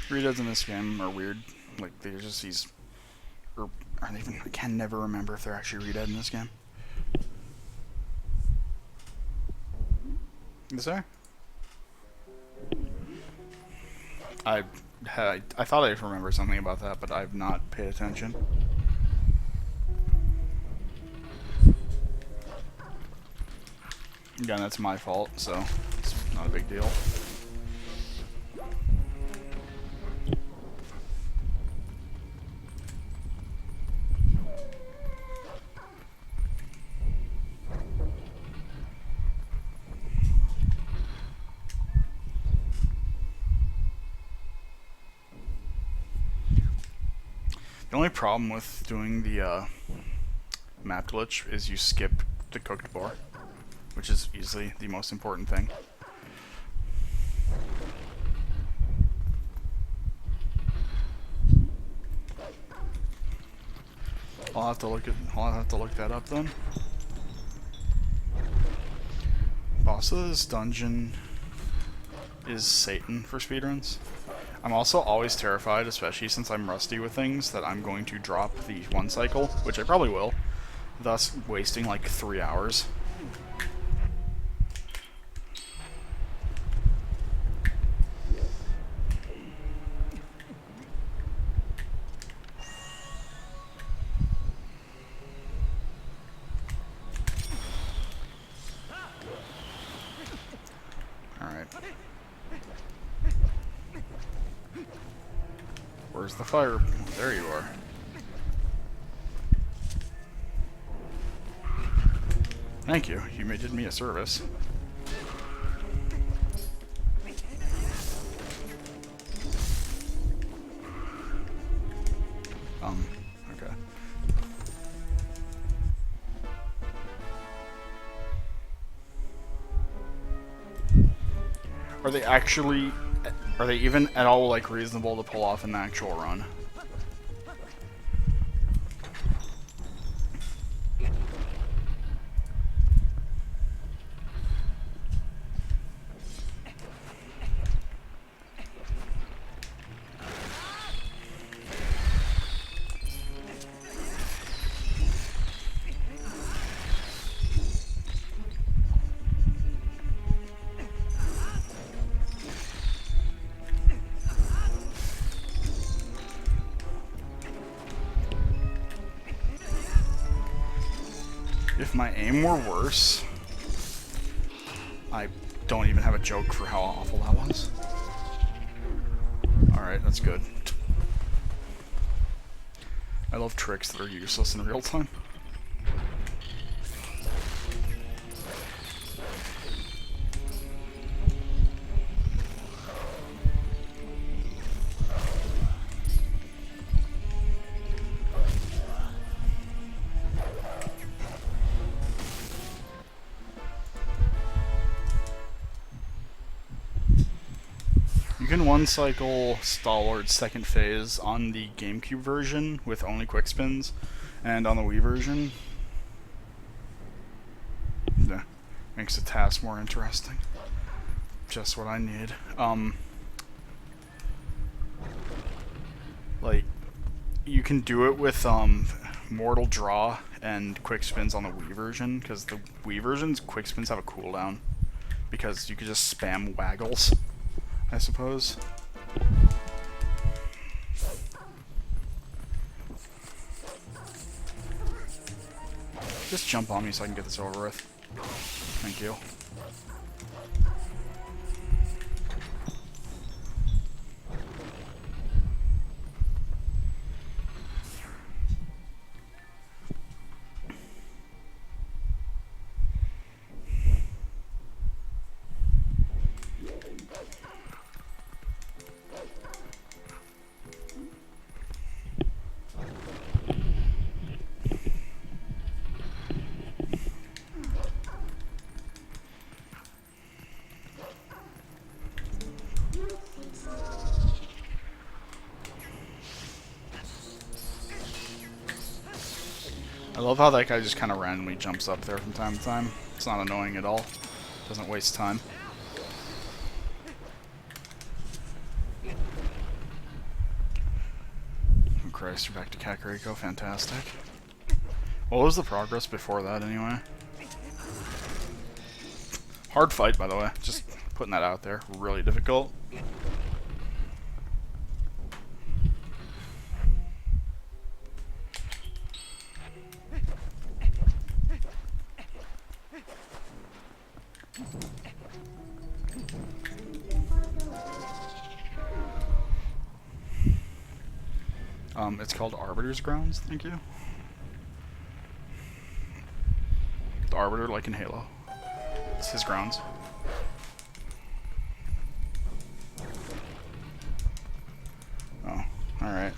Redeads in this game are weird. Like, they're just these... Or are they even... I can never remember if they're actually redead in this game. Is there? I thought I'd remember something about that, but I've not paid attention. Again, that's my fault, so it's not a big deal. The only problem with doing the map glitch is you skip the cooked boar, which is easily the most important thing. I'll have to look that up then. Boss of this dungeon is Satan for speedruns. I'm also always terrified, especially since I'm rusty with things, that I'm going to drop the one cycle, which I probably will, thus wasting like 3 hours. Alright. Where's the fire? There you are. Thank you. You did me a service. Okay. Are they even at all, like, reasonable to pull off an actual run? If my aim were worse, I don't even have a joke for how awful that was. Alright, that's good. I love tricks that are useless in real time. You can one cycle Stalwart second phase on the GameCube version with only quick spins, and on the Wii version, yeah, makes the task more interesting. Just what I need. Like, you can do it with Mortal Draw and quick spins on the Wii version, because the Wii version's quick spins have a cooldown, because you could just spam waggles, I suppose. Just jump on me so I can get this over with. Thank you. I love how that guy just kind of randomly jumps up there from time to time. It's not annoying at all. Doesn't waste time. Oh Christ, you're back to Kakariko. Fantastic. What was the progress before that, anyway? Hard fight, by the way. Just putting that out there. Really difficult. It's called Arbiter's Grounds, thank you. The Arbiter, like in Halo. It's his grounds. Oh, alright.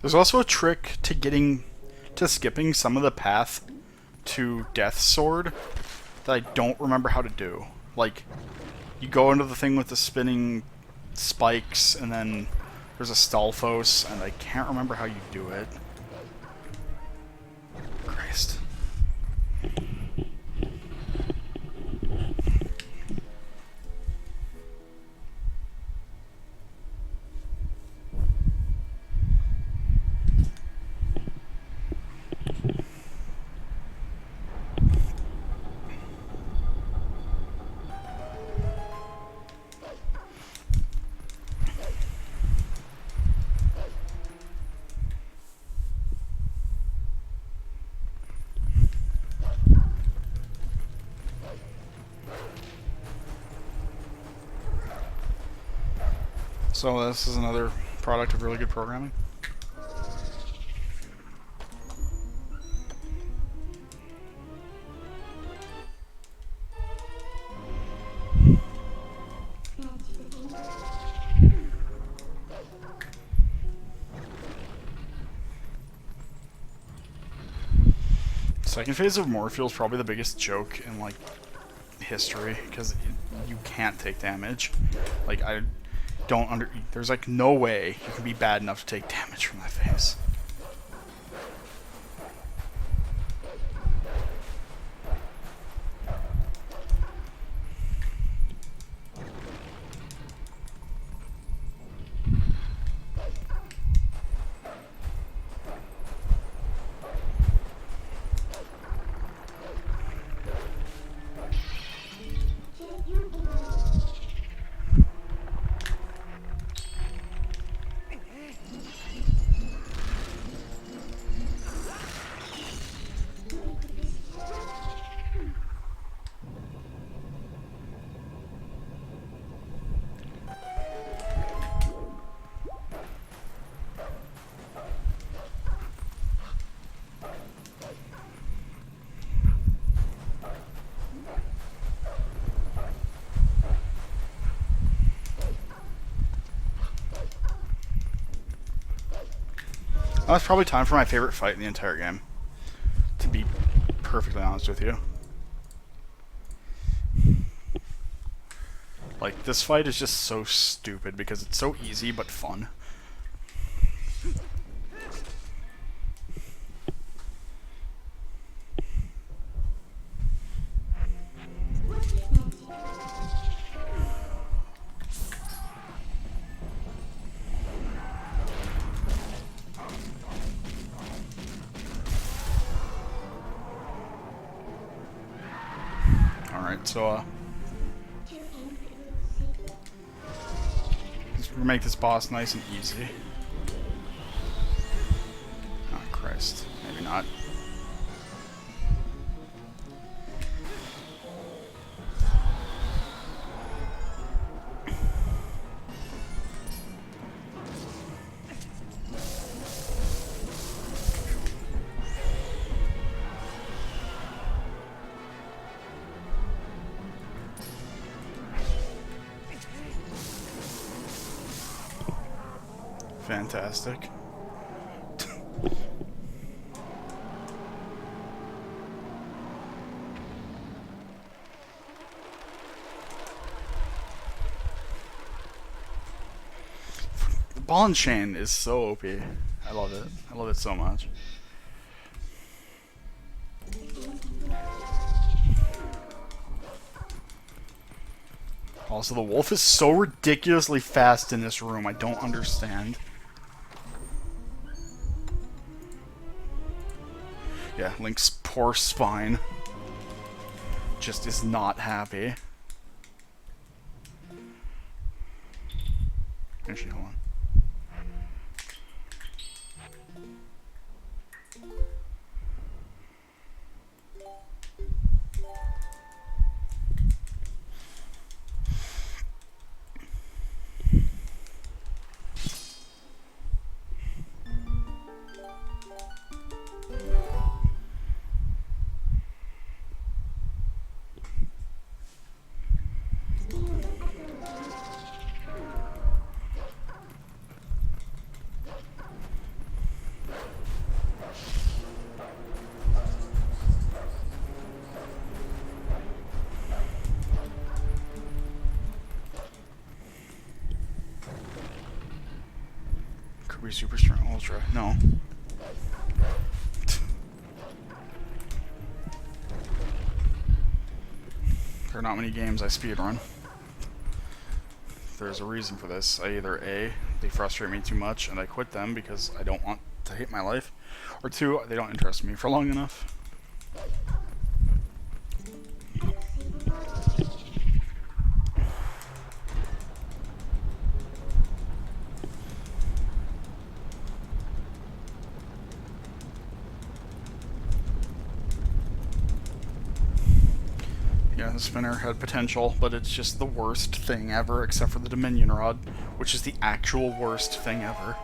There's also a trick to skipping some of the path to Death's Sword that I don't remember how to do. Like, you go into the thing with the spinning spikes, and then there's a Stalfos, and I can't remember how you do it. Christ. So this is another product of really good programming. Second phase of Morpheal is probably the biggest joke in, like, history, because you can't take damage. Like, there's like no way you can be bad enough to take damage from that phase. That's probably time for my favorite fight in the entire game, to be perfectly honest with you. Like, this fight is just so stupid because it's so easy but fun. Alright, so, let's make this boss nice and easy. Oh, Christ. Maybe not. Fantastic. The ball and chain is so OP. I love it. I love it so much. Also, the wolf is so ridiculously fast in this room. I don't understand. Yeah, Link's poor spine just is not happy. Actually, hold on. Could be super strong ultra. No. There are not many games I speedrun. There's a reason for this. I either A, they frustrate me too much and I quit them because I don't want to hate my life, or two, they don't interest me for long enough. Yeah, the spinner had potential, but it's just the worst thing ever, except for the Dominion Rod, which is the actual worst thing ever.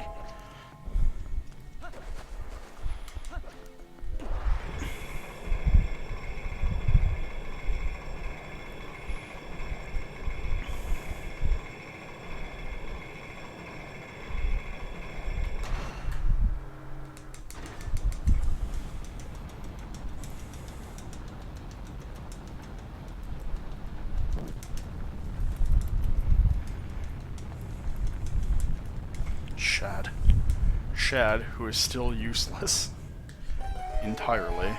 Shad, who is still useless entirely.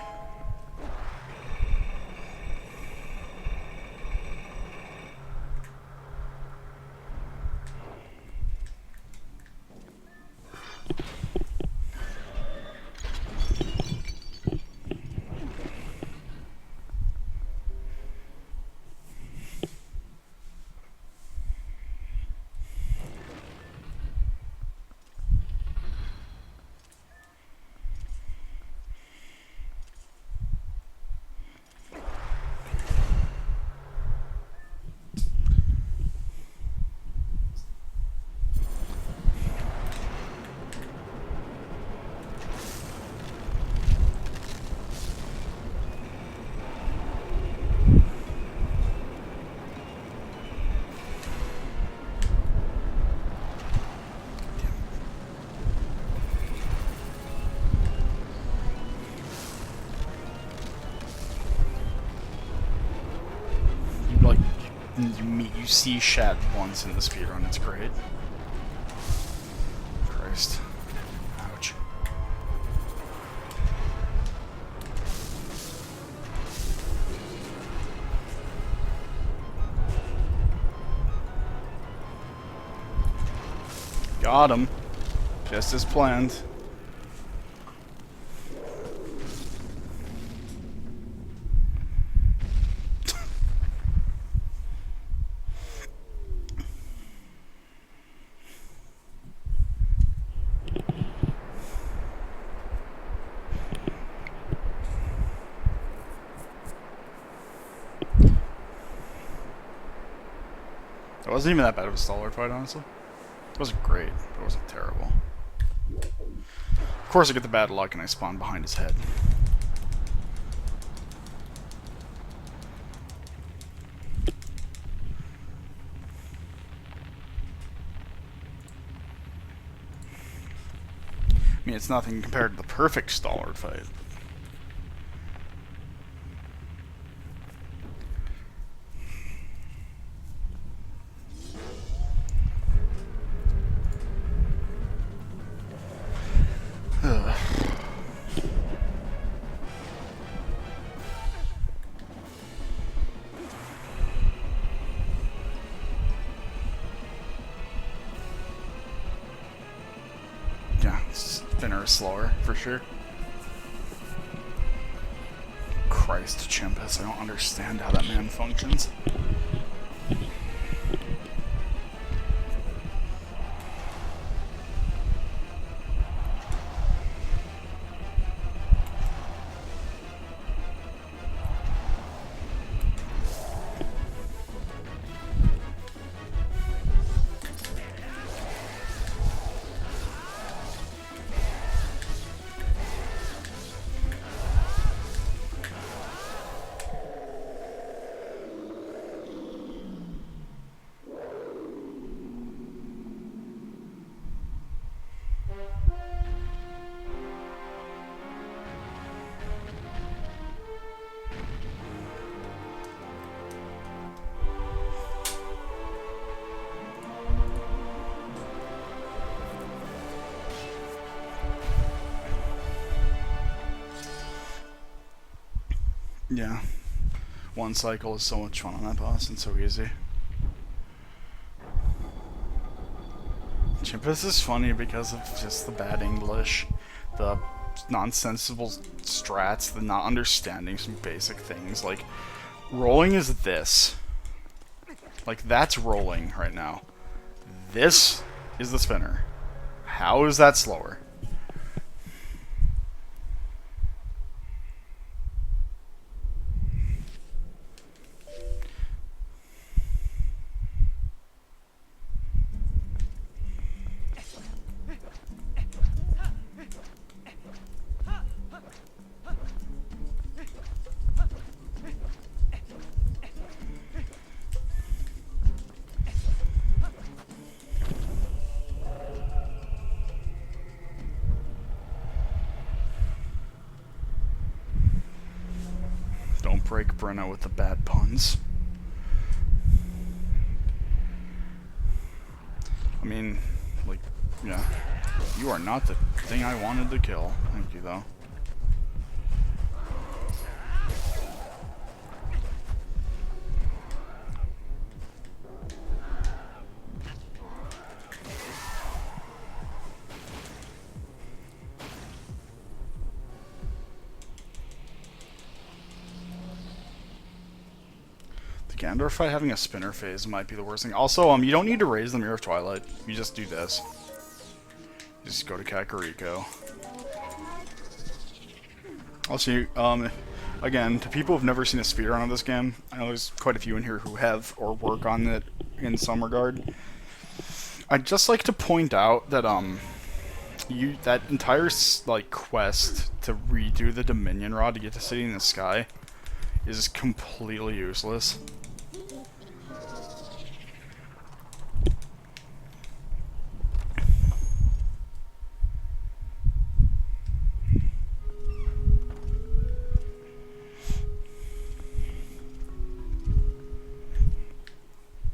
You see Shad once in the speedrun. It's great. Christ. Ouch. Got him. Just as planned. It wasn't even that bad of a stalwart fight, honestly. It wasn't great, but it wasn't terrible. Of course I get the bad luck and I spawn behind his head. I mean, it's nothing compared to the perfect stalwart fight. Yeah, spinner is slower, for sure. Christ, Chimpus, I don't understand how that man functions. Yeah. One cycle is so much fun on that boss and so easy. Chimpus is funny because of just the bad English, the nonsensical strats, the not understanding some basic things. Like, rolling is this. Like, that's rolling right now. This is the spinner. How is that slower? Don't break Brenna with the bad puns. I mean, like, yeah. You are not the thing I wanted to kill. Thank you, though. Gandor fight having a spinner phase might be the worst thing. Also, you don't need to raise the Mirror of Twilight. You just do this. You just go to Kakariko. Also, again, to people who've never seen a speedrun of this game, I know there's quite a few in here who have or work on it in some regard. I'd just like to point out that that entire like quest to redo the Dominion Rod to get to City in the Sky is completely useless.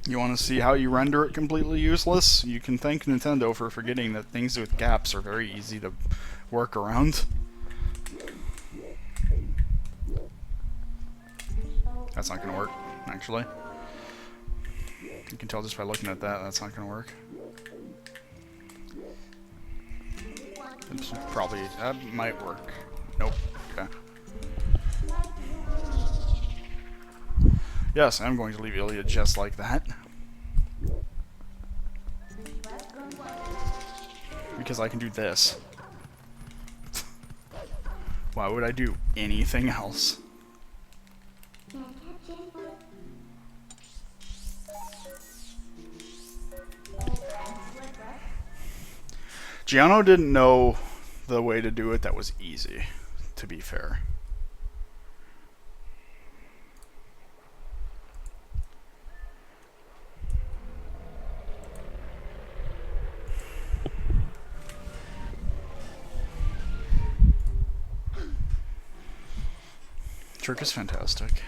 You want to see how you render it completely useless? You can thank Nintendo for forgetting that things with gaps are very easy to work around. That's not going to work, actually. You can tell just by looking at that, that's not going to work. It's probably, that might work. Nope, okay. Yes, I'm going to leave Ilya just like that. Because I can do this. Why would I do anything else? Giano didn't know the way to do it that was easy, to be fair. Trick is fantastic.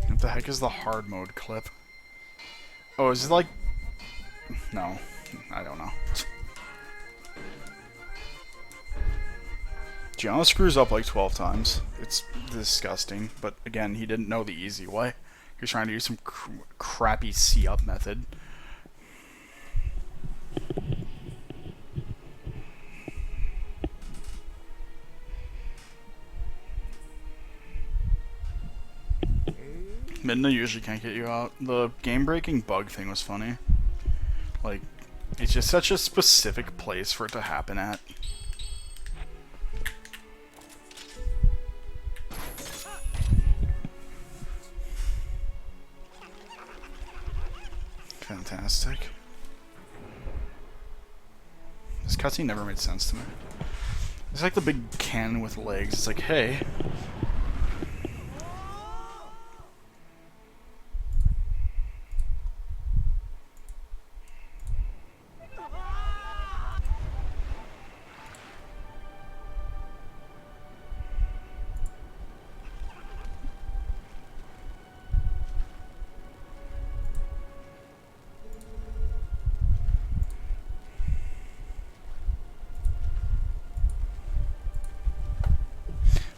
What the heck is the hard mode clip? Oh, is it like... No, I don't know. Gianna screws up like 12 times. It's disgusting, but again, he didn't know the easy way. He was trying to use some crappy C-up method. Midna usually can't get you out. The game-breaking bug thing was funny. Like, it's just such a specific place for it to happen at. Fantastic. This cutscene never made sense to me. It's like the big cannon with legs. It's like, hey...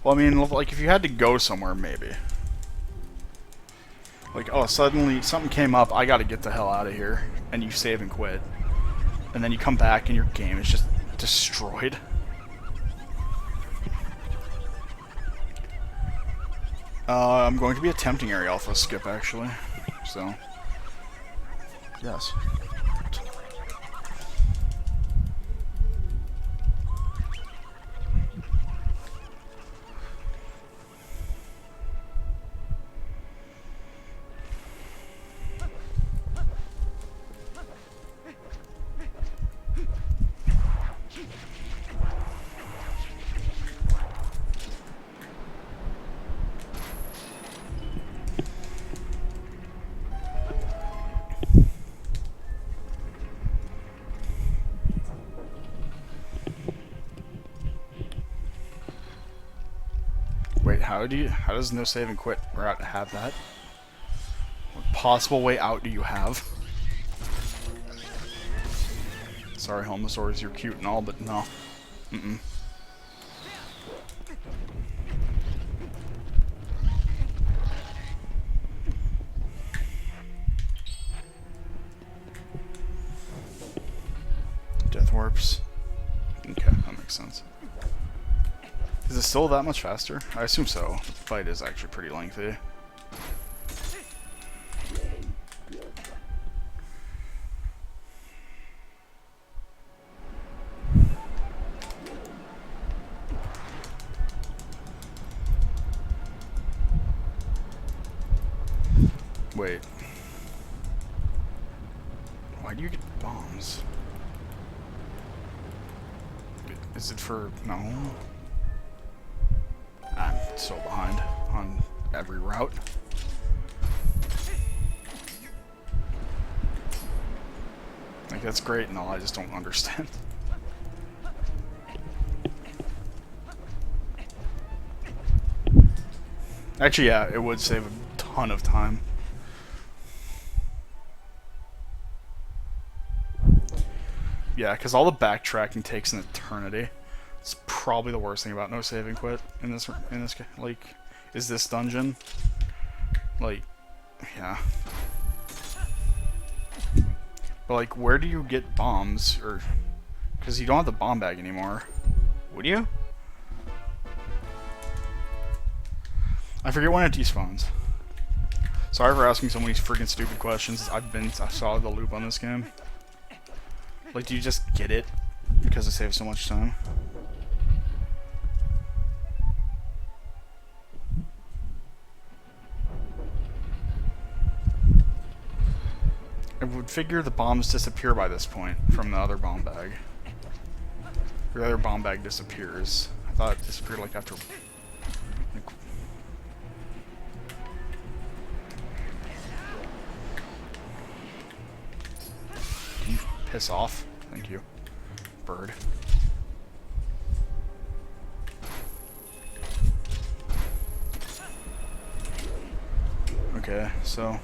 Well, I mean, like, if you had to go somewhere, maybe. Like, oh, suddenly something came up, I gotta get the hell out of here. And you save and quit. And then you come back and your game is just destroyed. I'm going to be attempting area alpha skip, actually. So, yes. Wait, how does no save and quit route have that? What possible way out do you have? Sorry, Homosaurs, you're cute and all, but no. Mm-mm. Death warps. Okay, that makes sense. Is it still that much faster? I assume so. The fight is actually pretty lengthy. Wait. Why do you get bombs? Is it for... no? I'm so behind on every route. Like, that's great and all, I just don't understand. Actually, yeah, it would save a ton of time. Yeah, because all the backtracking takes an eternity. It's probably the worst thing about no save and quit in this like, is this dungeon. Like, yeah. But like, where do you get bombs? Or, because you don't have the bomb bag anymore. Would you? I forget when it despawns. Sorry for asking so many freaking stupid questions. I saw the loop on this game. Like, do you just get it because it saves so much time? I would figure the bombs disappear by this point from the other bomb bag. The other bomb bag disappears. I thought it disappeared like after... like, can you piss off? Thank you, bird. Okay, so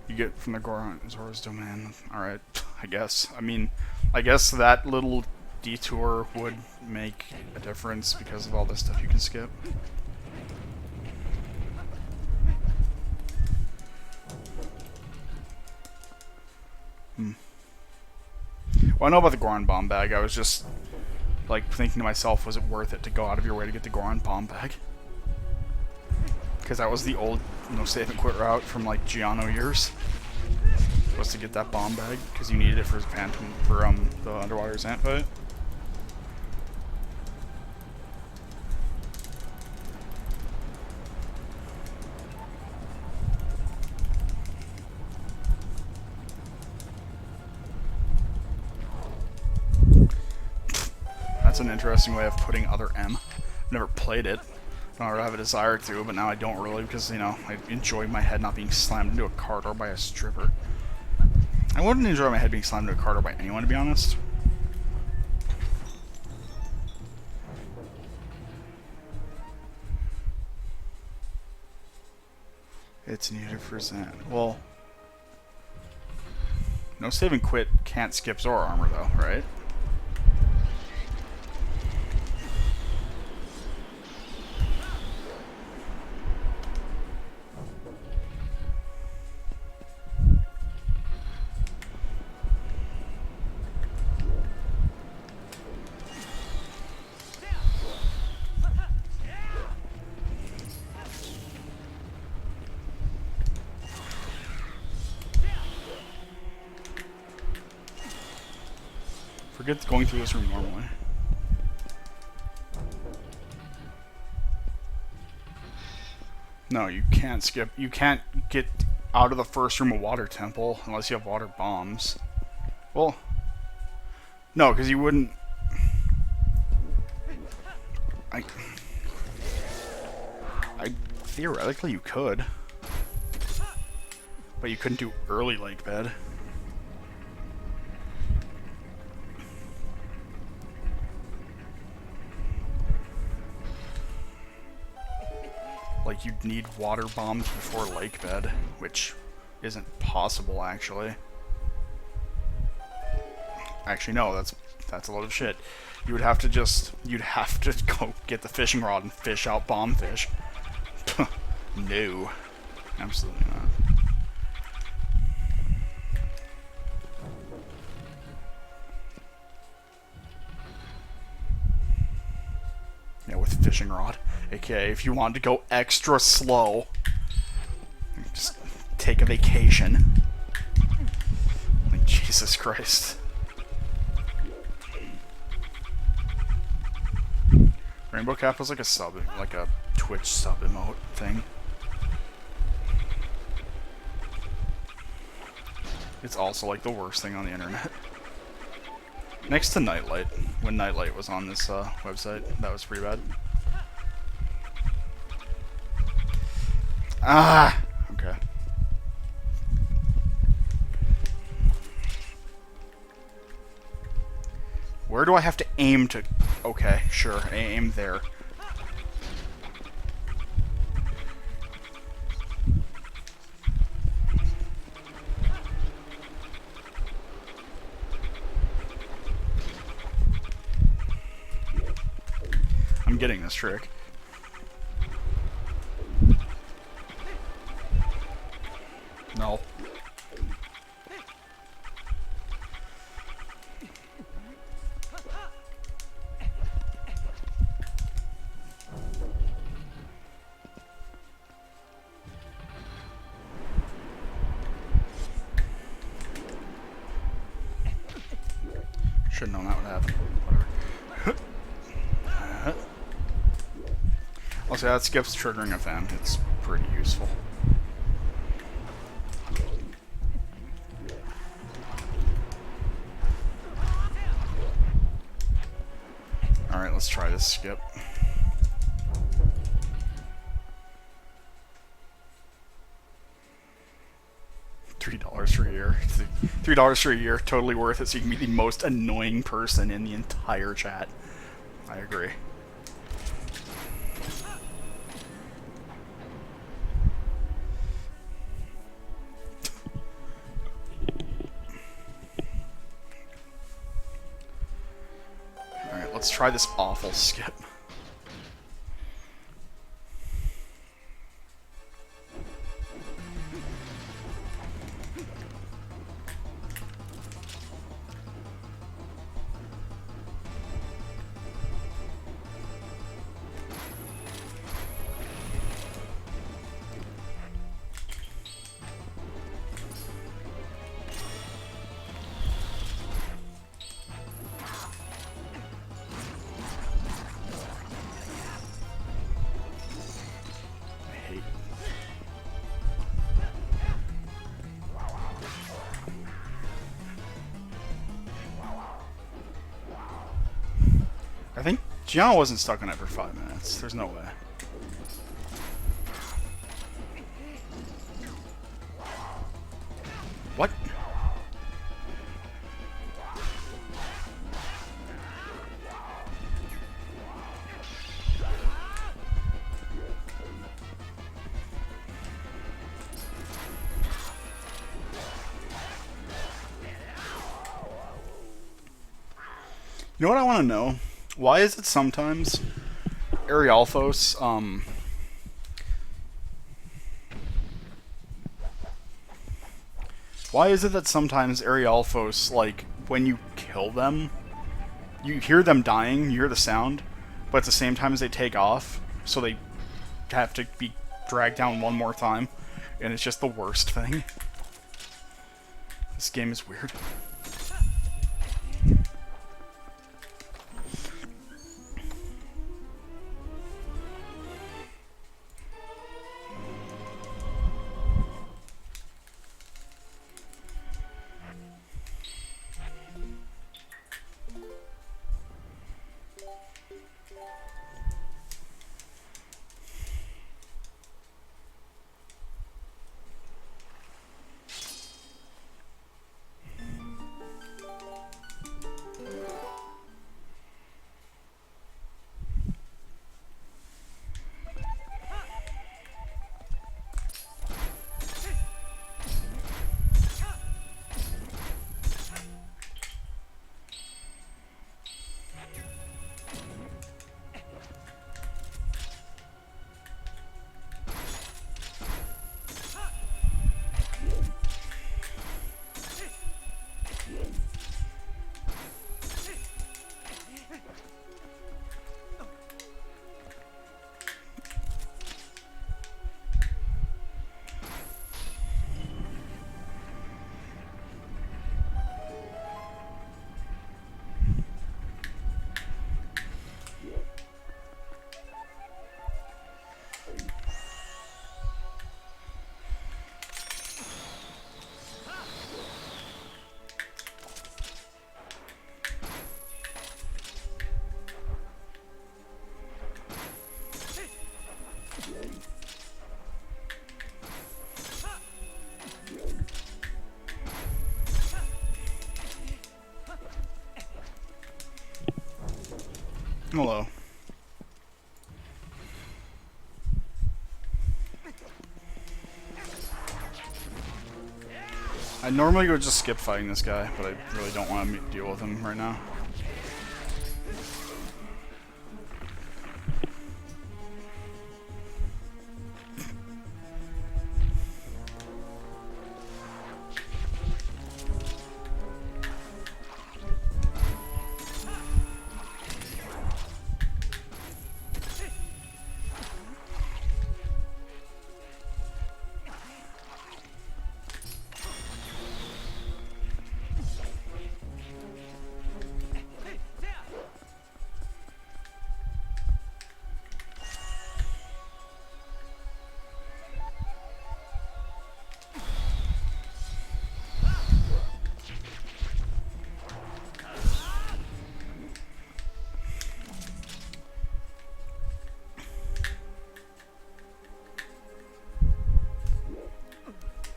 you get from the Zora's domain. Alright, I guess. I mean, I guess that little detour would make a difference because of all this stuff you can skip. Well, I know about the Goron bomb bag. I was just, like, thinking to myself, was it worth it to go out of your way to get the Goron bomb bag? Because that was the old no save and quit route from, like, Giano years. Was to get that bomb bag, because you needed it for Phantom, for, the underwater Zant fight. That's an interesting way of putting other M. I've never played it. I don't have a desire to, but now I don't really because, you know, I enjoy my head not being slammed into a car door by a stripper. I wouldn't enjoy my head being slammed into a car door by anyone, to be honest. It's needed for Zant. Well, no save and quit can't skip Zora armor, though, right? Forget going through this room normally. No, you can't skip. You can't get out of the first room of Water Temple unless you have water bombs. Well, no, because you wouldn't. I theoretically you could, but you couldn't do early lake bed. Like, you'd need water bombs before lake bed, which isn't possible, actually. Actually, no, that's a load of shit. You would have to just, you'd have to go get the fishing rod and fish out bomb fish. No. Absolutely not. Yeah, with fishing rod. AKA, if you wanted to go extra slow, just take a vacation. Like, Jesus Christ. Rainbow Cap was like a sub, like a Twitch sub emote thing. It's also like the worst thing on the internet. Next to Nightlight. When Nightlight was on this website, that was pretty bad. Ah! Okay. Where do I have to aim to... Okay, sure, aim there. I'm getting this trick. No. Should've known that would happen. Whatever. Also, that skips triggering a fan. It's pretty useful. Alright, let's try this skip. $3 for a year. $3 for a year, totally worth it, so you can be the most annoying person in the entire chat. I agree. Alright, let's try this awful skip. I think Gianna wasn't stuck on it for 5 minutes. There's no way. What? You know what I want to know? Why is it sometimes Arialphos, why is it that sometimes Arialphos, like, when you kill them, you hear them dying, you hear the sound, but at the same time as they take off, so they have to be dragged down one more time, and it's just the worst thing. This game is weird. Hello. I normally would just skip fighting this guy, but I really don't want to deal with him right now.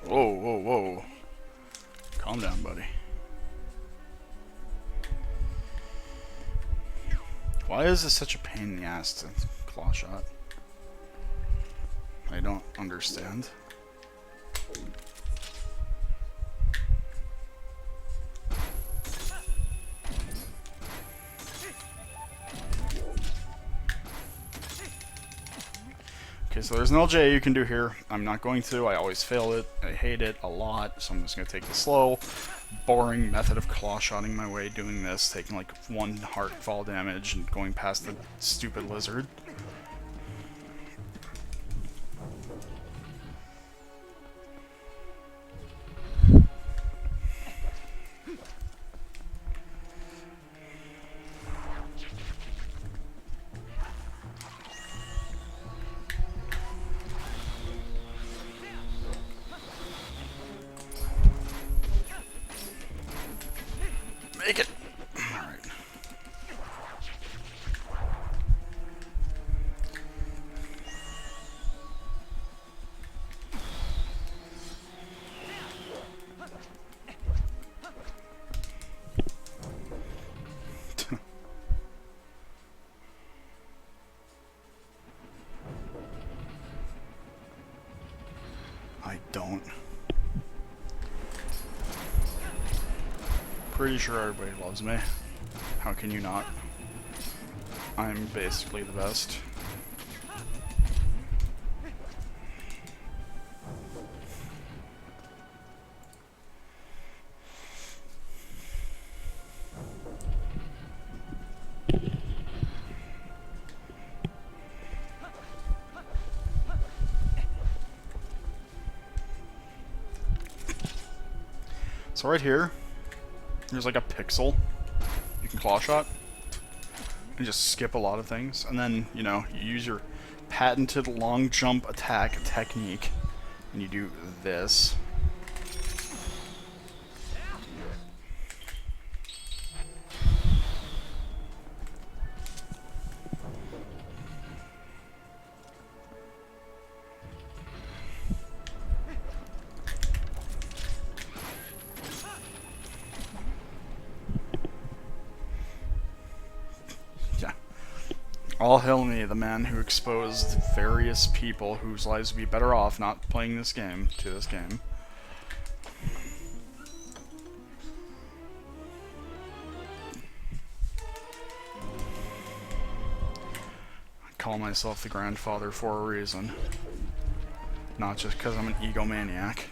Whoa, whoa, whoa. Calm down, buddy. Why is this such a pain in the ass to claw shot? I don't understand. Okay, so there's an LJ you can do here. I'm not going to. I always fail it. I hate it a lot, so I'm just going to take the slow, boring method of claw-shotting my way, doing this, taking like 1 heart fall damage and going past the stupid lizard. Make it! Alright. I don't. Pretty sure everybody loves me. How can you not? I'm basically the best. So right here, there's like a pixel you can claw shot and just skip a lot of things, and then you know you use your patented long jump attack technique and you do this. All hail me, the man who exposed various people whose lives would be better off not playing this game to this game. I call myself the grandfather for a reason. Not just because I'm an egomaniac.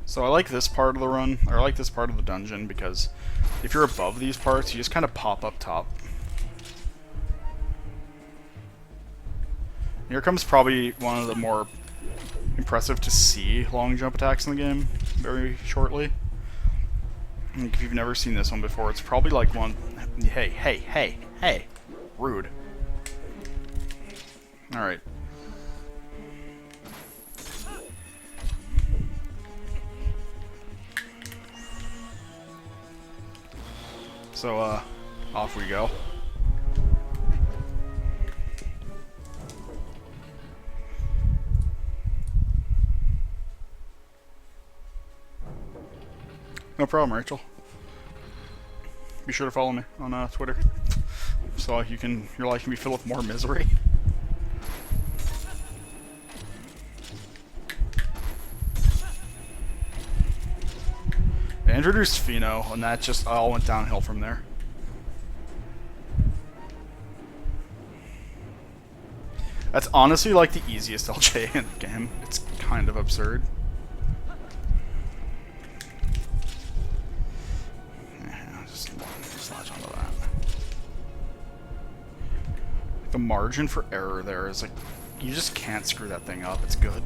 So I like this part of the run, or I like this part of the dungeon, because if you're above these parts, you just kind of pop up top. Here comes probably one of the more impressive to see long jump attacks in the game very shortly. Like, if you've never seen this one before, it's probably like one... Hey. Rude. Alright. So, off we go. No problem, Rachel. Be sure to follow me on Twitter, so your life can be filled with more misery. They introduced Fino, and that just all went downhill from there. That's honestly like the easiest LJ in the game. It's kind of absurd. The margin for error there is like, you just can't screw that thing up. It's good.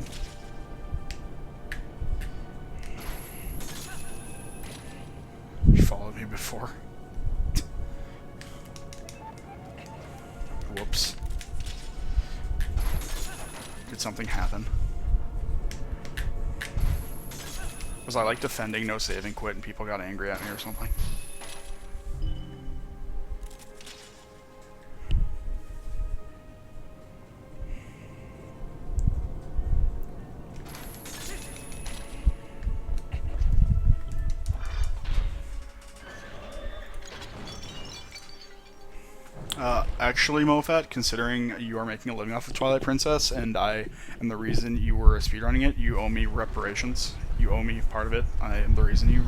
You followed me before. Whoops. Did something happen? Was I like defending, no saving, quit, and people got angry at me or something? Actually, Mofat, considering you are making a living off of Twilight Princess, and I am the reason you were speedrunning it, you owe me reparations. You owe me part of it. I am the reason you're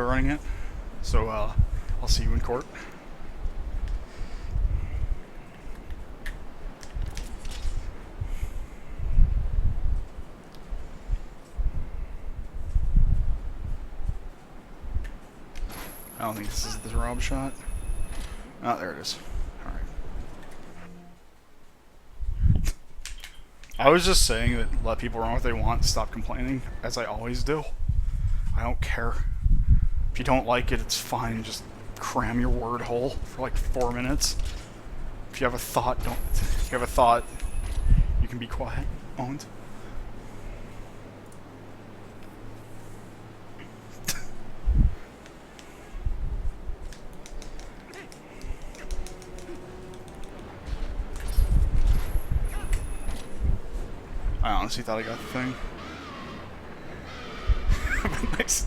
running it. So, I'll see you in court. I don't think this is the Rob shot. Oh, there it is. Alright. I was just saying that let people run what they want, stop complaining, as I always do. I don't care. If you don't like it, it's fine. Just cram your word hole for like 4 minutes. If you have a thought, if you have a thought, you can be quiet. Owned. I honestly thought I got the thing. Nice.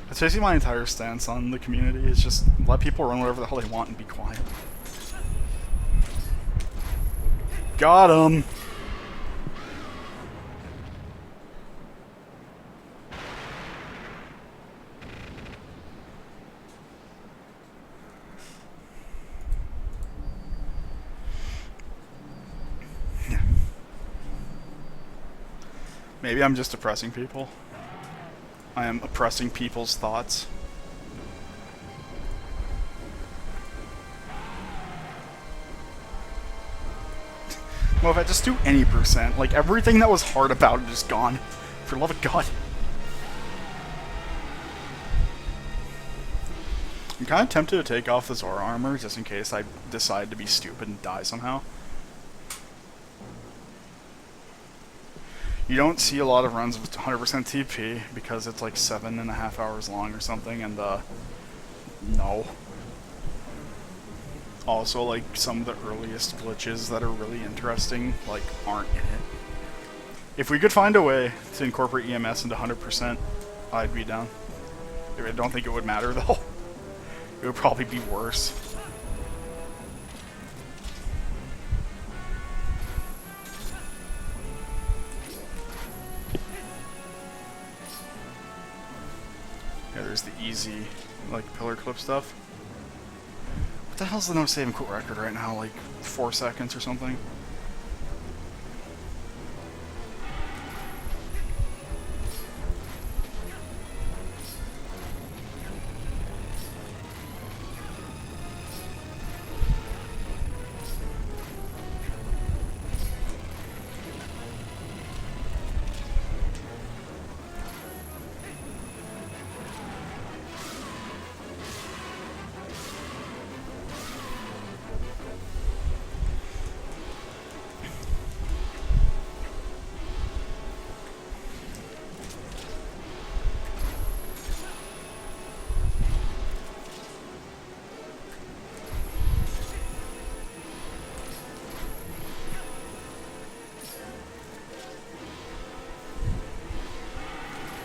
That's basically my entire stance on the community, is just let people run whatever the hell they want and be quiet. Got him! Maybe I'm just oppressing people. I am oppressing people's thoughts. Well, if I just do any percent, like everything that was hard about it is gone. For the love of God. I'm kind of tempted to take off the Zora armor just in case I decide to be stupid and die somehow. You don't see a lot of runs with 100% TP because it's like 7.5 hours long or something, and no. Also, like, some of the earliest glitches that are really interesting, like, aren't in it. If we could find a way to incorporate EMS into 100%, I'd be down. I don't think it would matter, though. It would probably be worse. Yeah, there's the easy, like, pillar clip stuff. What the hell's the no save and quit record right now? Like, 4 seconds or something?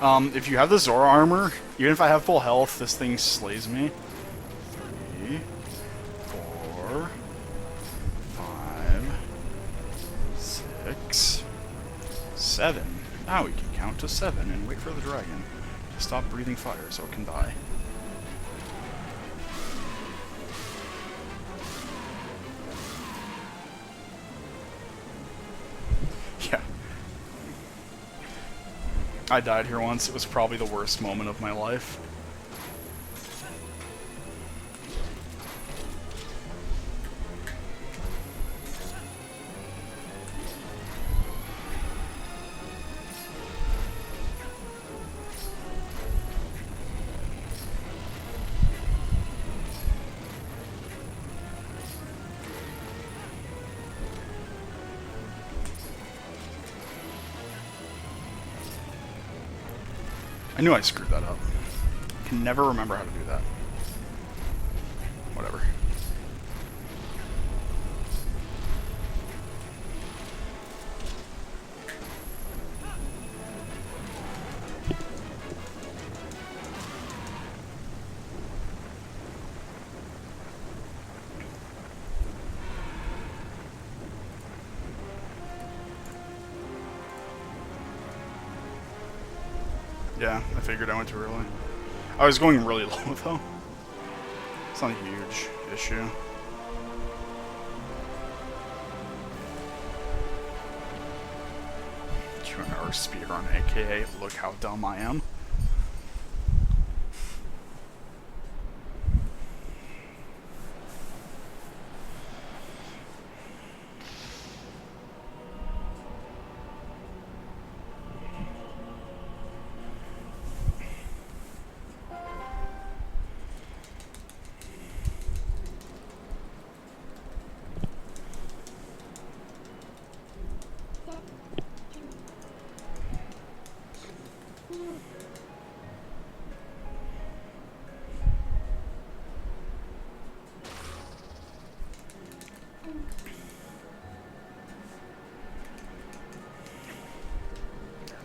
If you have the Zora armor, even if I have full health, this thing slays me. 3, 4, 5, 6, 7. Now we can count to 7 and wait for the dragon to stop breathing fire so it can die. Yeah. I died here once. It was probably the worst moment of my life. I knew I screwed that up. I can never remember how to do that. Whatever. Yeah, I figured I went too early. I was going really low, though. It's not a huge issue. Q&R speedrun, aka look how dumb I am.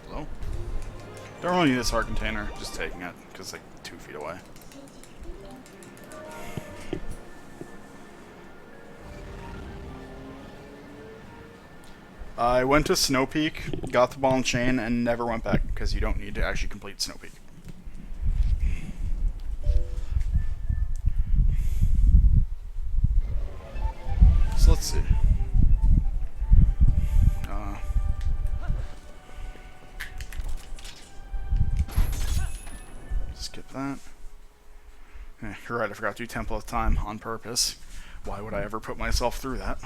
Hello? Don't really need this heart container, just taking it, because it's like 2 feet away. I went to Snow Peak, got the ball and chain, and never went back, because you don't need to actually complete Snow Peak. So let's see. Skip that. You're right, I forgot to do Temple of Time on purpose. Why would I ever put myself through that?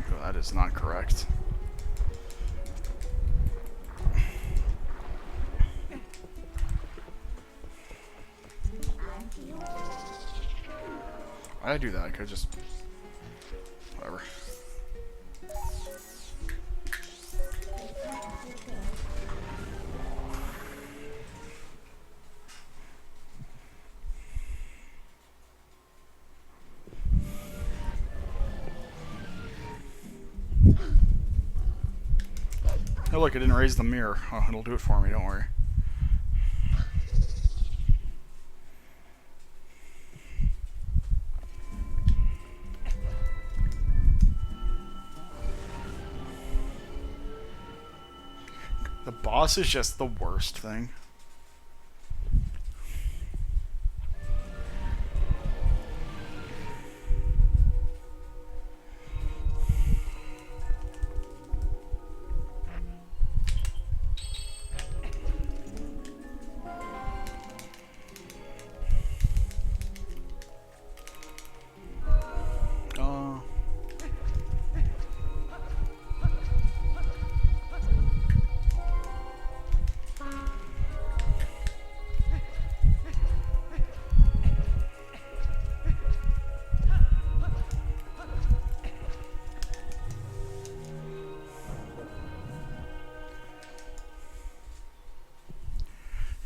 Oh, that is not correct. Why did I do that? I could just... whatever. Oh look, I didn't raise the mirror. Oh, it'll do it for me, don't worry. The boss is just the worst thing.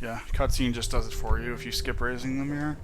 Yeah, cutscene just does it for you if you skip raising the mirror.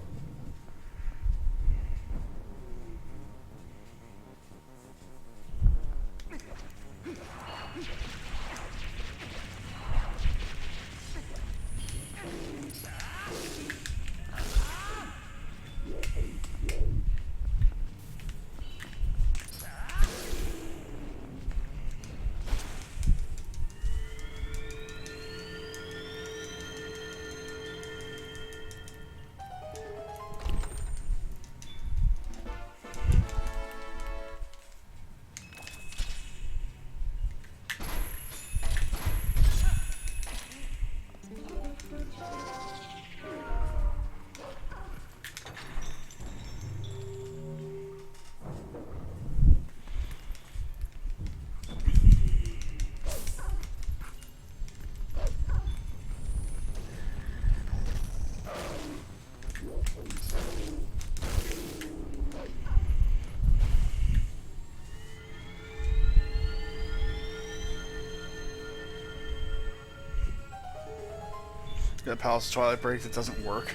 The Palace of Twilight break that doesn't work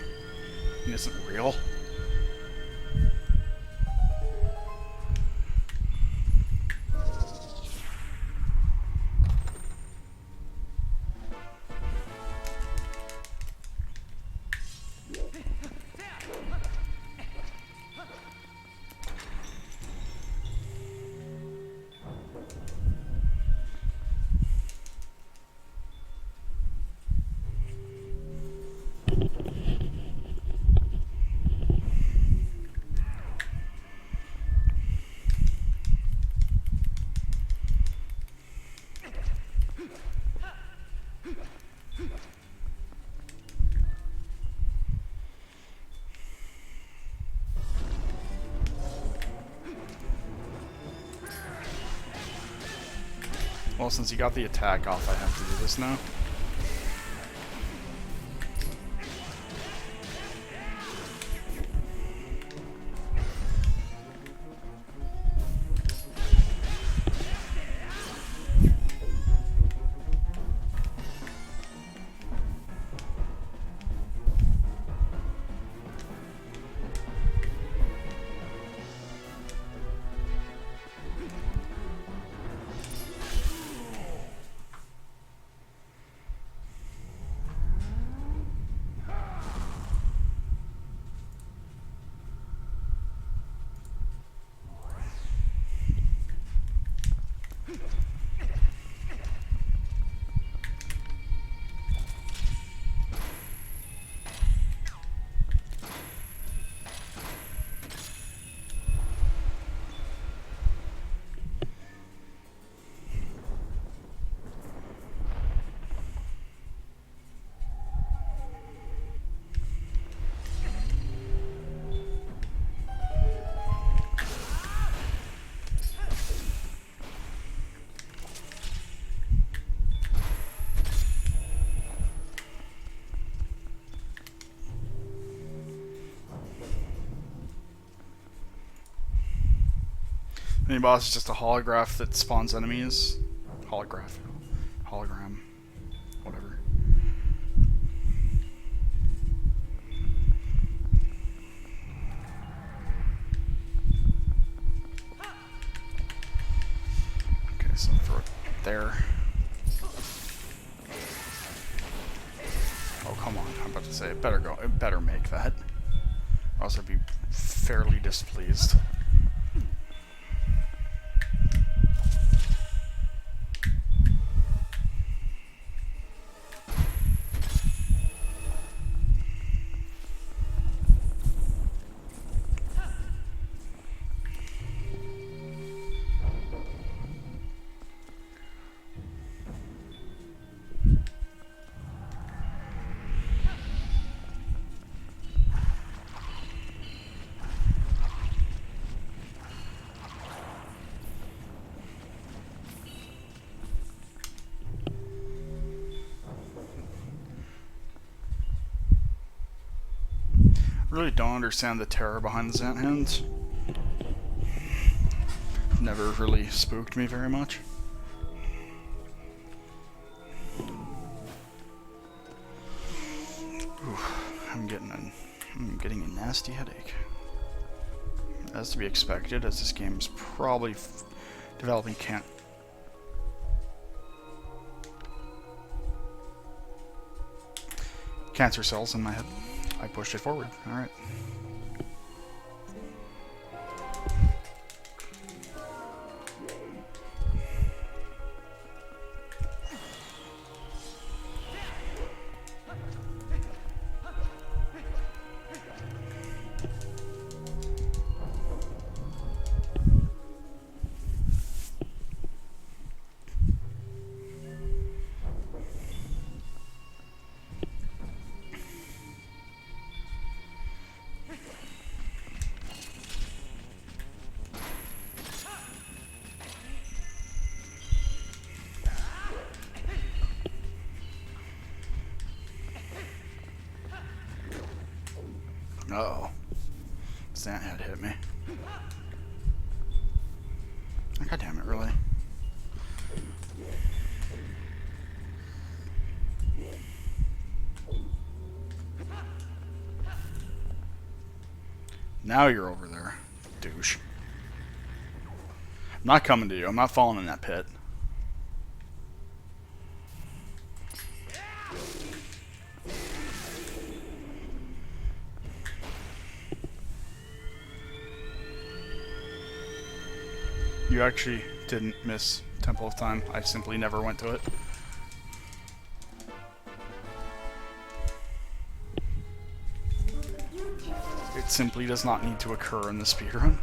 and isn't real. Well, since you got the attack off, I have to do this now. Mini boss is just a holograph that spawns enemies. Holograph. Hologram. Whatever. Okay, so throw it there. Oh, come on. I'm about to say it better go. It better make that. Or else I'd be fairly displeased. Really don't understand the terror behind the Zant Hands. Never really spooked me very much. Ooh, I'm getting a nasty headache. As to be expected, as this game is probably developing cancer cells in my head. I pushed it forward. Alright. Uh-oh. Zant had hit me. God damn it, really? Now you're over there, douche. I'm not coming to you. I'm not falling in that pit. You actually didn't miss Temple of Time. I simply never went to it. It simply does not need to occur in the speedrun.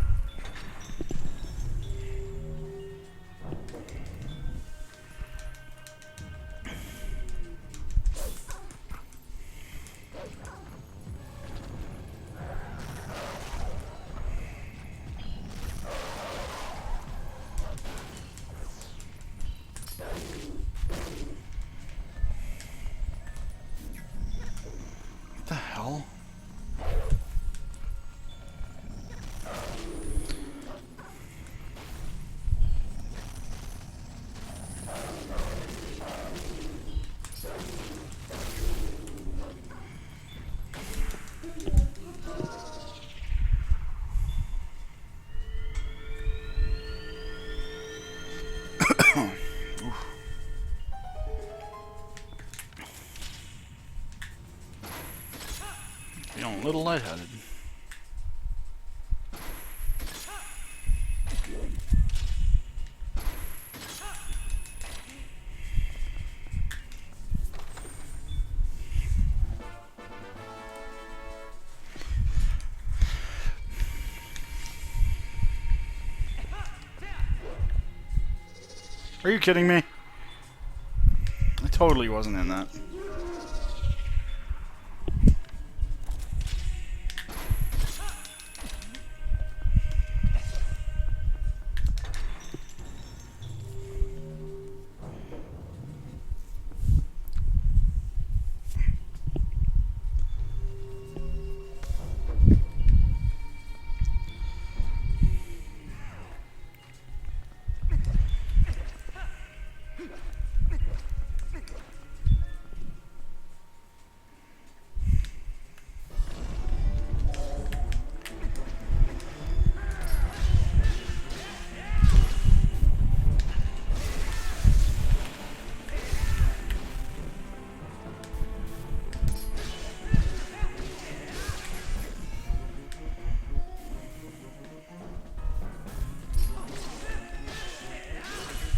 What the hell? Feeling a little lightheaded. Are you kidding me? I totally wasn't in that.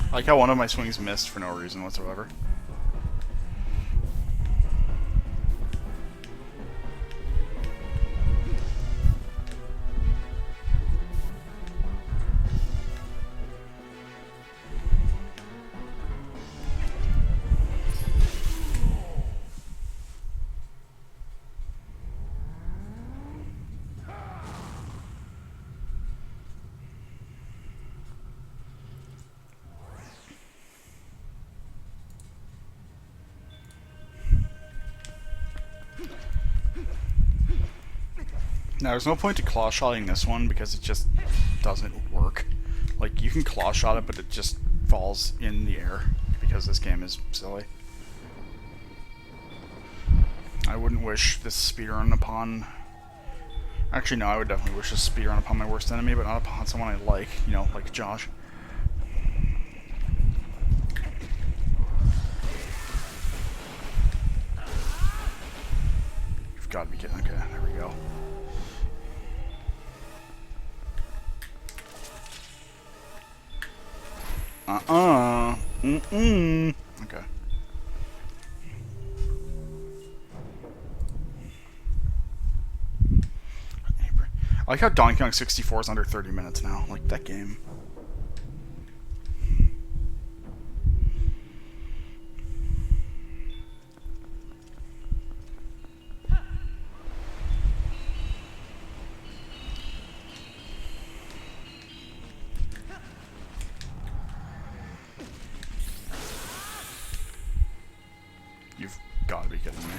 I like how one of my swings missed for no reason whatsoever. Now, there's no point to claw shotting this one because it just doesn't work. Like, you can claw shot it, but it just falls in the air because this game is silly. I wouldn't wish this speedrun upon... Actually, no, I would definitely wish this speedrun upon my worst enemy, but not upon someone I like, you know, like Josh. You've got to be kidding. Okay, there we go. Okay. I like how Donkey Kong 64 is under 30 minutes now. Like, that game. You've got to be kidding me.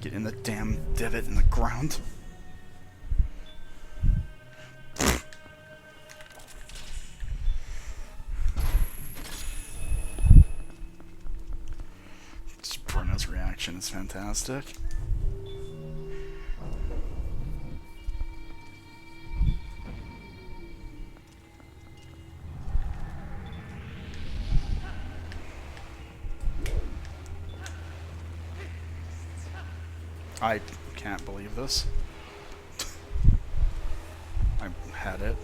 Get in the damn divot in the ground. Bruno's reaction is fantastic. I can't believe this. I had it.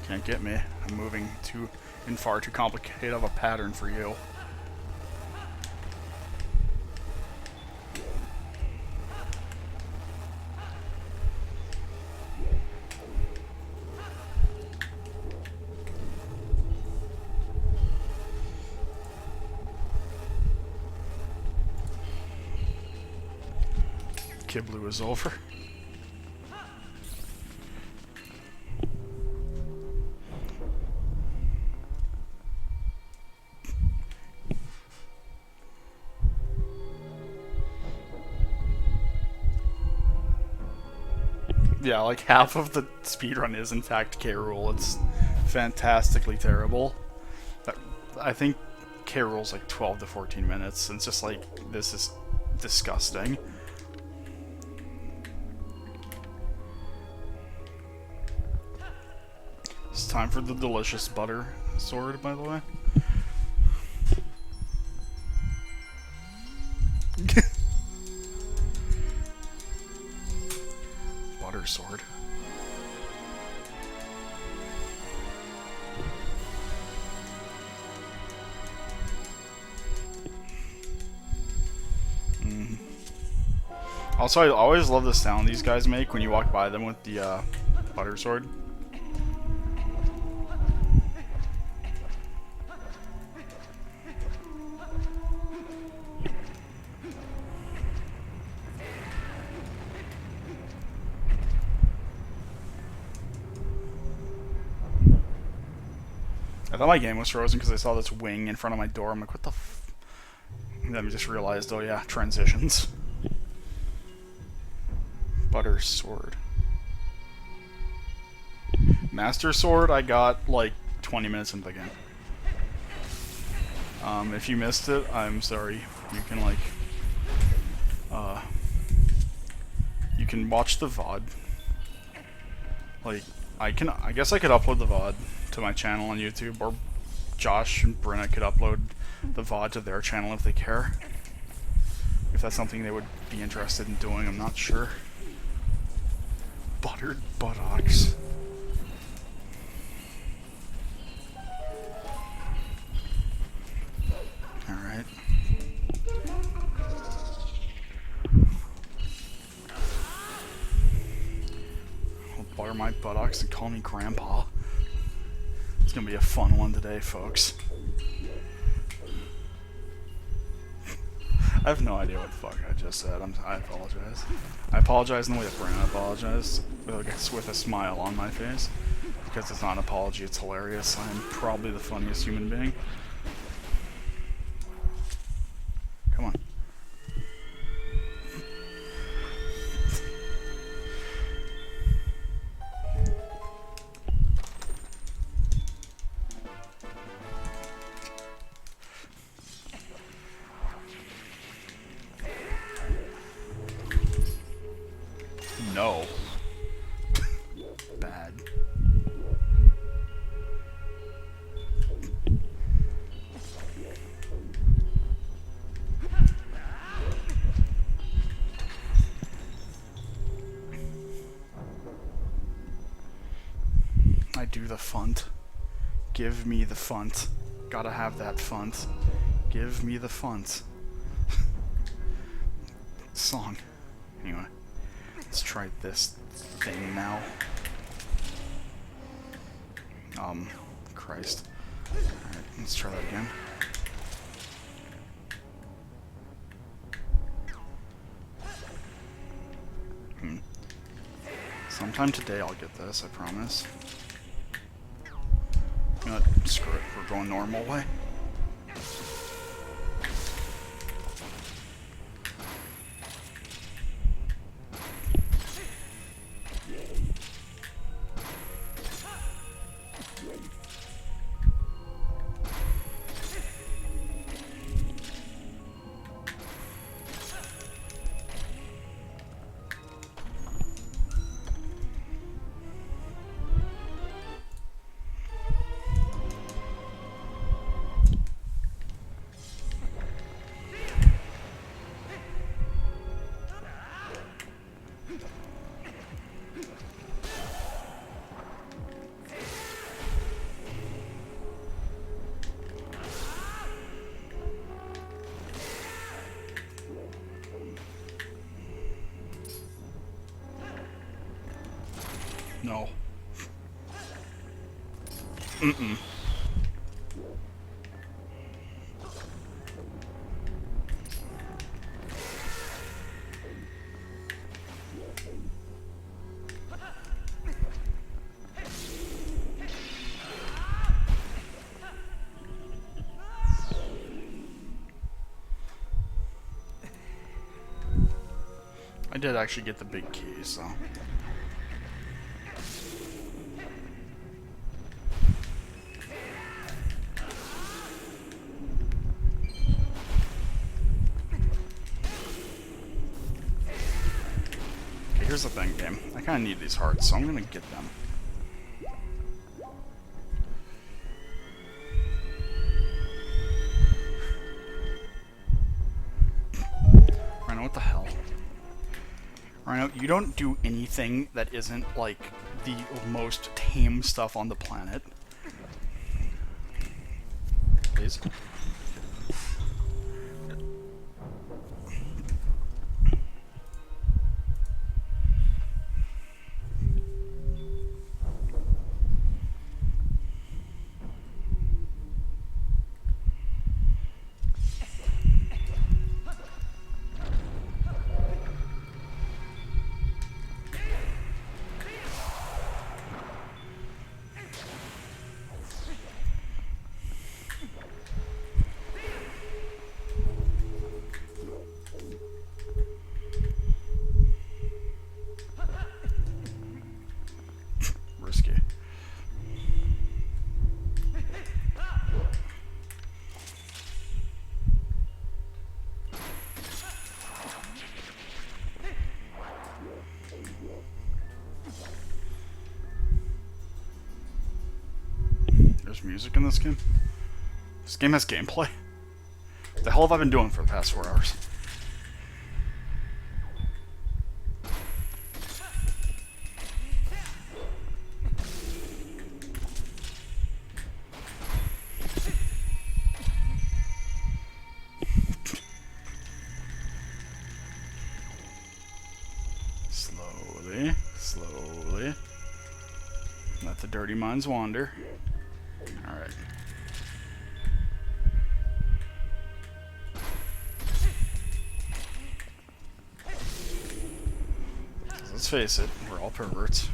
Can't get me. I'm moving in far too complicated of a pattern for you. Kiblu is over. Yeah, like half of the speedrun is in fact K. Rool. It's fantastically terrible. I think K. Rool's like 12 to 14 minutes, and it's just like, this is disgusting. It's time for the delicious butter sword, by the way. Butter sword. Also, I always love the sound these guys make when you walk by them with the butter sword. I thought my game was frozen because I saw this wing in front of my door. I'm like, what the f... And then I just realized, oh yeah, transitions. Butter sword. Master sword, I got like 20 minutes into the game. If you missed it, I'm sorry. You can like... you can watch the VOD. Like, I guess I could upload the VOD to my channel on YouTube, or Josh and Brenna could upload the VOD to their channel if they care. If that's something they would be interested in doing, I'm not sure. Buttered buttocks. Alright. I'll butter my buttocks and call me Grandpa. It's gonna be a fun one today, folks. I have no idea what the fuck I just said. I apologize. I apologize in the way that Brandon apologized, with a smile on my face. Because it's not an apology, it's hilarious. I'm probably the funniest human being. Come on. No. Bad. I do the funt. Give me the funt. Gotta have that funt. Give me the funt. Song. Anyway. Let's try this thing now. Christ. Alright, let's try that again. Sometime today I'll get this, I promise. You know what? Screw it, we're going normal way. No. Mm-mm. I did actually get the big key, so... Okay, here's the thing, game. I kinda need these hearts, so I'm gonna get them. Rhino, what the hell? Rhino, you don't do anything that isn't, like, the most tame stuff on the planet. Please. Risky. There's music in this game? This game has gameplay? What the hell have I been doing for the past 4 hours? Slowly, slowly. Let the dirty minds wander. Alright. Let's face it, we're all perverts.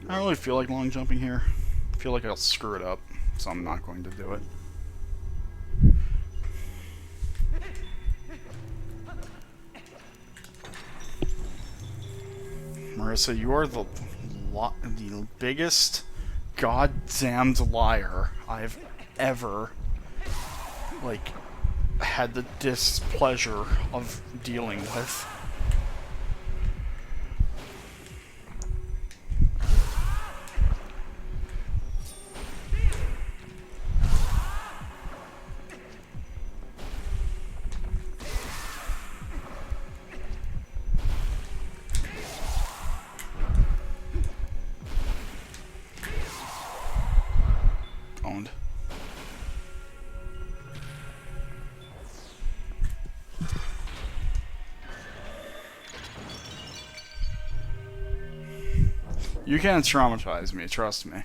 I don't really feel like long jumping here. I feel like I'll screw it up, so I'm not going to do it. Marissa, you are the biggest goddamned liar I've ever, like, had the displeasure of dealing with. Owned. You can't traumatize me, trust me.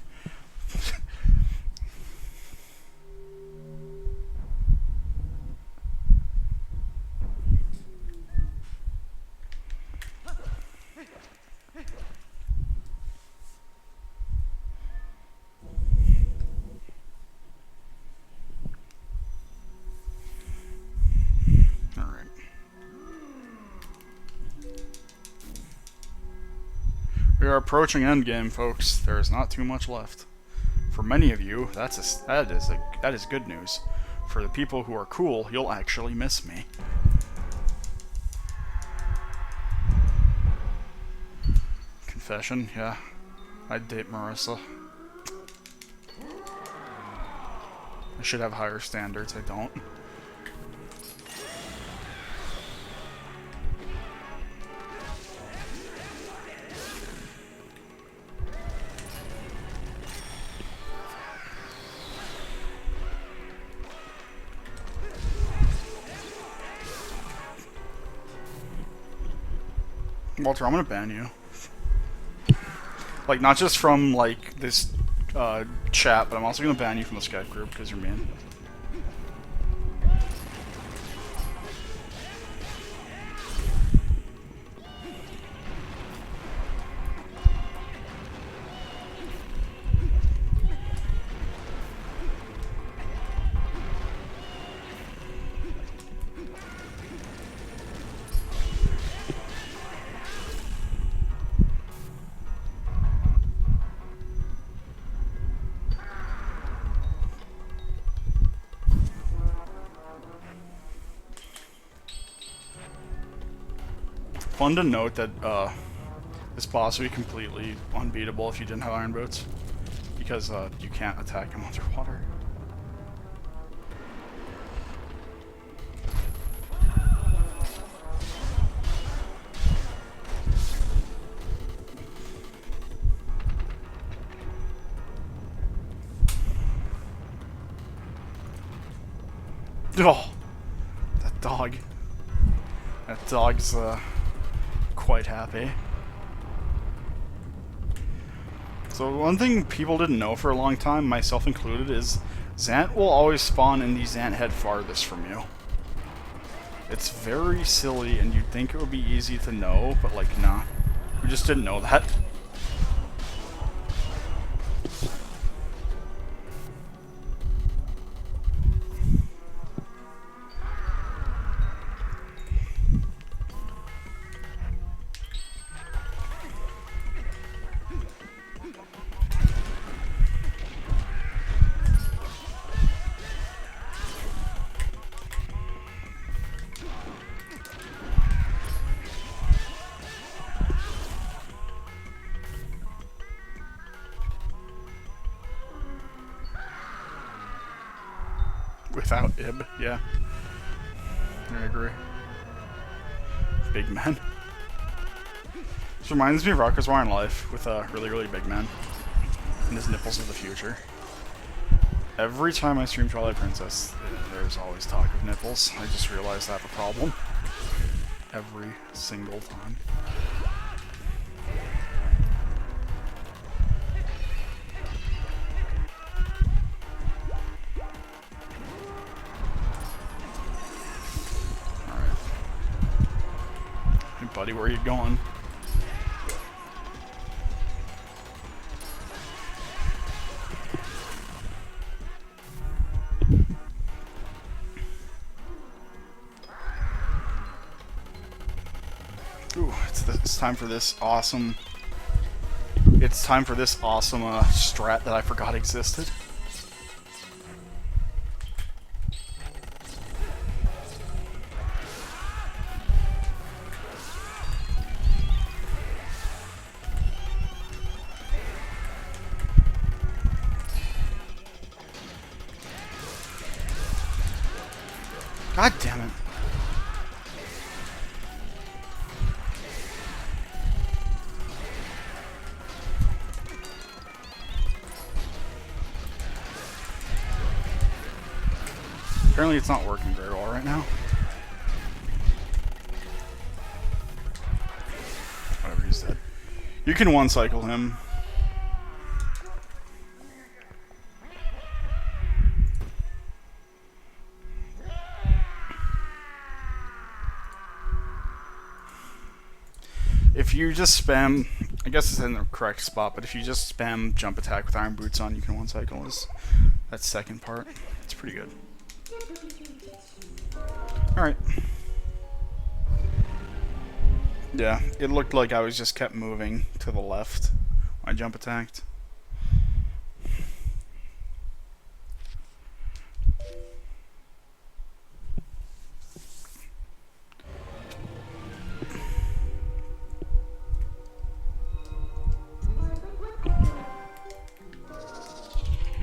We are approaching endgame, folks. There is not too much left. For many of you, that is good news. For the people who are cool, you'll actually miss me. Confession, yeah. I'd date Marissa. I should have higher standards, I don't. Walter, I'm gonna ban you. Like, not just from, like, this chat, but I'm also gonna ban you from the Skype group because you're mean. Fun to note that this boss would be completely unbeatable if you didn't have iron boots, because you can't attack him underwater. Oh, that dog. That dog's quite happy. So one thing people didn't know for a long time, myself included, is Zant will always spawn in the Zant head farthest from you. It's very silly, and you'd think it would be easy to know, but like, nah. We just didn't know that. Without Ib, yeah. I agree. Big man. This reminds me of Rocker's War in Life with a really, really big man. And his nipples of the future. Every time I stream Twilight Princess, there's always talk of nipples. I just realized I have a problem. Every single time. Buddy, where are you going? Ooh, it's time for this awesome. It's time for this awesome strat that I forgot existed. God damn it. Apparently it's not working very well right now. Whatever, he's dead. You can one-cycle him. If you just spam, I guess it's in the correct spot, but if you just spam jump attack with iron boots on, you can one-cycle that second part. It's pretty good. Alright. Yeah, it looked like I was just kept moving to the left when I jump attacked.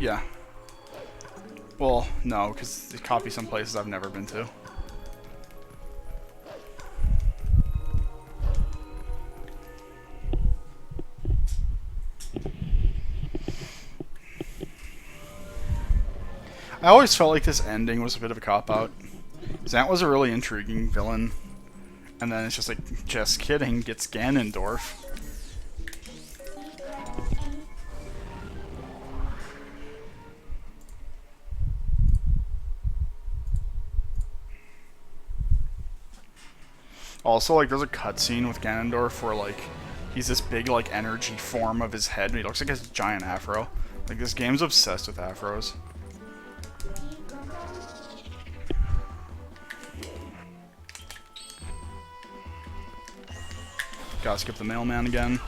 Yeah. Well, no, because they copy some places I've never been to. I always felt like this ending was a bit of a cop-out. Zant was a really intriguing villain, And then it's just like, just kidding, gets Ganondorf. Also, like, there's a cutscene with Ganondorf where, like, he's this big, like, energy form of his head, and he looks like a giant afro. Like, this game's obsessed with afros. Gotta skip the mailman again.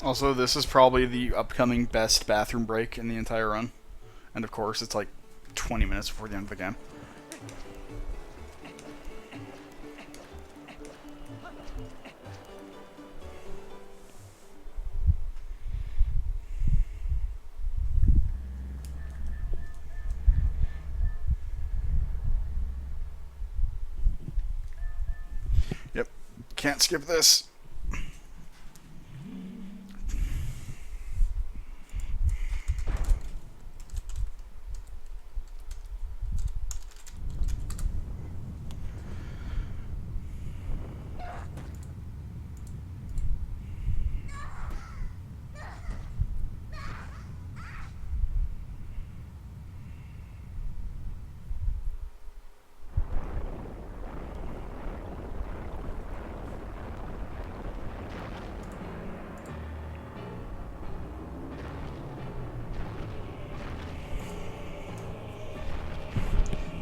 Also, this is probably the upcoming best bathroom break in the entire run. And of course, it's like 20 minutes before the end of the game. Yep, can't skip this.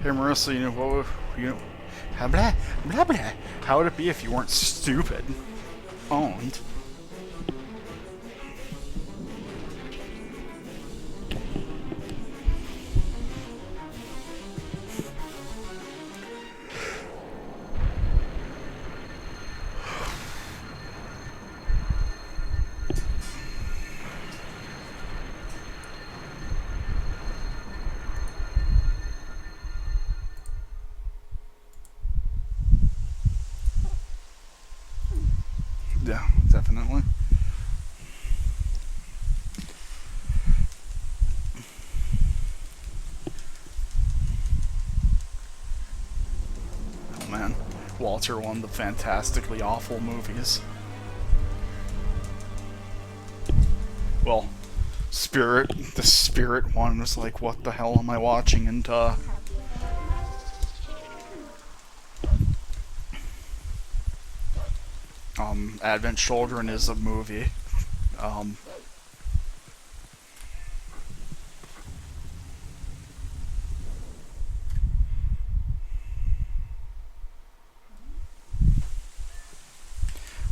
Hey Marissa, you know what? Blah blah blah. How would it be if you weren't stupid? Owned. Yeah, definitely. Oh man, Walter, one of the fantastically awful movies. Well, the Spirit one was like, what the hell am I watching? And Advent Children is a movie.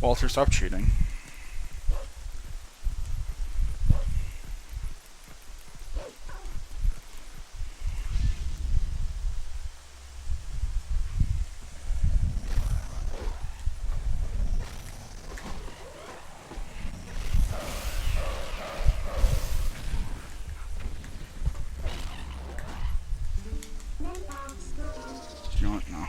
Walter, stop cheating. You know what? No.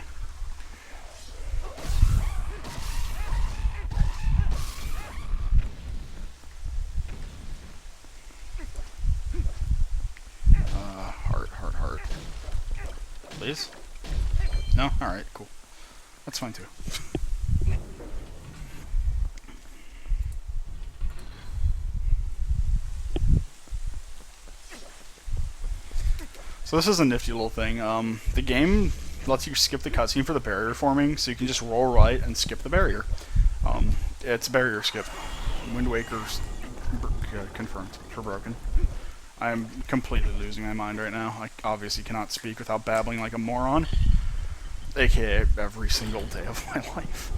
Heart. Please? No? Alright, cool. That's fine too. So this is a nifty little thing. The game lets you skip the cutscene for the barrier forming, so you can just roll right and skip the barrier. It's a barrier skip. Wind Waker's confirmed for broken. I'm completely losing my mind right now. I obviously cannot speak without babbling like a moron. AKA every single day of my life.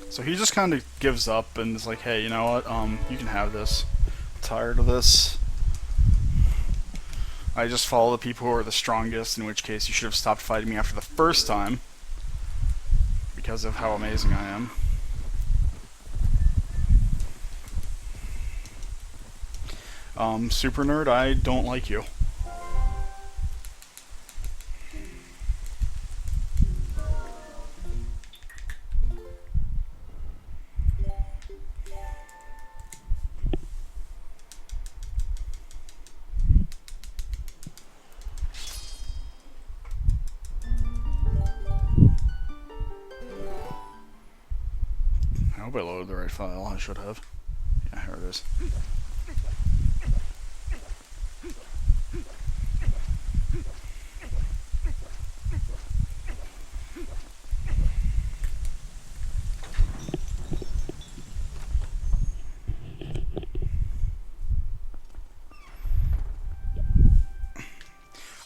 So he just kind of gives up and is like, hey, you know what, you can have this. I'm tired of this. I just follow the people who are the strongest, in which case you should have stopped fighting me after the first time, because of how amazing I am. Super Nerd, I don't like you. I hope I loaded the right file. I should have. Yeah, here it is.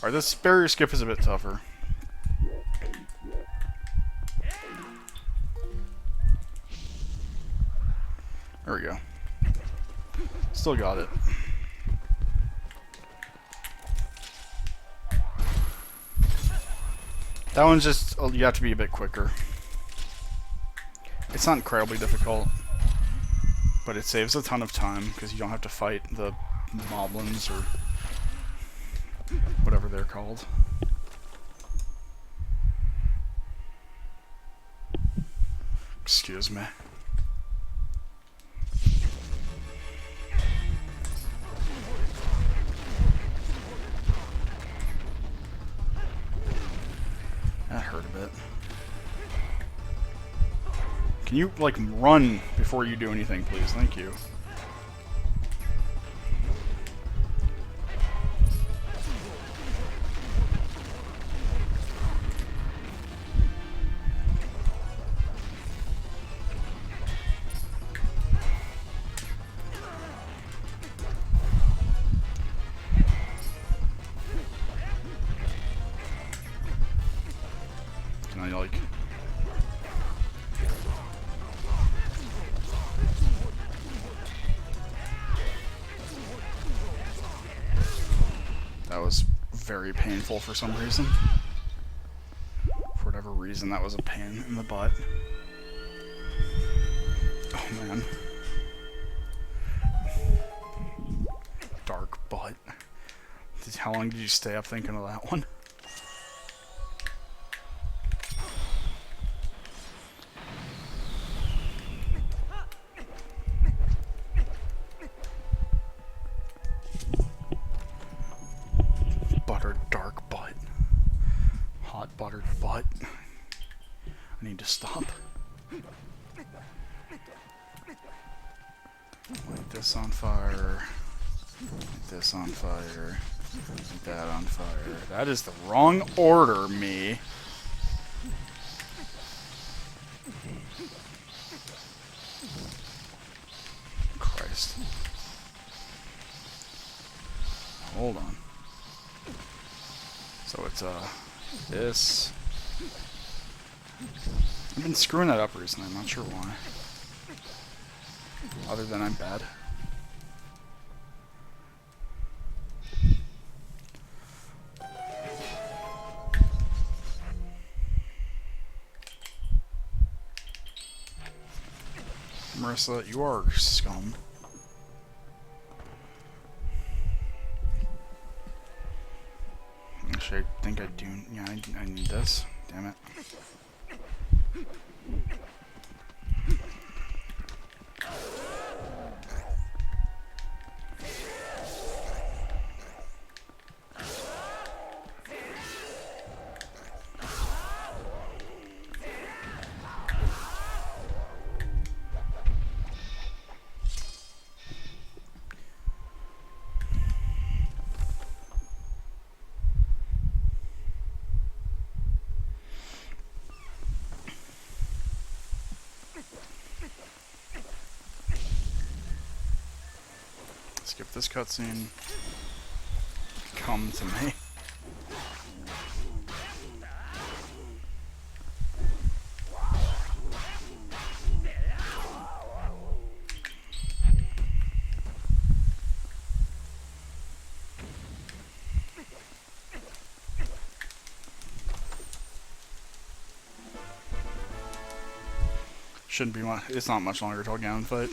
Alright, this barrier skip is a bit tougher. There we go. Still got it. That one's just, you have to be a bit quicker. It's not incredibly difficult, but it saves a ton of time because you don't have to fight the moblins or whatever they're called. Excuse me. That hurt a bit. Can you, like, run before you do anything, please? Thank you. Can I, like... That was very painful for some reason. For whatever reason, that was a pain in the butt. Oh man. Dark butt. How long did you stay up thinking of that one? Buttered dark butt. Hot buttered butt. I need to stop. Light this on fire. Light this on fire. Light that on fire. That is the wrong order, me. Christ. Hold on. So it's, this. I've been screwing that up recently, I'm not sure why. Other than I'm bad. Marissa, you are scum. Actually, I think I do. Yeah, I need this. Damn it. Skip this cutscene. Come to me. Shouldn't be much. It's not much longer till a Ganon fight.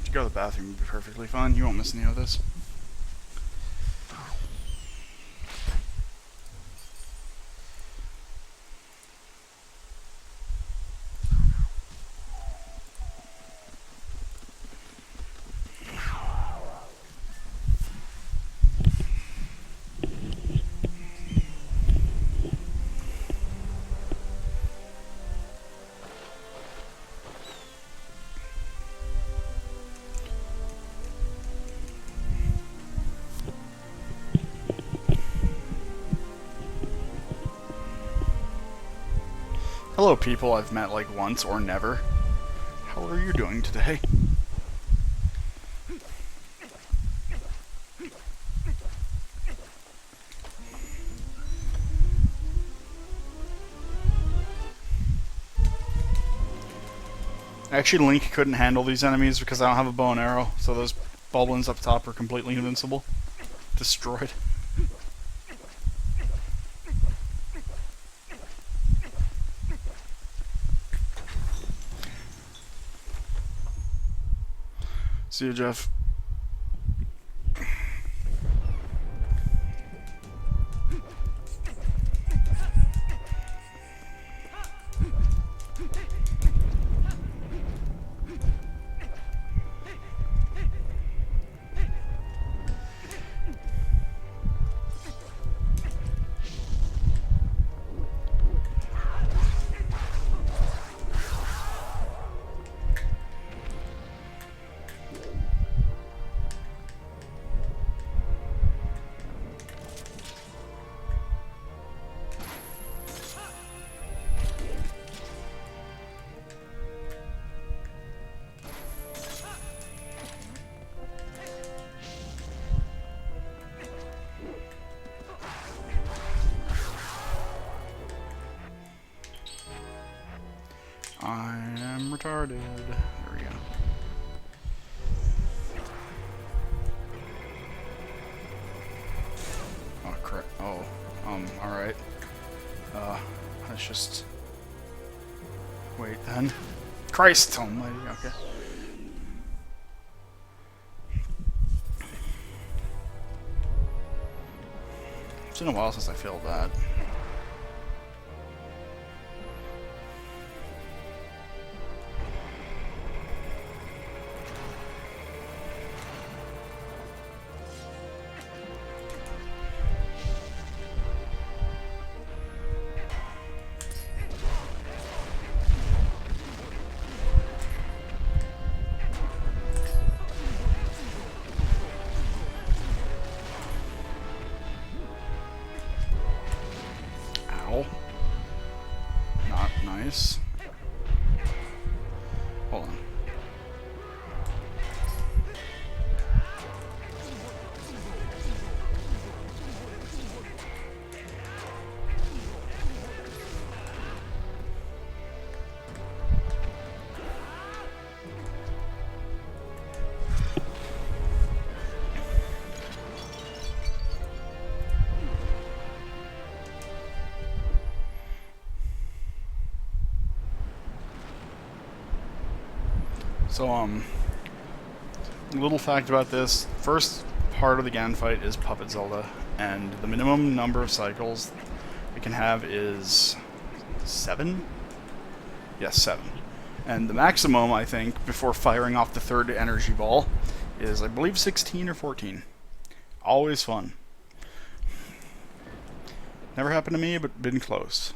To go to the bathroom would be perfectly fine. You won't miss any of this. Hello, people I've met like once or never. How are you doing today? Actually, Link couldn't handle these enemies because I don't have a bow and arrow, so those boblins up top are completely invincible. Destroyed. See you, Jeff. I am retarded. There we go. Oh, crap. Oh, alright. Let's just... wait, then. Christ almighty, okay. It's been a while since I failed that. Not nice. Hold on. So, little fact about this, first part of the Ganon fight is Puppet Zelda, and the minimum number of cycles we can have is 7? Yes, 7. And the maximum, I think, before firing off the third energy ball is, I believe, 16 or 14. Always fun. Never happened to me, but been close.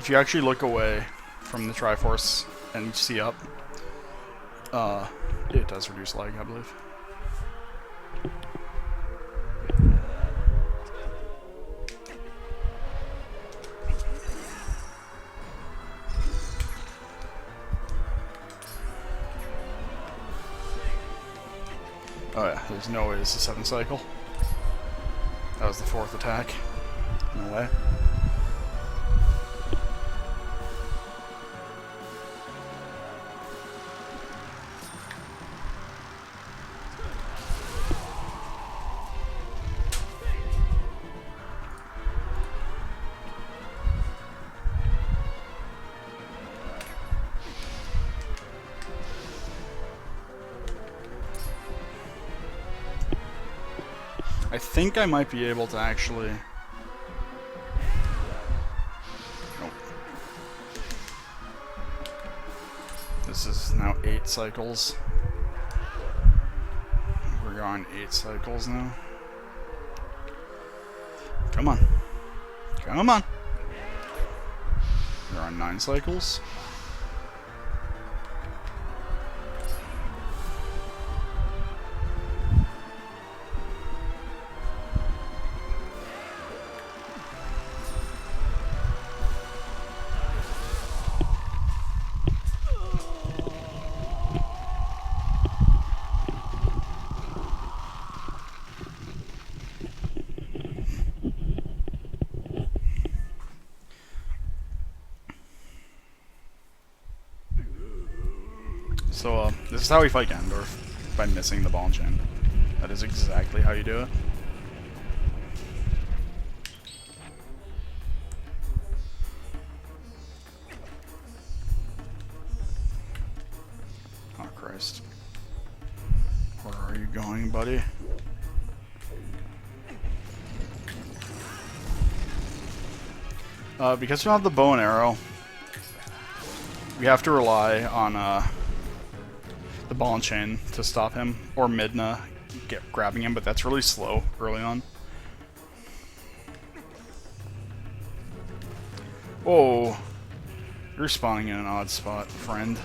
if you actually look away from the Triforce and see up, it does reduce lag, I believe. Oh yeah, there's no way this is 7th cycle. That was the 4th attack. No way. I think I might be able to actually... Nope. This is now 8 cycles. We're on 8 cycles now. Come on. Come on. We're on 9 cycles. So, this is how we fight Ganondorf, by missing the ball and chain. That is exactly how you do it. Oh, Christ. Where are you going, buddy? Because we don't have the bow and arrow, we have to rely on, the ball and chain to stop him, or Midna grabbing him, but that's really slow early on. Whoa. You're spawning in an odd spot, friend.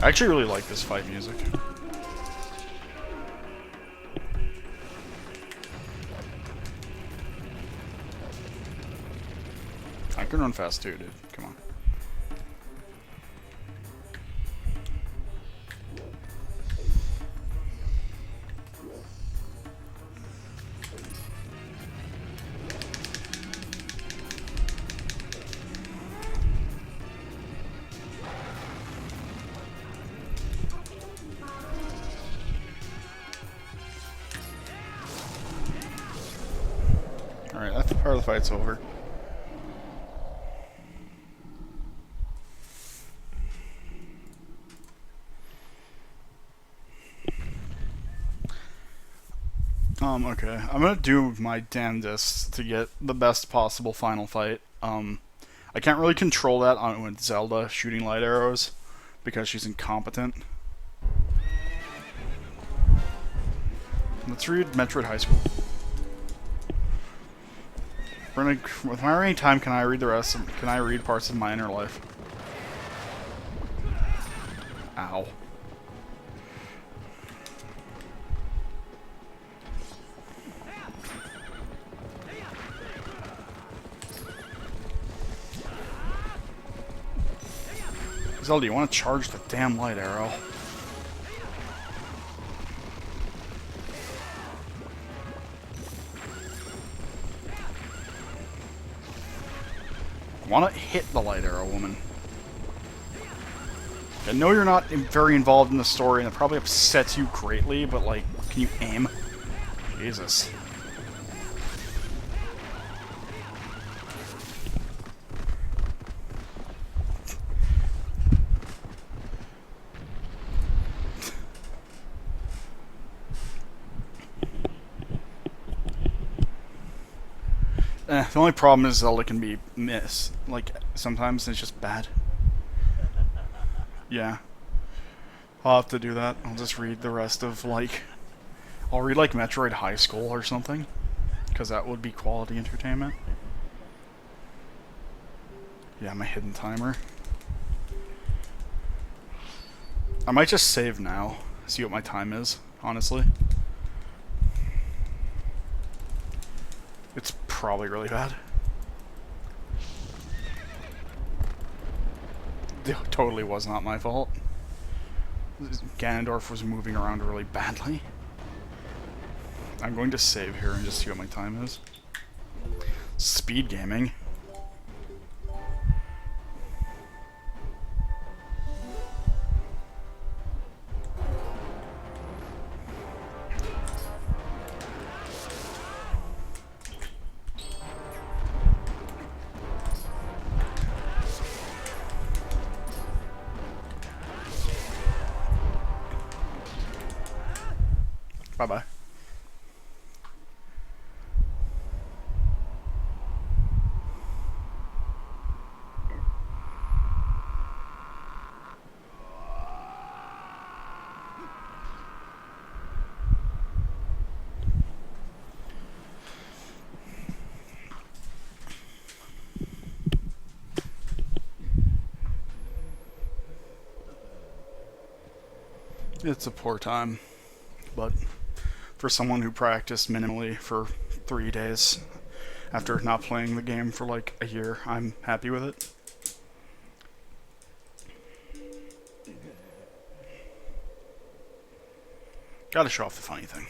I actually really like this fight music. I can run fast too, dude. Come on. Alright, that's the part of the fight's over. Okay. I'm gonna do my damnedest to get the best possible final fight. I can't really control that with Zelda shooting light arrows, because she's incompetent. Let's read Metroid High School. With my remaining time, can I read can I read parts of my inner life? Ow. Zelda, you want to charge the damn light arrow? I want to hit the light arrow, woman. I know you're not very involved in the story, and it probably upsets you greatly, but, like, can you aim? Jesus. The only problem is Zelda can be like, sometimes it's just bad. Yeah. I'll have to do that. I'll just read the rest of, like... I'll read like Metroid High School or something, because that would be quality entertainment. Yeah, my hidden timer. I might just save now, see what my time is, honestly. It's probably really bad. It totally was not my fault. Ganondorf was moving around really badly. I'm going to save here and just see what my time is. Speed gaming. Bye-bye. It's a poor time, but for someone who practiced minimally for 3 days after not playing the game for like a year, I'm happy with it. Gotta show off the funny thing.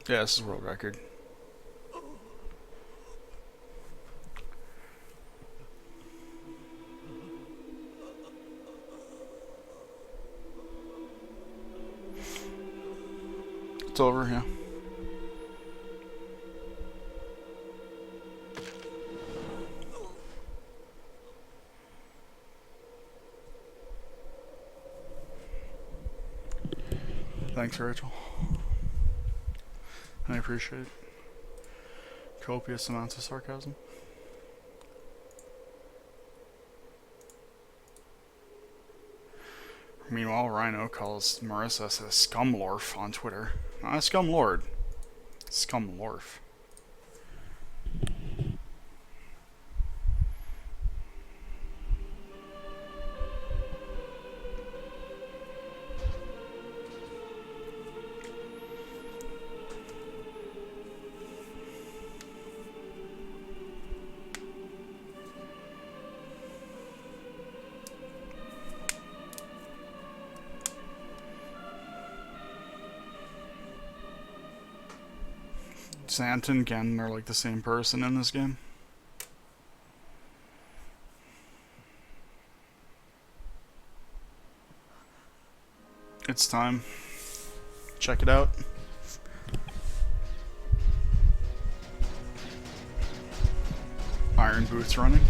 Yeah, this is world record. It's over, yeah. Thanks, Rachel. I appreciate copious amounts of sarcasm. Meanwhile, Rhino calls Marissa a scumlorf on Twitter. Not a scumlord. Scumlorf. Sant and Gen are like the same person in this game. It's time. Check it out. Iron Boots running.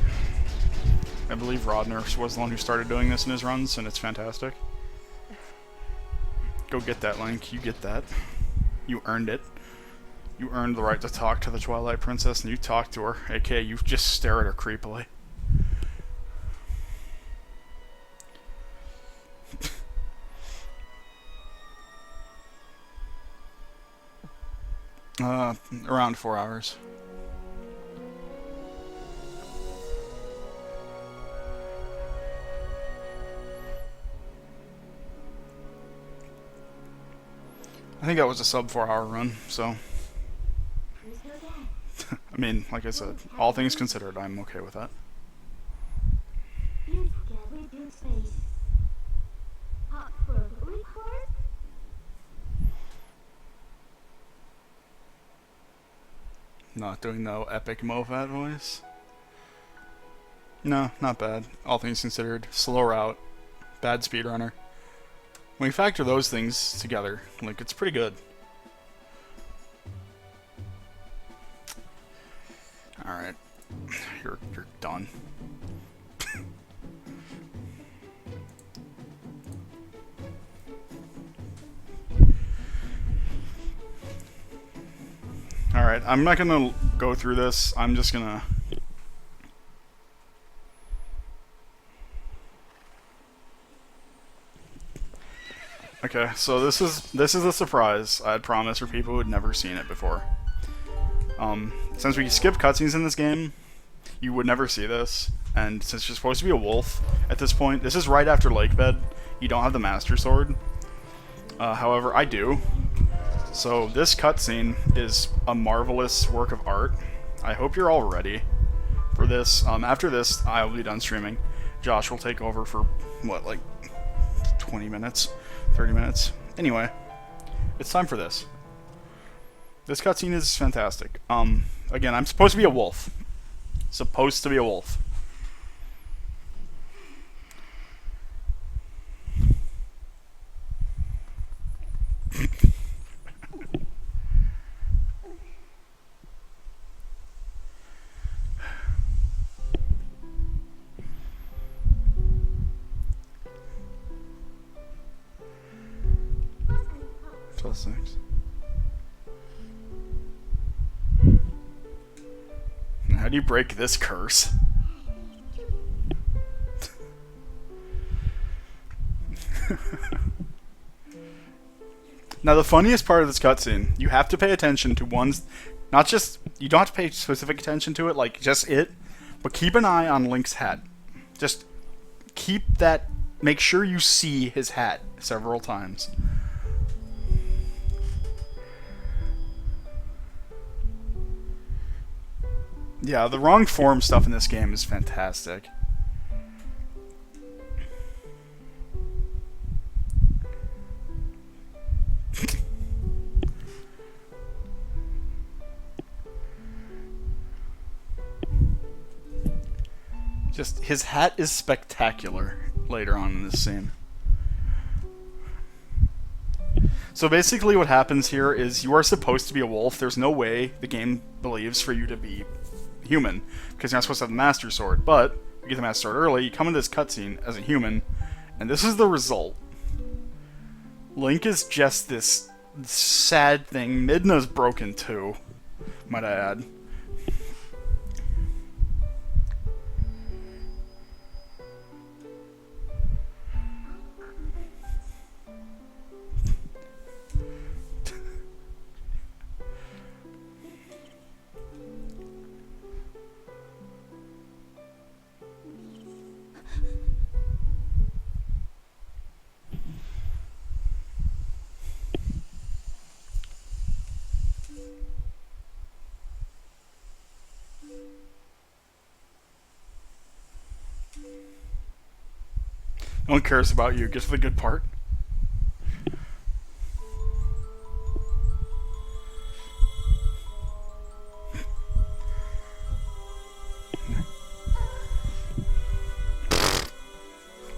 I believe Rodner was the one who started doing this in his runs, and it's fantastic. Go get that, Link. You get that. You earned it. You earned the right to talk to the Twilight Princess, and you talk to her, aka you just stare at her creepily. Around 4 hours. I think that was a sub 4 hour run, so... I mean, like I said, all things considered, I'm okay with that. Not doing no epic Mofat voice. No, not bad. All things considered. Slow route. Bad speedrunner. When you factor those things together, like, it's pretty good. Alright. You're done. Alright, I'm not gonna go through this. I'm just gonna... Okay, so this is a surprise I had promised for people who had never seen it before. Since we skip cutscenes in this game, you would never see this, and since you're supposed to be a wolf at this point, this is right after Lakebed. You don't have the Master Sword. However, I do. So this cutscene is a marvelous work of art. I hope you're all ready for this. After this, I will be done streaming. Josh will take over for, what, like 20 minutes? 30 minutes? Anyway, it's time for this. This cutscene is fantastic. Again, I'm supposed to be a wolf. Supposed to be a wolf. +6. How do you break this curse? Now, the funniest part of this cutscene, you have to pay attention to one's... Not just... You don't have to pay specific attention to it, like, just it, but keep an eye on Link's hat. Just keep that... Make sure you see his hat several times. Yeah, the wrong form stuff in this game is fantastic. Just, his hat is spectacular later on in this scene. So basically what happens here is you are supposed to be a wolf. There's no way the game believes for you to be human, because you're not supposed to have the Master Sword, but you get the Master Sword early, you come into this cutscene as a human, and this is the result. Link is just this sad thing. Midna's broken too, might I add. No one cares about you. Get to the good part.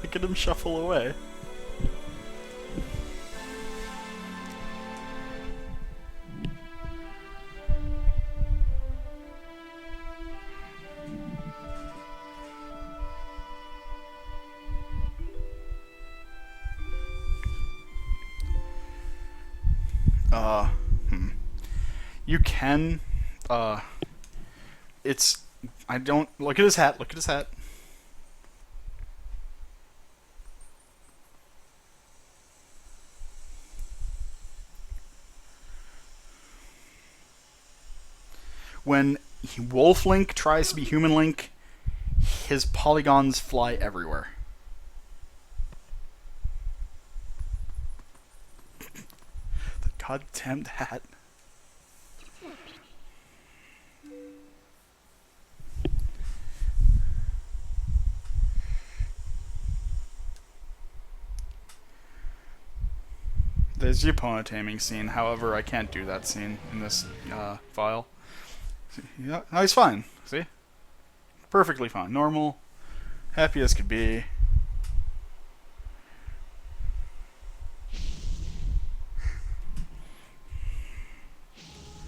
Look at him shuffle away. You can, it's, I don't, look at his hat, look at his hat. When Wolf Link tries to be Human Link, his polygons fly everywhere. The goddamn hat. There's the opponent taming scene, however, I can't do that scene in this file. Yeah, no, he's fine, see? Perfectly fine. Normal. Happy as could be.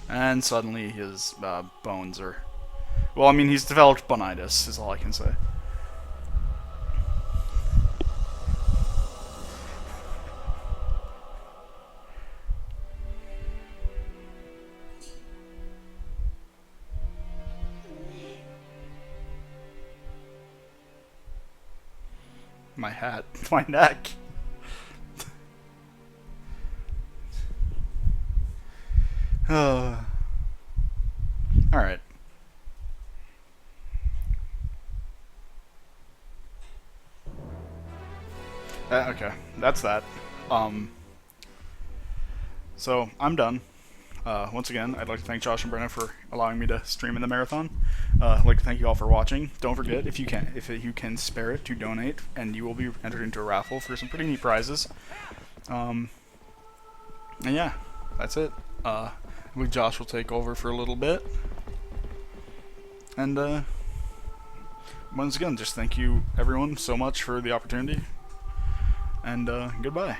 And suddenly his bones are... Well, I mean, he's developed bonitis, is all I can say. My hat. My neck. Okay, that's that. So I'm done. Once again, I'd like to thank Josh and Brenna for allowing me to stream in the marathon. I'd like to thank you all for watching. Don't forget, if you can spare it, to donate, and you will be entered into a raffle for some pretty neat prizes. And yeah, that's it. I believe Josh will take over for a little bit. And once again, just thank you everyone so much for the opportunity. And goodbye.